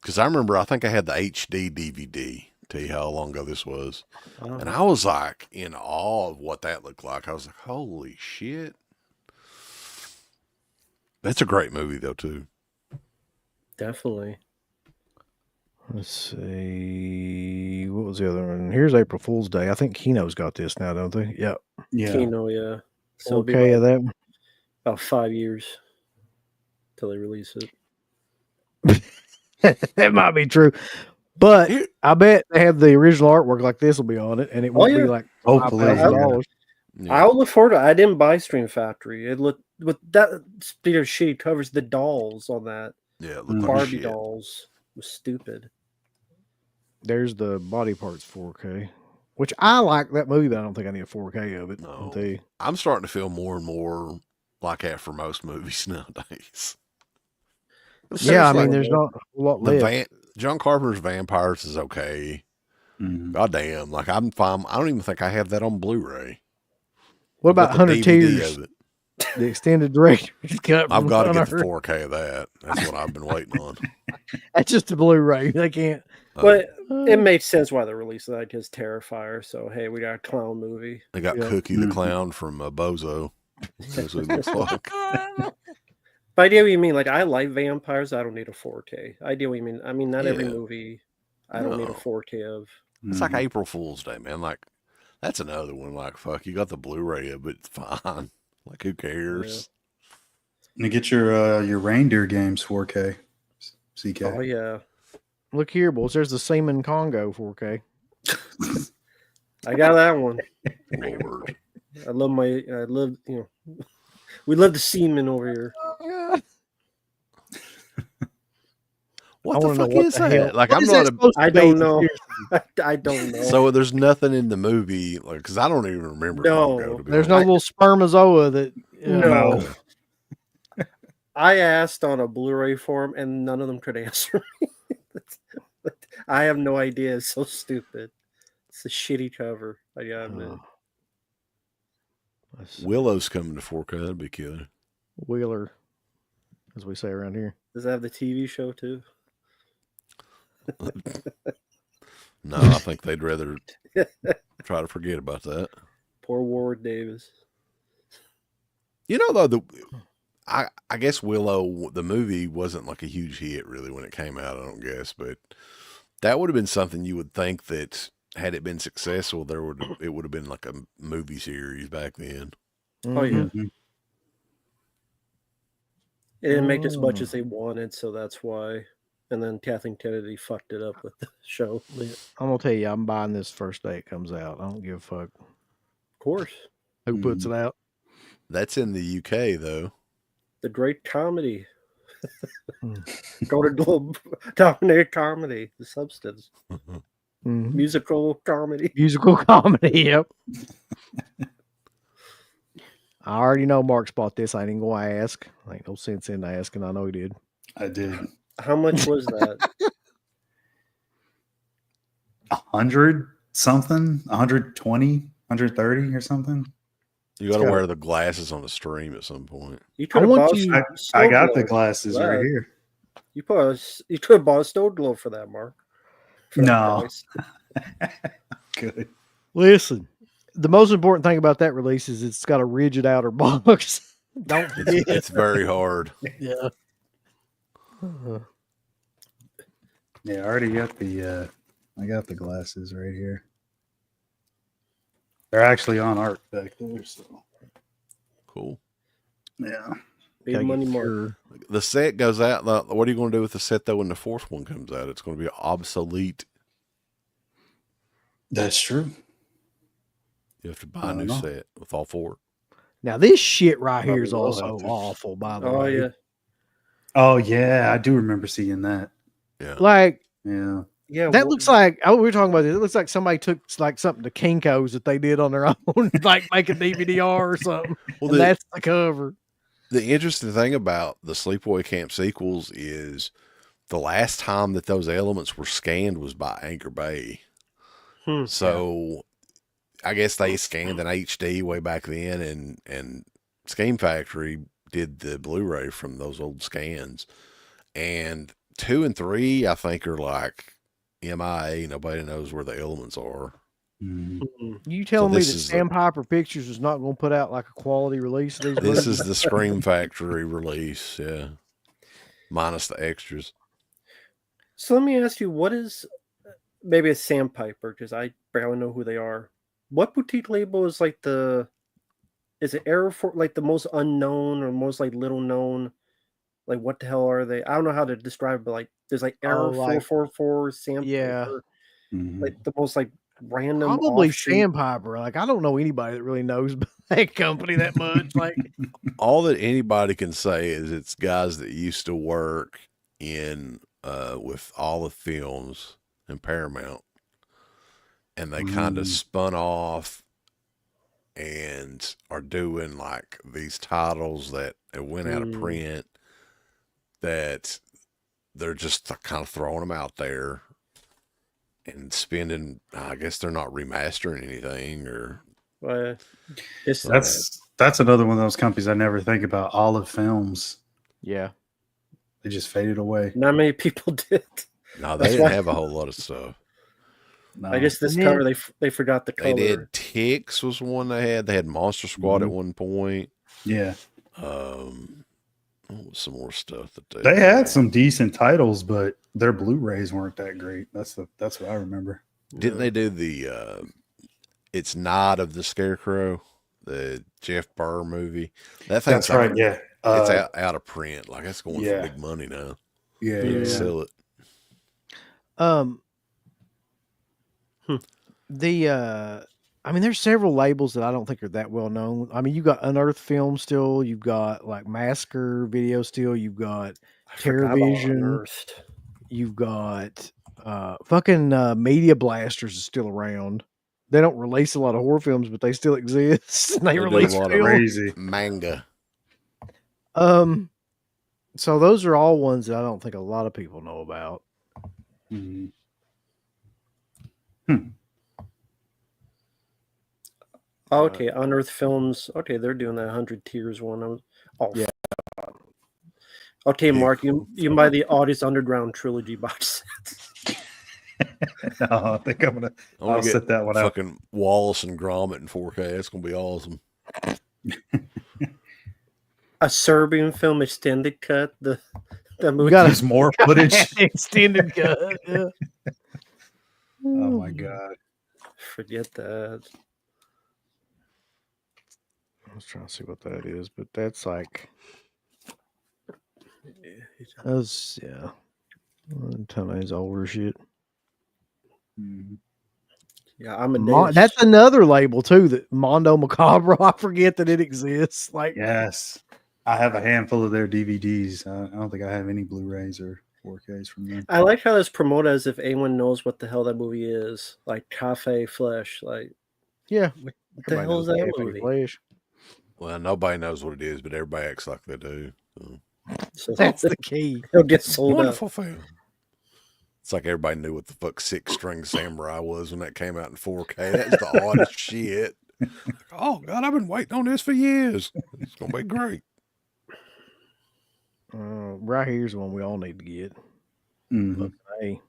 Because I remember, I think I had the HD DVD. Tell you how long ago this was. Oh. And I was like in awe of what that looked like. I was like, holy shit. That's a great movie, though, too. Definitely. Let's see. What was the other one? Here's April Fool's Day. I think Kino's got this now, don't they? Yep. Yeah. Kino, yeah. So it'll be Okay, of that one. about 5 years till they release it. That might be true. But I bet they have the original artwork like this will be on it, and it won't be like Hopefully, $5,000. Yeah. I would look forward to it. I didn't buy Stream Factory. It looked with that speaking of shitty covers, the dolls on that. Yeah, it looked like Barbie shit. dolls was stupid. There's the body parts 4K, which I like that movie, but I don't think I need a 4K of it. No. I'll tell you. I'm starting to feel more and more like that for most movies nowadays. Yeah, I mean, like there's not a lot left. John Carpenter's Vampires is okay. Mhm. God damn, like I'm fine. I don't even think I have that on Blu-ray. What about I've got the 100 DVD Tears, of it. the extended director's cut? I've from got to get the Hunter? 4K of that. That's what I've been waiting on. That's just a Blu-ray. They can't. But it made sense why they released that because Terrifier. So hey, we got a clown movie. They got Yeah. Cookie the Clown from Bozo. That's what it looks like. But I get what you mean. Like I like vampires. I don't need a 4K. I get what you mean. I mean, not every Yeah. movie I don't need a No. 4K of. It's like April Fool's Day, man. Like That's another one. Like, fuck, you got the Blu-ray of it. It's fine. Like, who cares? And get your reindeer games 4K. CK. Oh yeah, Look here, boys. There's the Seaman Congo 4K. I got that one. Lord. I love, we love the semen over here. What the wanna know fuck what is the that? hell- Like, what I'm is that not a. supposed to I be? don't know. I don't know. So there's nothing in the movie, like, because I don't even remember. No. Congo, to be There's no honest. little spermazoa that. No. No. I asked on a Blu-ray form, and none of them could answer me. I have no idea. It's so stupid. It's a shitty cover. I gotta admit. Willow's coming to 4K. That'd be killer. Wheeler, as we say around here. Does it have the TV show too? No, I think they'd rather try to forget about that. Poor Warwick Davis. You know, though, I guess Willow, the movie, wasn't like a huge hit really when it came out, I don't guess, but that would have been something you would think that had it been successful, it would have been like a movie series back then. Oh yeah. Mhm. It didn't make as much as they wanted, so that's why. And then Kathleen Kennedy fucked it up with the show. I'm gonna tell you, I'm buying this first day it comes out. I don't give a fuck Of course. who puts it out. That's in the UK, though. The great comedy. Golden Globe dominated comedy. The Substance. Mhm. Musical comedy. Musical comedy. Yep. I already know Mark's bought this. I ain't even gonna ask. Ain't no sense in asking. I know he did. I did. How much was that? 100 something, 120, 130 or something. You got to gotta- wear the glasses on the stream at some point. You could have want bought you- I got the glasses Right. right here. You could have bought a Stone Globe for that, Mark. For that No. price. Good. Listen, the most important thing about that release is it's got a rigid outer box. Don't forget. It's very hard. Yeah. Yeah, I already got I got the glasses right here. They're actually on art back there, so Cool. yeah. Big Gotta money, get Mark. your- The set goes out. What are you going to do with the set, though, when the fourth one comes out? It's going to be obsolete. That's true. You have to buy I a new don't know. set with all four. Now this shit right here is Probably will also have to. awful, by the Oh way. yeah. Oh yeah, I do remember seeing that. Yeah. Like Yeah. Yeah. that looks like we were talking about this. It looks like somebody took like something to Kinko's that they did on their own, like make a DVD-R or something. Well, And that's the cover. the interesting thing about the Sleepaway Camp sequels is the last time that those elements were scanned was by Anchor Bay. So I guess they scanned in HD way back then, and Scheme Factory did the Blu-ray from those old scans. And 2 and 3, I think, are like MIA. Nobody knows where the elements are. Mhm. You telling me this that is the- Sandpiper Pictures is not going to put out like a quality release of these This movies? is the Scream Factory release, yeah, minus the extras. So let me ask you, what is maybe a Sandpiper, because I barely know who they are. What boutique label is like is it Error for like the most unknown or most like little known? Like what the hell are they? I don't know how to describe it, but like there's like Error like- 444 Sandpiper. Yeah. Mhm. Like the most like random Probably offshoot. Sandpiper. Like I don't know anybody that really knows that company that much. Like All that anybody can say is it's guys that used to work in with all the films in Paramount, and they kind of spun off and are doing like these titles that went out of print, that they're just kind of throwing them out there and spending. I guess they're not remastering anything, or It's That's another one of those companies I never think about. Olive Films. yeah. They just faded away. not many people did. no, they That's didn't why- have a whole lot of stuff. No. I guess this And then- cover they forgot the color. They did Ticks was one they had. They had Monster Squad at one point. Yeah. What was some more stuff that They had some decent titles, but their Blu-rays weren't that great. That's what I remember. Didn't they do the It's Night of the Scarecrow, the Jeff Burr movie. That thing's That's right. Yeah. it's out of print. Like it's going for yeah. big money now. Yeah. You can Yeah. sell it. Um, Hmm. I mean, there's several labels that I don't think are that well known. I mean, you got Unearthed Film still, you've got like Massacre Video still, you've got I forgot about TerraVision, Unearthed. you've got fucking Media Blasters is still around. They don't release a lot of horror films, but they still exist. They do a release lot of films. Crazy. manga. So those are all ones that I don't think a lot of people know about. Mhm. Okay, Unearthed Films. Okay, they're doing that 100 Tears one. Yeah. Okay, Yeah, Mark, cool. you buy the Audis Underground trilogy box set. No, I think I'm gonna. I'm gonna I'll get set that one out. fucking Wallace and Gromit in 4K. It's gonna be awesome. A Serbian film extended cut. The movie. You got There's more footage. extended cut. Yeah. Oh my god. Forget that. I was trying to see what that is, but that's like that's yeah. Tell me his older shit. Mhm. Yeah, I'm That's another label too. That Mondo Macabre. I forget that it exists. Like Yes, I have a handful of their DVDs. I don't think I have any Blu-rays or 4Ks from them. I like how it's promoted as if anyone knows what the hell that movie is. Like Cafe Flesh. Like, yeah, what the hell is that movie? Flash. Well, nobody knows what it is, but everybody acts like they do. So. So That's the key. it'll get sold out. Wonderful film. It's like everybody knew what the fuck Six String Samurai was when that came out in 4K. That was the oddest shit. Like, oh God, I've been waiting on this for years. It's gonna be great. Right here's one we all need to get. Mhm. Hey,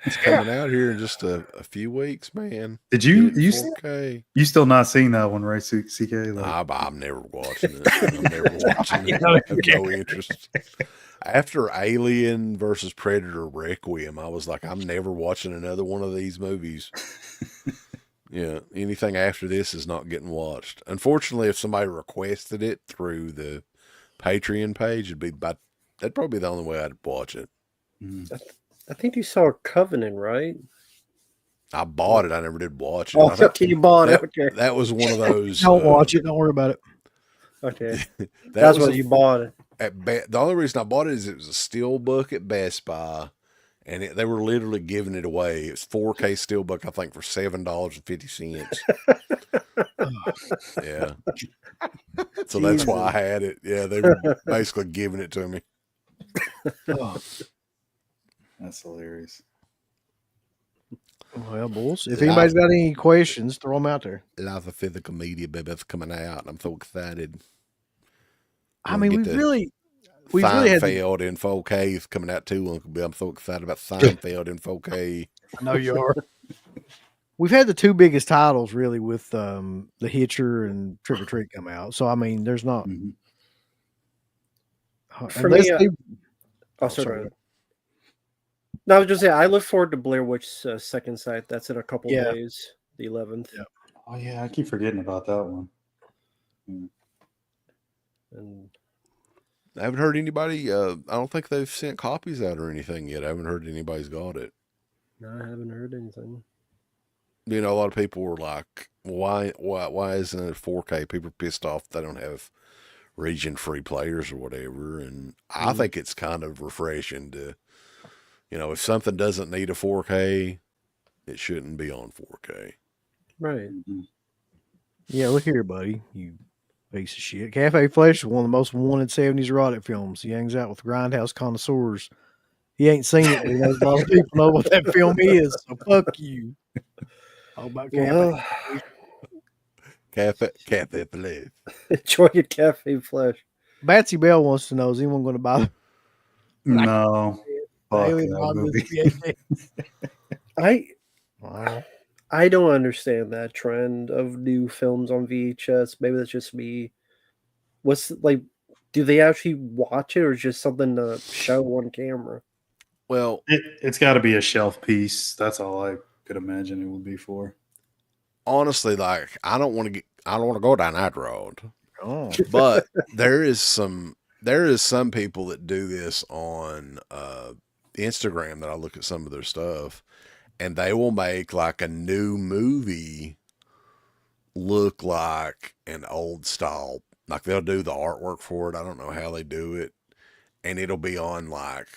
It's coming out here in just a few weeks, man. Did you Get it in you 4K? you still not seen that one, right, CK? Like, I'm never watching it. I'm never watching it. I have no interest. After Alien versus Predator Requiem, I was like, I'm never watching another one of these movies. Yeah, anything after this is not getting watched. Unfortunately, if somebody requested it through the Patreon page, that'd probably be the only way I'd watch it. mhm. I think you saw Covenant, right? I bought it. I never did watch it. Oh, I think okay, you bought it. Okay. that was one of those. don't watch it. Don't worry about it. Okay. That That's was what you bought it. the only reason I bought it is it was a steelbook at Best Buy, and they were literally giving it away. It was 4K steelbook, I think, for $7.50. Yeah. So that's why I had it. Yeah, they were basically giving it to me. That's hilarious. Well, bulls. If anybody's got any questions, throw them out there. Life of Physical Media, baby, that's coming out, and I'm so excited. I mean, we've really had. Seinfeld in 4K is coming out too, Uncle Bill. I'm so excited about Seinfeld in 4K. I know you are. We've had the two biggest titles really with The Hitcher and Trick or Treat come out. So I mean, there's not. Mhm. For me, sorry. No, I was just saying, I look forward to Blair Witch's second sight. That's in a couple days, the 11th. Yeah. Oh yeah, I keep forgetting about that one. And I haven't heard anybody. I don't think they've sent copies out or anything yet. I haven't heard anybody's got it. no, I haven't heard anything. You know, a lot of people were like, "Why isn't it 4K?" People are pissed off they don't have region-free players or whatever. And I think it's kind of refreshing to, you know, if something doesn't need a 4K, it shouldn't be on 4K. Right. Yeah, look here, buddy. You piece of shit. Cafe Flesh is one of the most wanted 70s erotic films. He hangs out with grindhouse connoisseurs. He ain't seen it, but he knows a lot of people know what that film is. So fuck you. All about Cafe. Cafe Flesh. Enjoy your Cafe Flesh. Batsy Bell wants to know, is anyone going to buy No. Fuck Alien that on movie. this VHS? I don't understand that trend of new films on VHS. Maybe that's just me. What's like? Do they actually watch it, or is it just something to show on camera? Well, It's got to be a shelf piece. That's all I could imagine it would be for. honestly, like, I don't want to go down that road. Oh, But there is some people that do this on Instagram that I look at some of their stuff, and they will make like a new movie look like an old style. Like they'll do the artwork for it. I don't know how they do it, and it'll be on like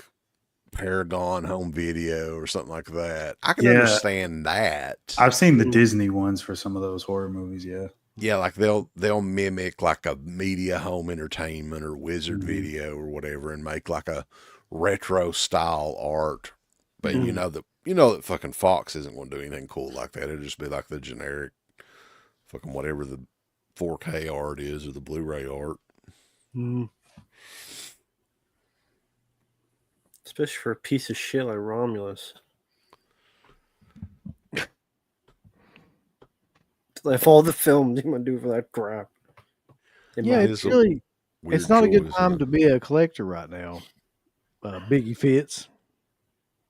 Paragon Home Video or something like that. I can Yeah. understand that. I've seen the Disney ones for some of those horror movies. Yeah. Yeah, like they'll mimic like a Media Home Entertainment or Wizard Mhm. Video or whatever, and make like a retro style art. But you know that fucking Fox isn't going to do anything cool like that. It'll just be like the generic fucking whatever the 4K art is or the Blu-ray art. Mm. Especially for a piece of shit like Romulus. Like all the films you want to do for that crap. yeah, It it's is a really weird it's not a good choice, time isn't to it? be a collector right now. Biggie Fitz.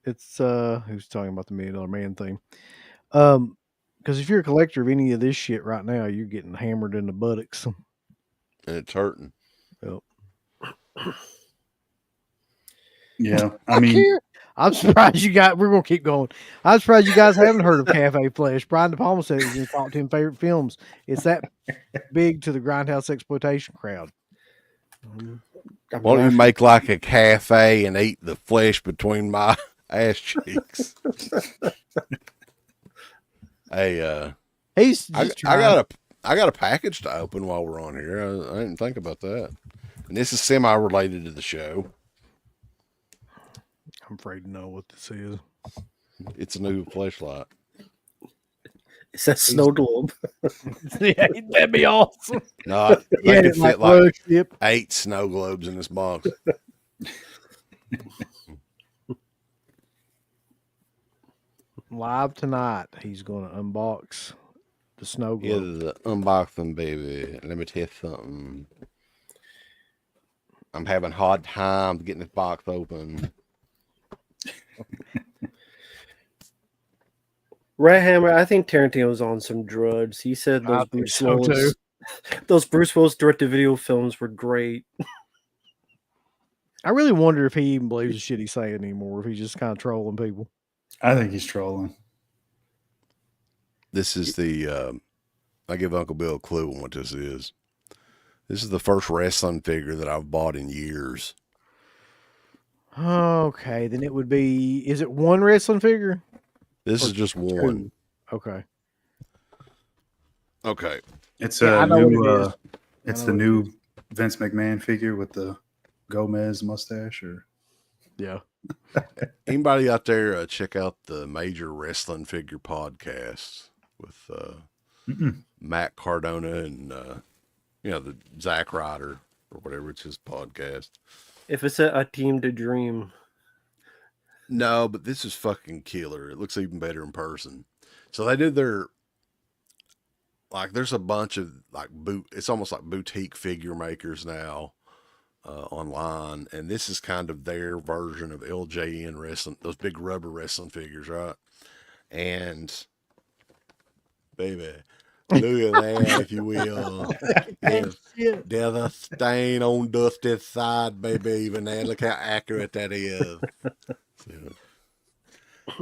It's who's talking about the $1 Million Man thing. Because if you're a collector of any of this shit right now, you're getting hammered in the buttocks. And it's hurting. Yep. Yeah. I mean, I'm surprised you got. We're gonna keep going. I'm surprised you guys haven't heard of Cafe Flesh. Brian De Palma said it was in his top 10 favorite films. It's that big to the grindhouse exploitation crowd. I'm Why don't you laughing. make like a cafe and eat the flesh between my ass cheeks? Hey, He's I just trying. got a package to open while we're on here. I didn't think about that. And this is semi-related to the show. I'm afraid to know what this is. It's a new fleshlight. It's that snow globe. Yeah, that'd be awesome. No, they Yeah, could fit like road trip. 8 snow globes in this box. Live tonight, he's gonna unbox the snow Yeah, globe. the unboxing, baby. Let me tell you something. I'm having hard time getting this box open. Rat Hammer, I think Tarantino's on some drugs. He said I those think Bruce so, too. Willis, those Bruce Willis direct-to-video films were great. I really wonder if he even believes the shit he's saying anymore. If he's just kind of trolling people. I think he's trolling. This is the, I give Uncle Bill a clue on what this is. This is the first wrestling figure that I've bought in years. Okay, then it would be. Is it one wrestling figure? This Or is just one. Okay. Okay. It's Yeah, I a know new. what it is. It's know the what it new Vince McMahon figure with the Gomez mustache. Or Yeah. Anybody out there check out the Major Wrestling Figure podcast with Matt Cardona and the Zack Ryder or whatever, it's his podcast. If it's a Team to Dream, No, but this is fucking killer. It looks even better in person. So they did their there's a bunch of it's almost like boutique figure makers now online, and this is kind of their version of LJN wrestling, those big rubber wrestling figures, right? And baby, look at that, if you will. There's a stain on Dusty's side, baby. Even there, look how accurate that is.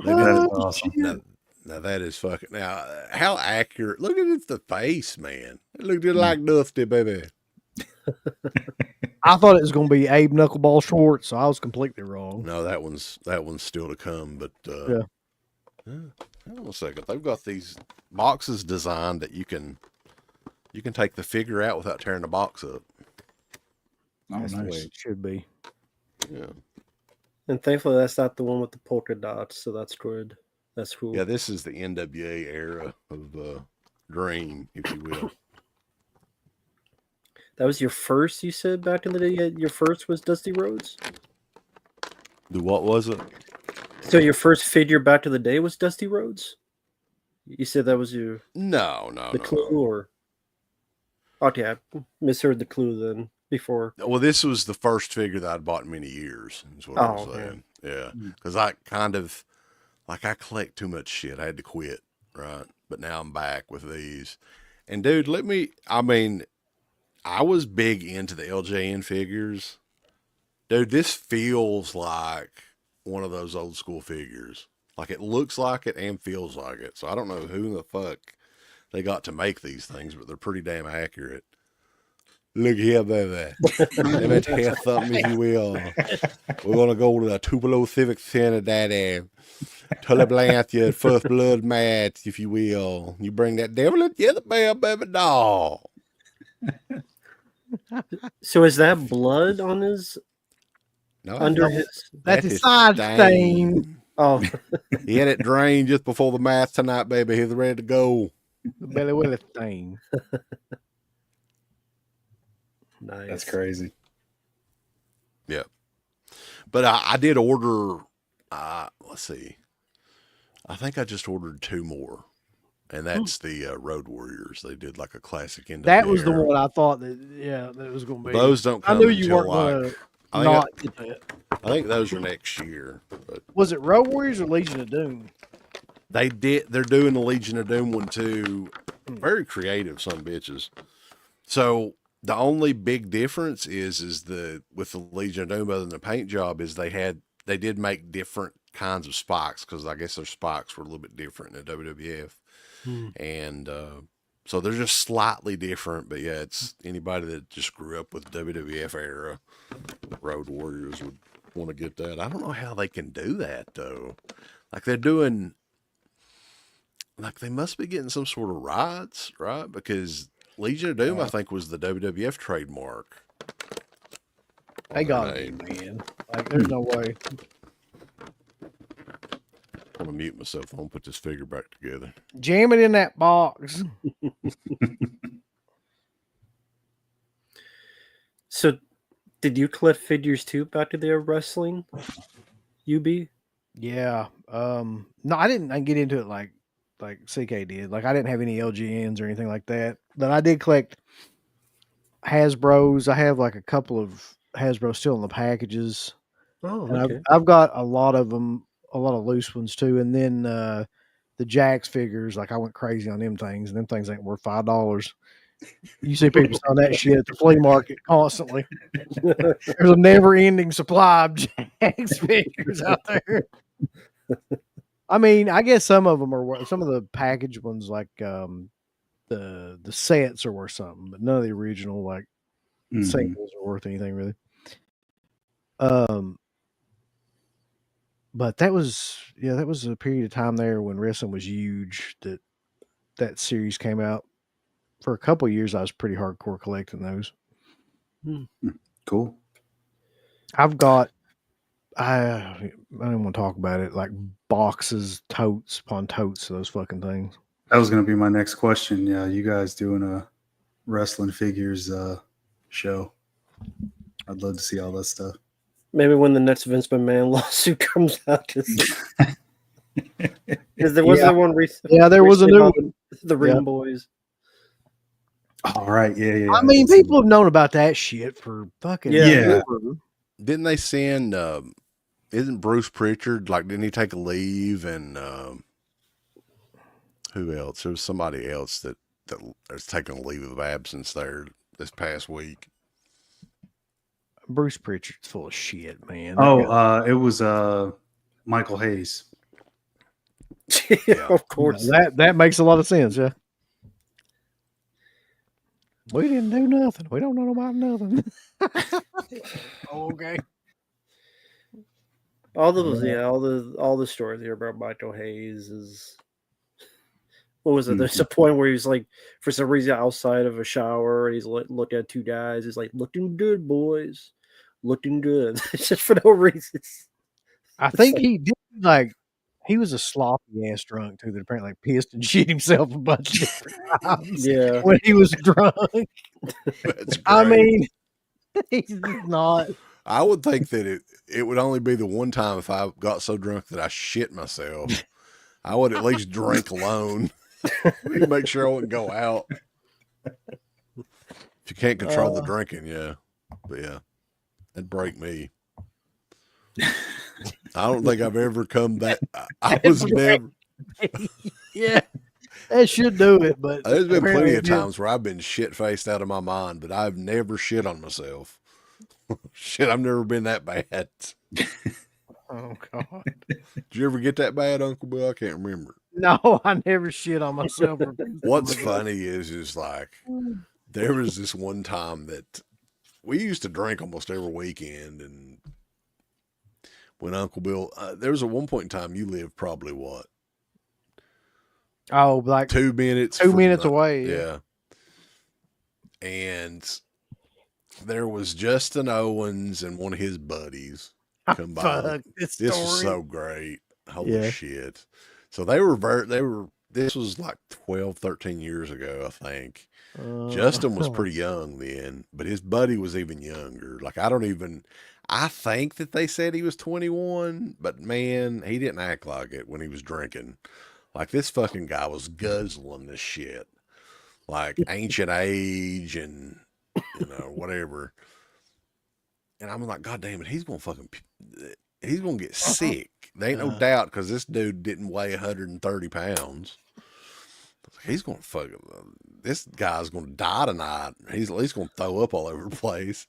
that is awesome. Now that is fucking. Now, how accurate? Look at the face, man. It looked just like Dusty, baby. I thought it was going to be Abe Knuckleball Schwartz, so I was completely wrong. No, that one's still to come. But Yeah. Hang on a second. They've got these boxes designed that you can take the figure out without tearing the box up. Oh, That's the way nice. it should be. Yeah, and thankfully that's not the one with the polka dots, so that's good. That's cool. yeah. This is the NWA era of Dream, if you will. That was your first, you said, back in the day? Your first was Dusty Rhodes? What was it? So your first figure back in the day was Dusty Rhodes? You said that was your No. clue, or... Okay, I misheard the clue then before. Well, this was the first figure that I'd bought in many years, is what I'm saying. Yeah. Because I kind of, I collect too much shit. I had to quit, right? but now I'm back with these. And dude, I was big into the LJN figures. Dude, this feels like one of those old school figures. Like it looks like it and feels like it. So I don't know who the fuck they got to make these things, but they're pretty damn accurate. Look here, baby. Let me tell you something, if you will. We're going to go to the Tupelo Civic Center, Daddy. Tulip your first blood match, if you will. You bring that devil into the bell, baby doll. So is that blood on his No, under his? That's his side stain. Oh, He had it drained just before the match tonight, baby. He's ready to go. The Belly Willie stain. nice. That's crazy. Yeah. But I did order, let's see. I think I just ordered 2 more. And that's the Road Warriors. They did like a classic NWA. That was the one I thought that was going to be. Those don't come I knew you until weren't going to I not get that. think those are next year. But Was it Road Warriors or Legion of Doom? they're doing the Legion of Doom one too. Very creative, some bitches. So the only big difference is with the Legion of Doom, other than the paint job, is they did make different kinds of spikes, because I guess their spikes were a little bit different in the WWF. And so they're just slightly different, but yeah, it's anybody that just grew up with WWF era Road Warriors would want to get that. I don't know how they can do that though. Like they must be getting some sort of rights, right? Because Legion of Doom, I think, was the WWF trademark. They got it, man. Like, there's no way. I'm gonna mute myself. I'm gonna put this figure back together. Jam it in that box. So, did you collect figures too back to their wrestling? UB? Yeah. No, I didn't get into it like CK did. Like I didn't have any LGNs or anything like that. But I did collect Hasbro's. I have like a couple of Hasbro still in the packages. Oh, And okay. I've got a lot of them, a lot of loose ones too. And then the Jax figures, like I went crazy on them things, and them things ain't worth $5. You see people selling that shit at the flea market constantly. There's a never-ending supply of Jax figures out there. I mean, I guess some of them are some of the package ones, like the sets are worth something, but none of the original like singles are worth anything really. But that was a period of time there when wrestling was huge. That series came out. For a couple of years, I was pretty hardcore collecting those. Cool. I've got, I don't want to talk about it, like boxes, totes upon totes of those fucking things. That was going to be my next question. Yeah, you guys doing a wrestling figures show? I'd love to see all that stuff. Maybe when the next Vince McMahon lawsuit comes out, because there was the one recently. Yeah, there was a new one. The Ring Boys. All right, yeah. I mean, people have known about that shit for fucking Yeah. forever. Didn't they send? Isn't Bruce Pritchard, like? Didn't he take a leave? And who else? There was somebody else that is taking a leave of absence there this past week. Bruce Pritchard's full of shit, man. It was Michael Hayes. Yeah, of course. That makes a lot of sense, yeah. We didn't do nothing. We don't know about nothing. Okay. All the stories here about Michael Hayes is, what was it? There's a point where he's like, for some reason, outside of a shower, and he's looking at 2 guys. He's like, "Looking good, boys, looking good." It's just for no reason. I think he did he was a sloppy ass drunk too that apparently pissed and shit himself a bunch of different times. Yeah, when he was drunk. That's I great. mean, he's not. I would think that it would only be the one time if I got so drunk that I shit myself. I would at least drink alone. Make sure I wouldn't go out. If you can't control the drinking, yeah. But yeah, that'd break me. I don't think I've ever come that. I was never. Yeah. That should do it, but There's been apparently plenty it of didn't. times where I've been shit faced out of my mind, but I've never shit on myself. Shit, I've never been that bad. Oh God. Did you ever get that bad, Uncle Bill? I can't remember. No, I never shit on myself. What's funny is like there was this one time that we used to drink almost every weekend, and when Uncle Bill, there was at one point in time you lived probably what? Oh, like 2 minutes. 2 minutes away. Yeah. And there was Justin Owens and one of his buddies come by. Fuck this This story. was so great. Holy shit. So they were, this was like 12, 13 years ago, I think. Justin was pretty young then, but his buddy was even younger. Like, I think that they said he was 21, but man, he didn't act like it when he was drinking. Like, this fucking guy was guzzling this shit. Like, ancient age and, whatever. And I'm like, God damn it, he's going to get sick. There ain't no doubt, because this dude didn't weigh 130 pounds. He's going to this guy's going to die tonight. He's at least going to throw up all over the place.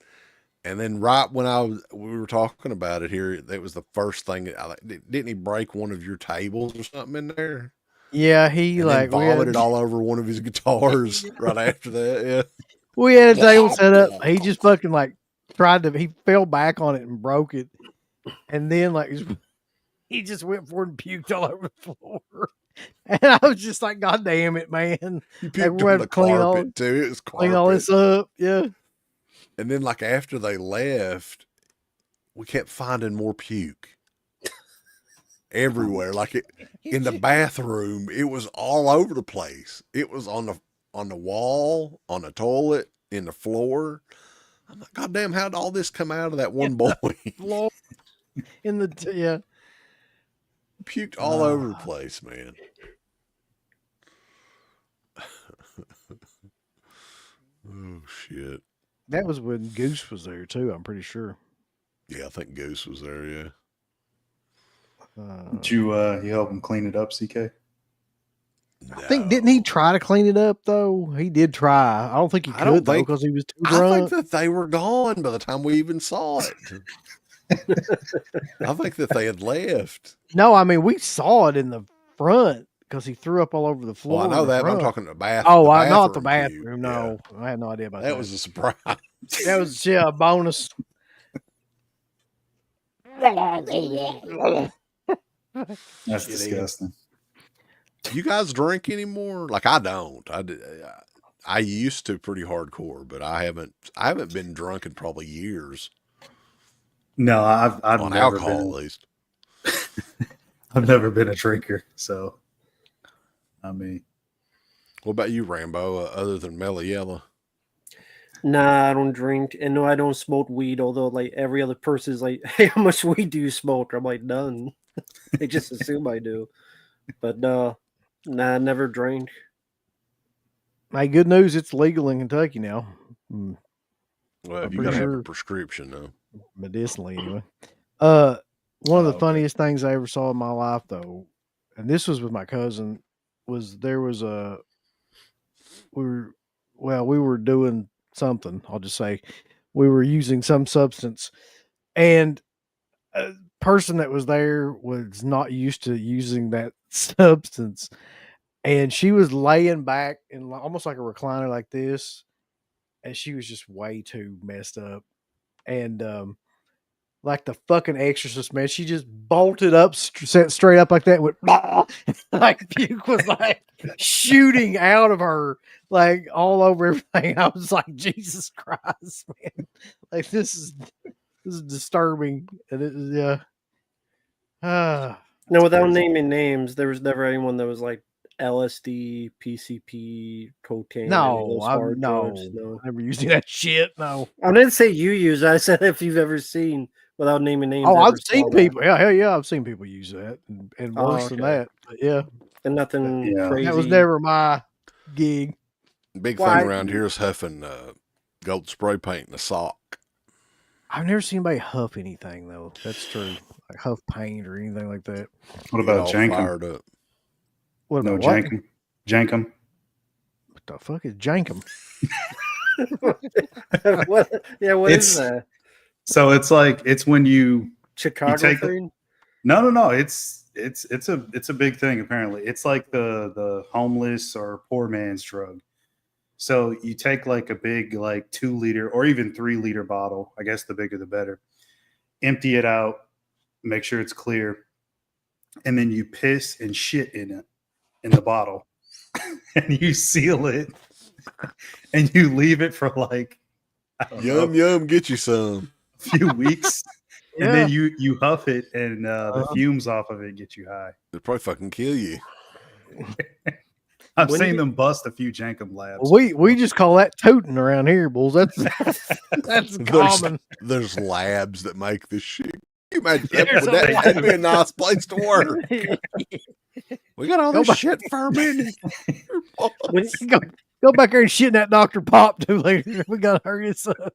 And then right when we were talking about it here, that was the first thing. Didn't he break one of your tables or something in there? Yeah, he and like vomited all over one of his guitars right after that. Yeah, we had a table set up. He just fucking like he fell back on it and broke it, and then like he just went for it and puked all over the floor. And I was just like, God damn it, man! You puked on the carpet too. It was carpet. Clean all this up, yeah. And then like after they left, we kept finding more puke everywhere. Like in the bathroom, it was all over the place. It was on the wall, on the toilet, in the floor. I'm like, God damn, how'd all this come out of that one boy? Floor, in the yeah. Puked all over the place, man. Oh shit. That was when Goose was there too, I'm pretty sure. Yeah, I think Goose was there, yeah. Did you help him clean it up, CK? I think, didn't he try to clean it up though? He did try. I don't think he could though, because he was too drunk. I think that they were gone by the time we even saw it. I think that they had left. No, I mean we saw it in the front because he threw up all over the floor. Well, I know that, but I'm talking about the bathroom. Oh, I not the bathroom. No, yeah. I had no idea about that. That was a surprise. That was a bonus. That's disgusting. Do you guys drink anymore? Like I don't. I used to pretty hardcore, but I haven't been drunk in probably years. No, I've on never alcohol been, at least. I've never been a drinker, so I mean. What about you, Rambo? Other than Mellow Yellow? Nah, I don't drink, and no, I don't smoke weed. Although, like every other person is like, "Hey, how much weed do you smoke?" I'm like, "None." They just assume I do, but nah, I never drank. My good news, it's legal in Kentucky now. Well, you gotta have a prescription though. Medicinally, anyway. One of the funniest things I ever saw in my life, though, and this was with my cousin, was there was we were doing something. I'll just say we were using some substance, and a person that was there was not used to using that substance, and she was laying back in almost like a recliner like this, and she was just way too messed up, and like the fucking Exorcist, man. She just bolted up, sat straight up like that, went like puke was like shooting out of her, like all over everything. I was like, Jesus Christ, man! Like this is disturbing, and it is No, without naming names, there was never anyone that was like LSD, PCP, cocaine. No, I never using that shit. No, I didn't say you use it. I said if you've ever seen, without naming names. Oh, I've seen people. Yeah, hell yeah, I've seen people use that, and worse than that. But yeah, and nothing crazy. That was never my gig. Big thing around here is huffing gold spray paint in a sock. I've never seen anybody huff anything though. That's true. Like huff paint or anything like that. What about jankum? Fired up. What about jankum? Jankum. What the fuck is Jankum? What is It's- that? So it's when you Chicago take thing? no. It's a big thing apparently. It's like the homeless or poor man's drug. So you take like a big like 2 liter or even 3 liter bottle. I guess the bigger the better. Empty it out, make sure it's clear, and then you piss and shit in the bottle, and you seal it, and you leave it for like I don't know, Yum, get you some. a few weeks, and then you huff it, and the fumes off of it get you high. It'll probably fucking kill you. I've When seen you- them bust a few Jankum labs. We just call that toting around here, bulls. That's common. There's labs that make this shit. Can you imagine There's that'd be a nice place to work. We got all Go this back. shit fermented. When- Go back there and shit in that Dr. Pop too later. We gotta hurry this up.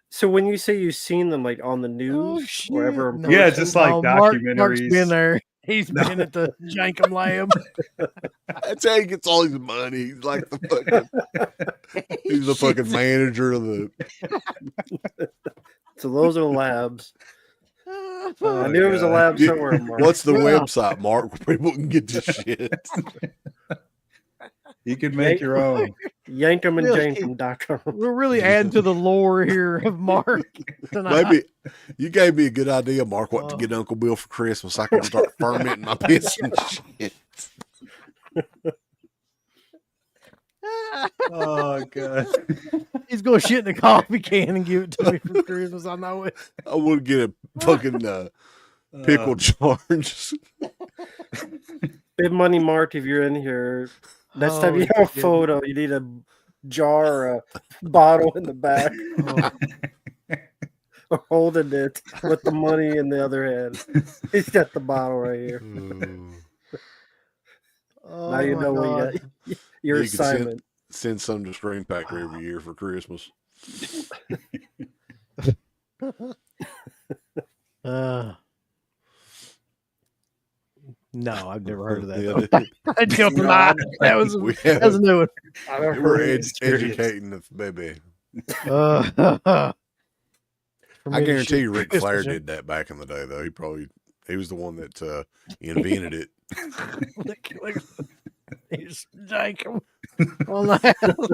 So when you say you've seen them like on the news or ever in No. Yeah, person, just like Mark's documentaries. been there. He's been at the Jankum lab. That's how he gets all his money. He's like he's the fucking manager of the. so those are labs. I Oh, knew it was a God. lab somewhere. Mark. What's the Well. website, Mark, where people can get this shit? You can make your own. Yankumandjankum.com. We're really adding to the lore here of Marq tonight. Maybe you gave me a good idea, Mark, what to get Uncle Bill for Christmas. I can start fermenting my piss and shit. Oh god. He's gonna shit in a coffee can and give it to me for Christmas. I know it. I would get a fucking pickle charge. Big money, Mark, if you're in here. Next time you Oh, have a photo, you need a jar or a bottle in the back. Or holding it with the money in the other hand. He's got the bottle right here. Oh, Now you my know what God. you got. Your You can assignment. Send some to Screen Factory every year for Christmas. No, I've never heard of that. Yeah, though. I jumped in my- that was we that was a new one. I never we're heard of it. educating the baby. For me I to guarantee shit you Ric Christmas Flair in- did that back in the day, though. He was the one that invented it. Look, here's Jacob on the house.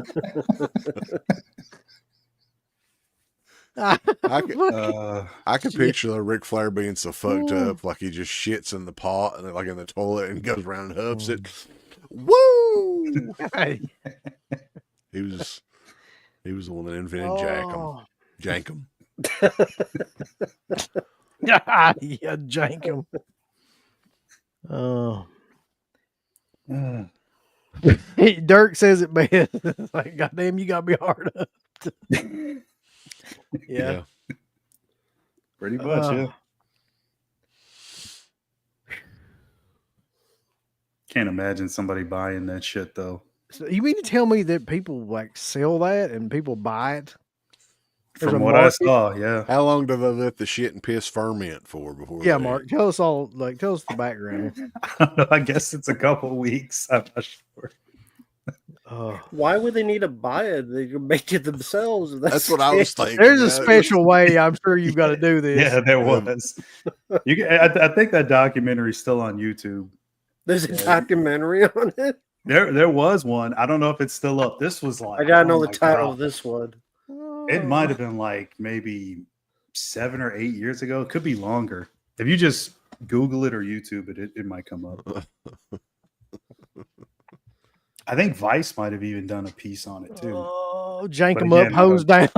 I can picture the Ric Flair being so fucked up, like he just shits in the pot and like in the toilet and goes around and huffs it. Woo! He was the one that invented Oh. Jankum. Yeah, Jankum. Oh. Dirk says it best. Like, goddamn, you got me hard up. Yeah. Pretty much, yeah. Can't imagine somebody buying that shit though. So you mean to tell me that people like sell that and people buy it? There's From a what I market? saw, yeah. How long do they let the shit and piss ferment for before? Yeah, they- Mark, tell us all. Like, tell us the background. Here. I don't know, I guess it's a couple weeks. I'm not sure. Oh. Why would they need to buy it? They can make it themselves. if That's what I was thinking. There's a Yeah, special way. I'm sure you've got to do this. Yeah, there was. You can, I think that documentary's still on YouTube. There's a documentary on it. There was one. I don't know if it's still up. This was like I gotta know oh the my title God. of this one. It might have been like maybe 7 or 8 years ago. It could be longer. If you just Google it or YouTube it, it might come up. I think Vice might have even done a piece on it too. Oh, jank But them up, again, hose down.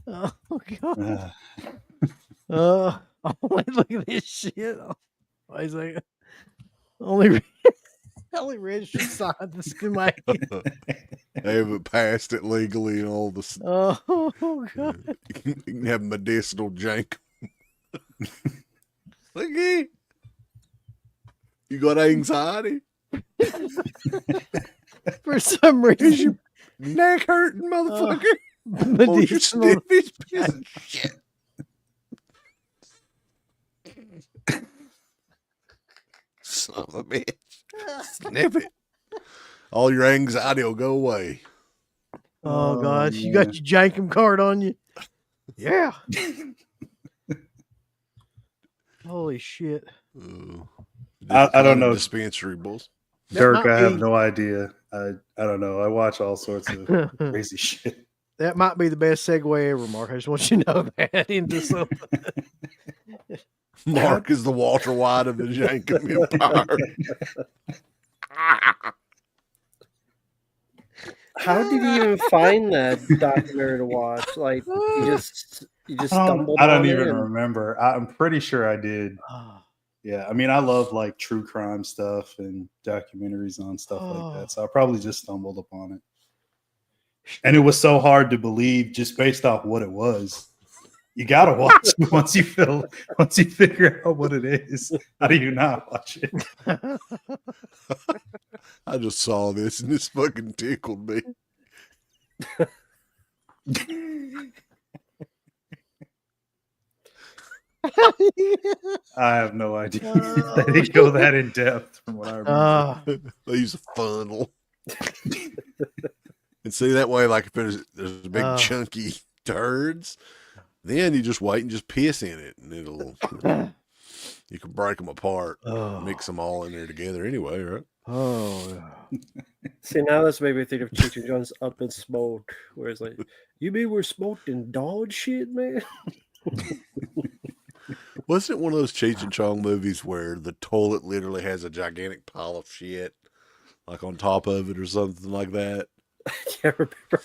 Oh God. Look at this shit. Wait a second. Only registered signed the schematic. They haven't passed it legally and all this. Oh God. You can have medicinal jank. Look here. You got anxiety? For some reason, Neck hurting, motherfucker. Won't you medicinal. sniff this piece of shit? of a bitch. Snip it. All your anxiety will go away. Oh, God, you man. got your Jankum card on you? Yeah. Holy shit. I don't know. Dispensary bulls. That Dirk, might I have be- no idea. I don't know. I watch all sorts of crazy shit. That might be the best segue ever, Mark. I just want you to know that into something. Marq is the Walter White of the Jankum Empire. How did you even find that documentary to watch? Like you just stumbled I don't on it even and- remember. I'm pretty sure I did. Yeah, I mean, I love like true crime stuff and documentaries on stuff like that. So I probably just stumbled upon it. And it was so hard to believe just based off what it was. You gotta watch it once you figure out what it is. How do you not watch it? I just saw this and this fucking tickled me. I have no idea. They didn't go that in depth from what I remember. They use a funnel. And see that way, like if there's big chunky turds, then you just wait and just piss in it, and it'll you can break them apart, mix them all in there together anyway, right? Oh, See, now this made me think of Cheech and John's Up in Smoke, where it's like, you mean we're smoked in dog shit, man? Wasn't it one of those Cheech and Chong movies where the toilet literally has a gigantic pile of shit, like on top of it or something like that? Yeah, remember?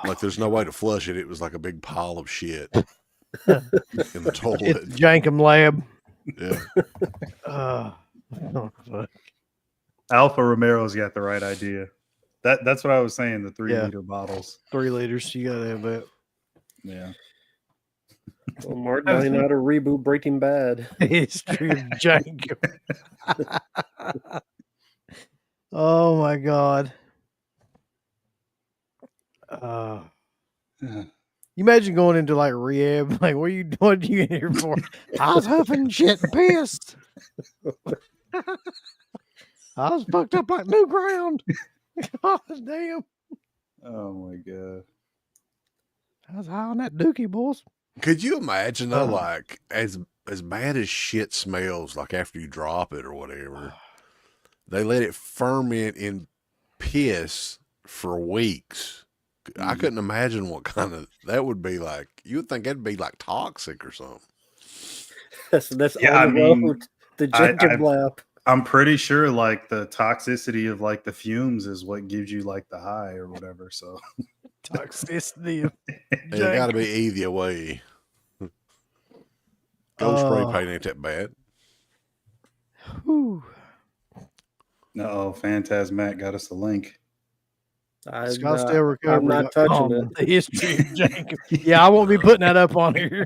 Like there's no way to flush it. It was like a big pile of shit in the toilet. it's Jankum Lab. Yeah. Oh, fuck. Alpha Romero's got the right idea. That's what I was saying. The 3-liter bottles. 3 liters. You gotta have that. Yeah. Well, Mark, now you know how to reboot Breaking Bad. History of Jankum. Oh my God. You imagine going into like rehab, like what are you in here for? I was huffing shit and pissed. I was fucked up like new ground. God damn. Oh my God. I was high on that dookie, boys. Could you imagine though, like as bad as shit smells, like after you drop it or whatever, they let it ferment in piss for weeks. I couldn't imagine what kind of that would be like. You would think that'd be like toxic or something. That's Yeah, on I the mean, road. The Jankum Lab. I'm pretty sure like the toxicity of like the fumes is what gives you like the high or whatever. So Toxicity of It got to be either way. Gold spray paint ain't that bad. Whew. no, Phantasmat got us a link. Scottsdale Recovery. I'm not touching it. The history of Jankum. Yeah, I won't be putting that up on here.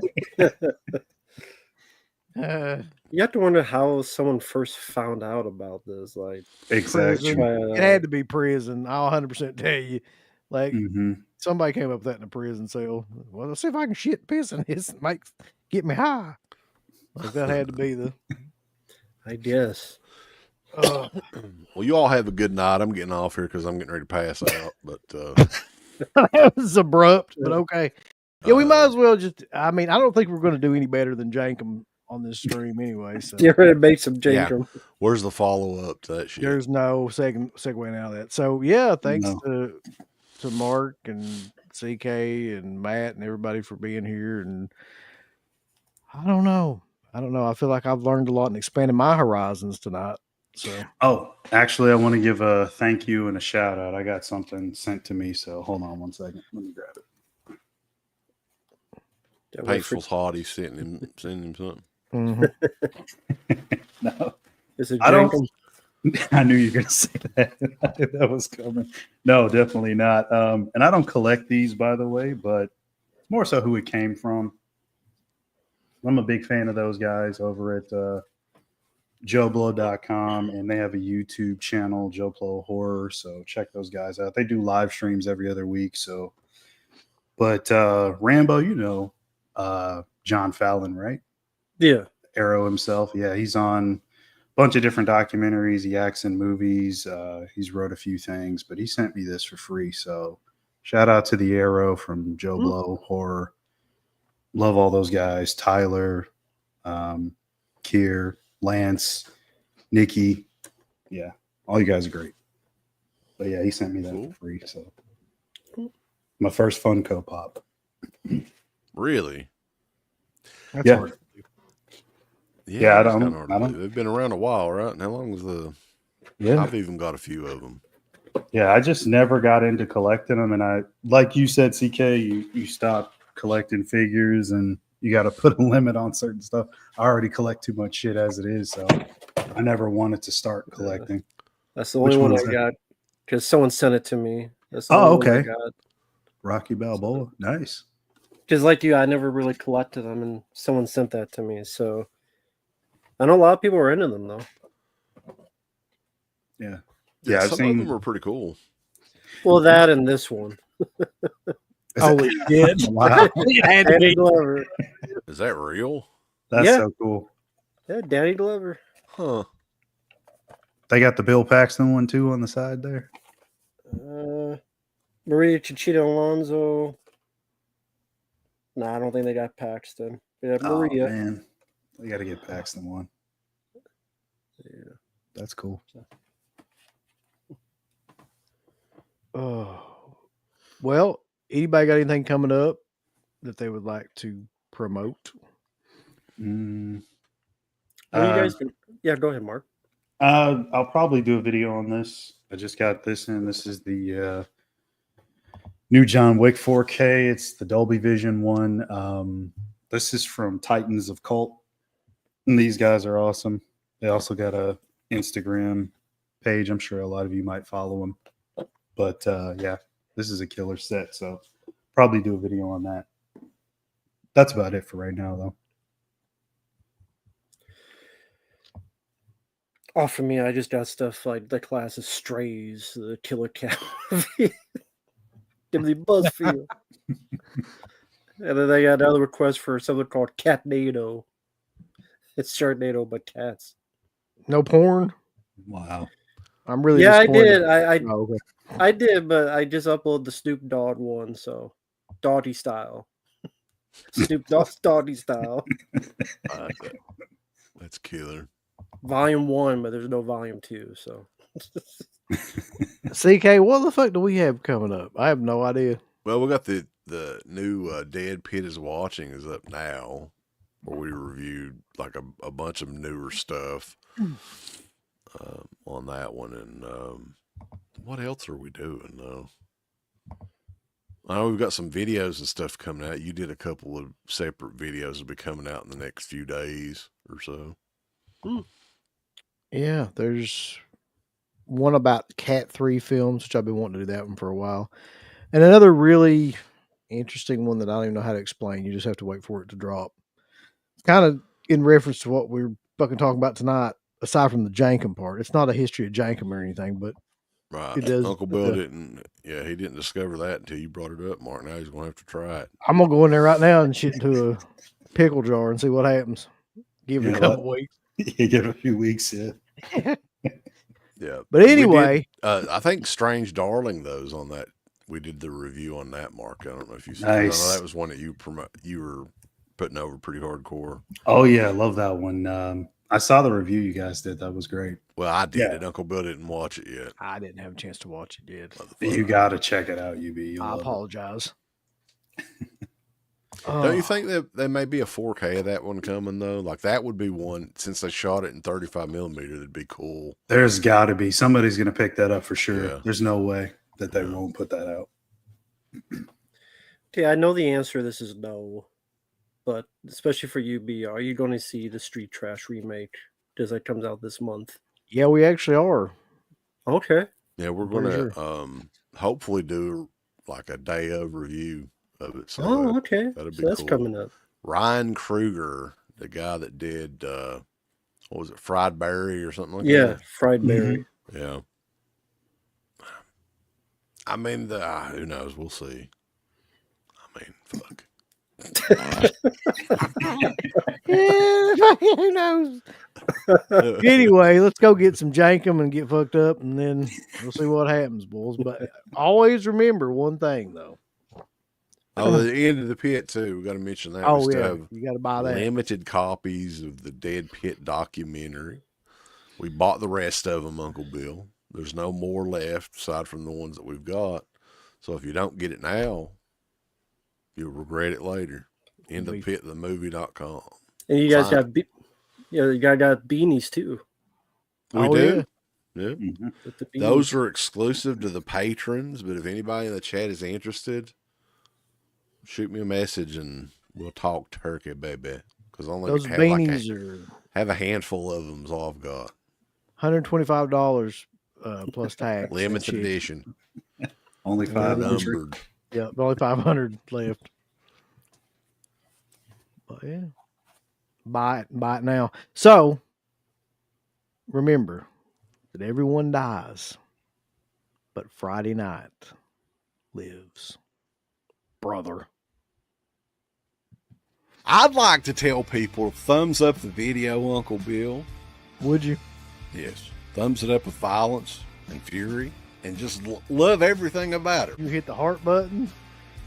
You have to wonder how someone first found out about this. Like, Exactly. Prison. It had to be prison. I'll 100% tell you. Like, somebody came up with that in a prison cell. Well, let's see if I can shit piss in this and get me high. Like, that had to be the. I guess. Well, you all have a good night. I'm getting off here because I'm getting ready to pass out. But that was abrupt, but okay. Yeah, we might as well just. I mean, I don't think we're going to do any better than Jankum on this stream anyway. So Get ready to make some Jankum. yeah. Where's the follow up to that shit? There's no segueing out of that. So yeah, thanks to Marq and CK and Matt and everybody for being here. And I don't know. I feel like I've learned a lot and expanded my horizons tonight. So Actually, I want to give a thank you and a shout out. I got something sent to me, so hold on one second. Let me grab it. Peaceful's hot. He's sending him something. No, Is it I don't. Jankum? I knew you were going to say that. That was coming. No, definitely not. And I don't collect these, by the way, but more so who it came from. I'm a big fan of those guys over at JoeBlow.com, and they have a YouTube channel, Joe Blow Horror. So check those guys out. They do live streams every other week. So, but Rambo, you know, John Fallon, right? Yeah. Arrow himself. Yeah, he's on bunch of different documentaries. He acts in movies. He's wrote a few things, but he sent me this for free. So shout out to the Arrow from Joe Blow Horror. Love all those guys. Tyler, Kier, Lance, Nikki. Yeah, all you guys are great. But yeah, he sent me that for free. So my first Funko Pop. Really? That's Yeah. hard. Yeah, I that's don't- kinda hard to I don't- believe. They've been around a while, right? And how long was the? Yeah. I've even got a few of them. Yeah, I just never got into collecting them. And I, like you said, CK, you stopped collecting figures and you got to put a limit on certain stuff. I already collect too much shit as it is. So I never wanted to start collecting. That's the Which only one one is I that? got because someone sent it to me. That's the Oh, only one I okay. got. Rocky Balboa. Nice. Because like you, I never really collected them, and someone sent that to me. So I know a lot of people are into them, though. Yeah. Yeah, Yeah, I've some seen- of them are pretty cool. Well, that and this one. Oh, it did. Wow. It had to Danny be. Glover. Is that real? That's Yeah. so cool. Yeah, Danny Glover. Huh. They got the Bill Paxton one too on the side there. Maria Chichita Alonso. No, I don't think they got Paxton. Yeah, Maria. Oh, man. We got to get Paxton one. Yeah. That's cool. Oh, well, anybody got anything coming up that they would like to promote? Mm, What do you guys do? Yeah, go ahead, Mark. I'll probably do a video on this. I just got this in. This is the new John Wick 4K. It's the Dolby Vision one. This is from Titans of Cult. And these guys are awesome. They also got a Instagram page. I'm sure a lot of you might follow them. But yeah, this is a killer set. So probably do a video on that. That's about it for right now, though. Oh, for me, I just got stuff like the class of Strays, the Killer Cat movie, the Buzzfield. And then they got another request for something called Catnado. It's Sharknado, but cats. No porn. Wow. I'm really Yeah, I disappointed. did. I Oh, okay. I did, but I just uploaded the Snoop Dogg one, so Doggy style. Snoop Dogg's Doggy style. That's killer. Volume 1, but there's no volume 2, so CK, what the fuck do we have coming up? I have no idea. Well, we got the new Dead Pit is Watching is up now, where we reviewed like a bunch of newer stuff on that one. And what else are we doing though? I know we've got some videos and stuff coming out. You did a couple of separate videos that'll be coming out in the next few days or so. Yeah, there's one about Cat 3 films, which I've been wanting to do that one for a while. And another really interesting one that I don't even know how to explain. You just have to wait for it to drop. It's kind of in reference to what we're fucking talking about tonight, aside from the Jankum part. It's not a history of Jankum or anything, but Right. It does, Uncle but Bill the- didn't, yeah, he didn't discover that until you brought it up, Mark. Now he's going to have to try it. I'm going to go in there right now and shit into a pickle jar and see what happens. Give it You a know couple what? weeks. You give it a few weeks, yeah. Yeah. But We did- anyway, I think Strange Darling, those on that, we did the review on that, Mark. I don't know if you said I know Nice. that was one that you were putting over pretty hardcore. Oh yeah, I love that one. I saw the review you guys did. That was great. Well, I did Yeah. it. Uncle Bill didn't watch it yet. I didn't have a chance to watch it yet. You got to check it out, UB. You'll I love it. apologize. Don't you think that there may be a 4K of that one coming though? Like that would be one, since they shot it in 35 millimeter. That'd be cool. There's got to be somebody's going to pick that up for sure. Yeah. There's no way that they Yeah. won't put that out. okay, I know the answer to this is no. But especially for you, B, are you going to see the Street Trash remake as it comes out this month? Yeah, we actually are. Okay. Yeah, we're Pretty gonna hopefully do like a day of review of it. So Oh, okay. that'd So be that's cool. coming up. Ryan Kruger, the guy that did what was it, Fried Berry or something like Yeah, that? fried berry. Yeah. I mean, who knows? We'll see. I mean, fuck. Yeah, who knows? Anyway, let's go get some jankum and get fucked up, and then we'll see what happens, boys. But always remember one thing, though. Oh, the end of the pit too. We got to mention that. Oh we still yeah, have you got to buy that. limited copies of the Dead Pit documentary. We bought the rest of them, Uncle Bill. There's no more left aside from the ones that we've got. So if you don't get it now, you'll regret it later. End of the pit, themovie.com. And you guys got, you got beanies too. We do. Yeah. Mhm. With the beanies. Those are exclusive to the patrons, but if anybody in the chat is interested, shoot me a message and we'll talk turkey, baby. Because only Those have beanies are have a handful of them is all I've got. $125 plus tax. Limited edition. Only 500. Numbered. Yeah, only 500 left. But yeah, buy it now. So remember that everyone dies, but Friday night lives, brother. I'd like to tell people thumbs up the video, Uncle Bill. Would you? Yes. Thumbs it up with violence and fury and just love everything about it. You hit the heart button,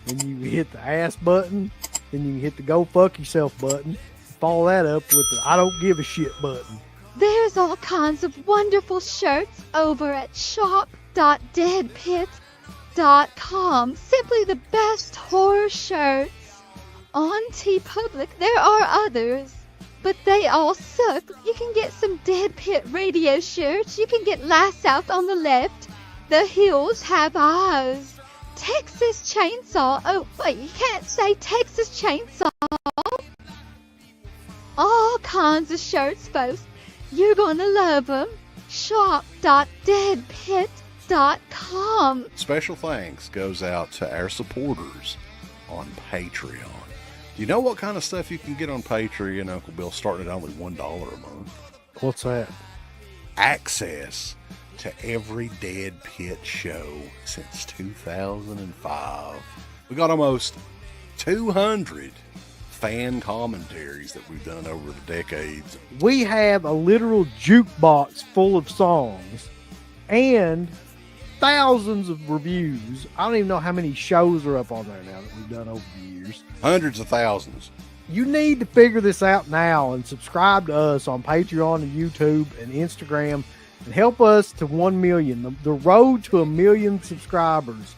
then you hit the ass button, then you hit the go fuck yourself button. Follow that up with the I don't give a shit button. There's all kinds of wonderful shirts over at shop.deadpit.com. Simply the best horror shirts. On TeePublic, there are others, but they all suck. You can get some Dead Pit radio shirts. You can get Last South on the Left. The Hills Have Eyes. Texas Chainsaw. Oh, wait, you can't say Texas Chainsaw. All kinds of shirts, folks. You're gonna love them. Shop.deadpit.com. Special thanks goes out to our supporters on Patreon. Do you know what kind of stuff you can get on Patreon, Uncle Bill, starting at only $1 a month? What's that? Access to every Dead Pit show since 2005. We got almost 200 fan commentaries that we've done over the decades. We have a literal jukebox full of songs and thousands of reviews. I don't even know how many shows are up on there now that we've done over the years. Hundreds of thousands. You need to figure this out now and subscribe to us on Patreon and YouTube and Instagram and help us to 1 million. The road to 1 million subscribers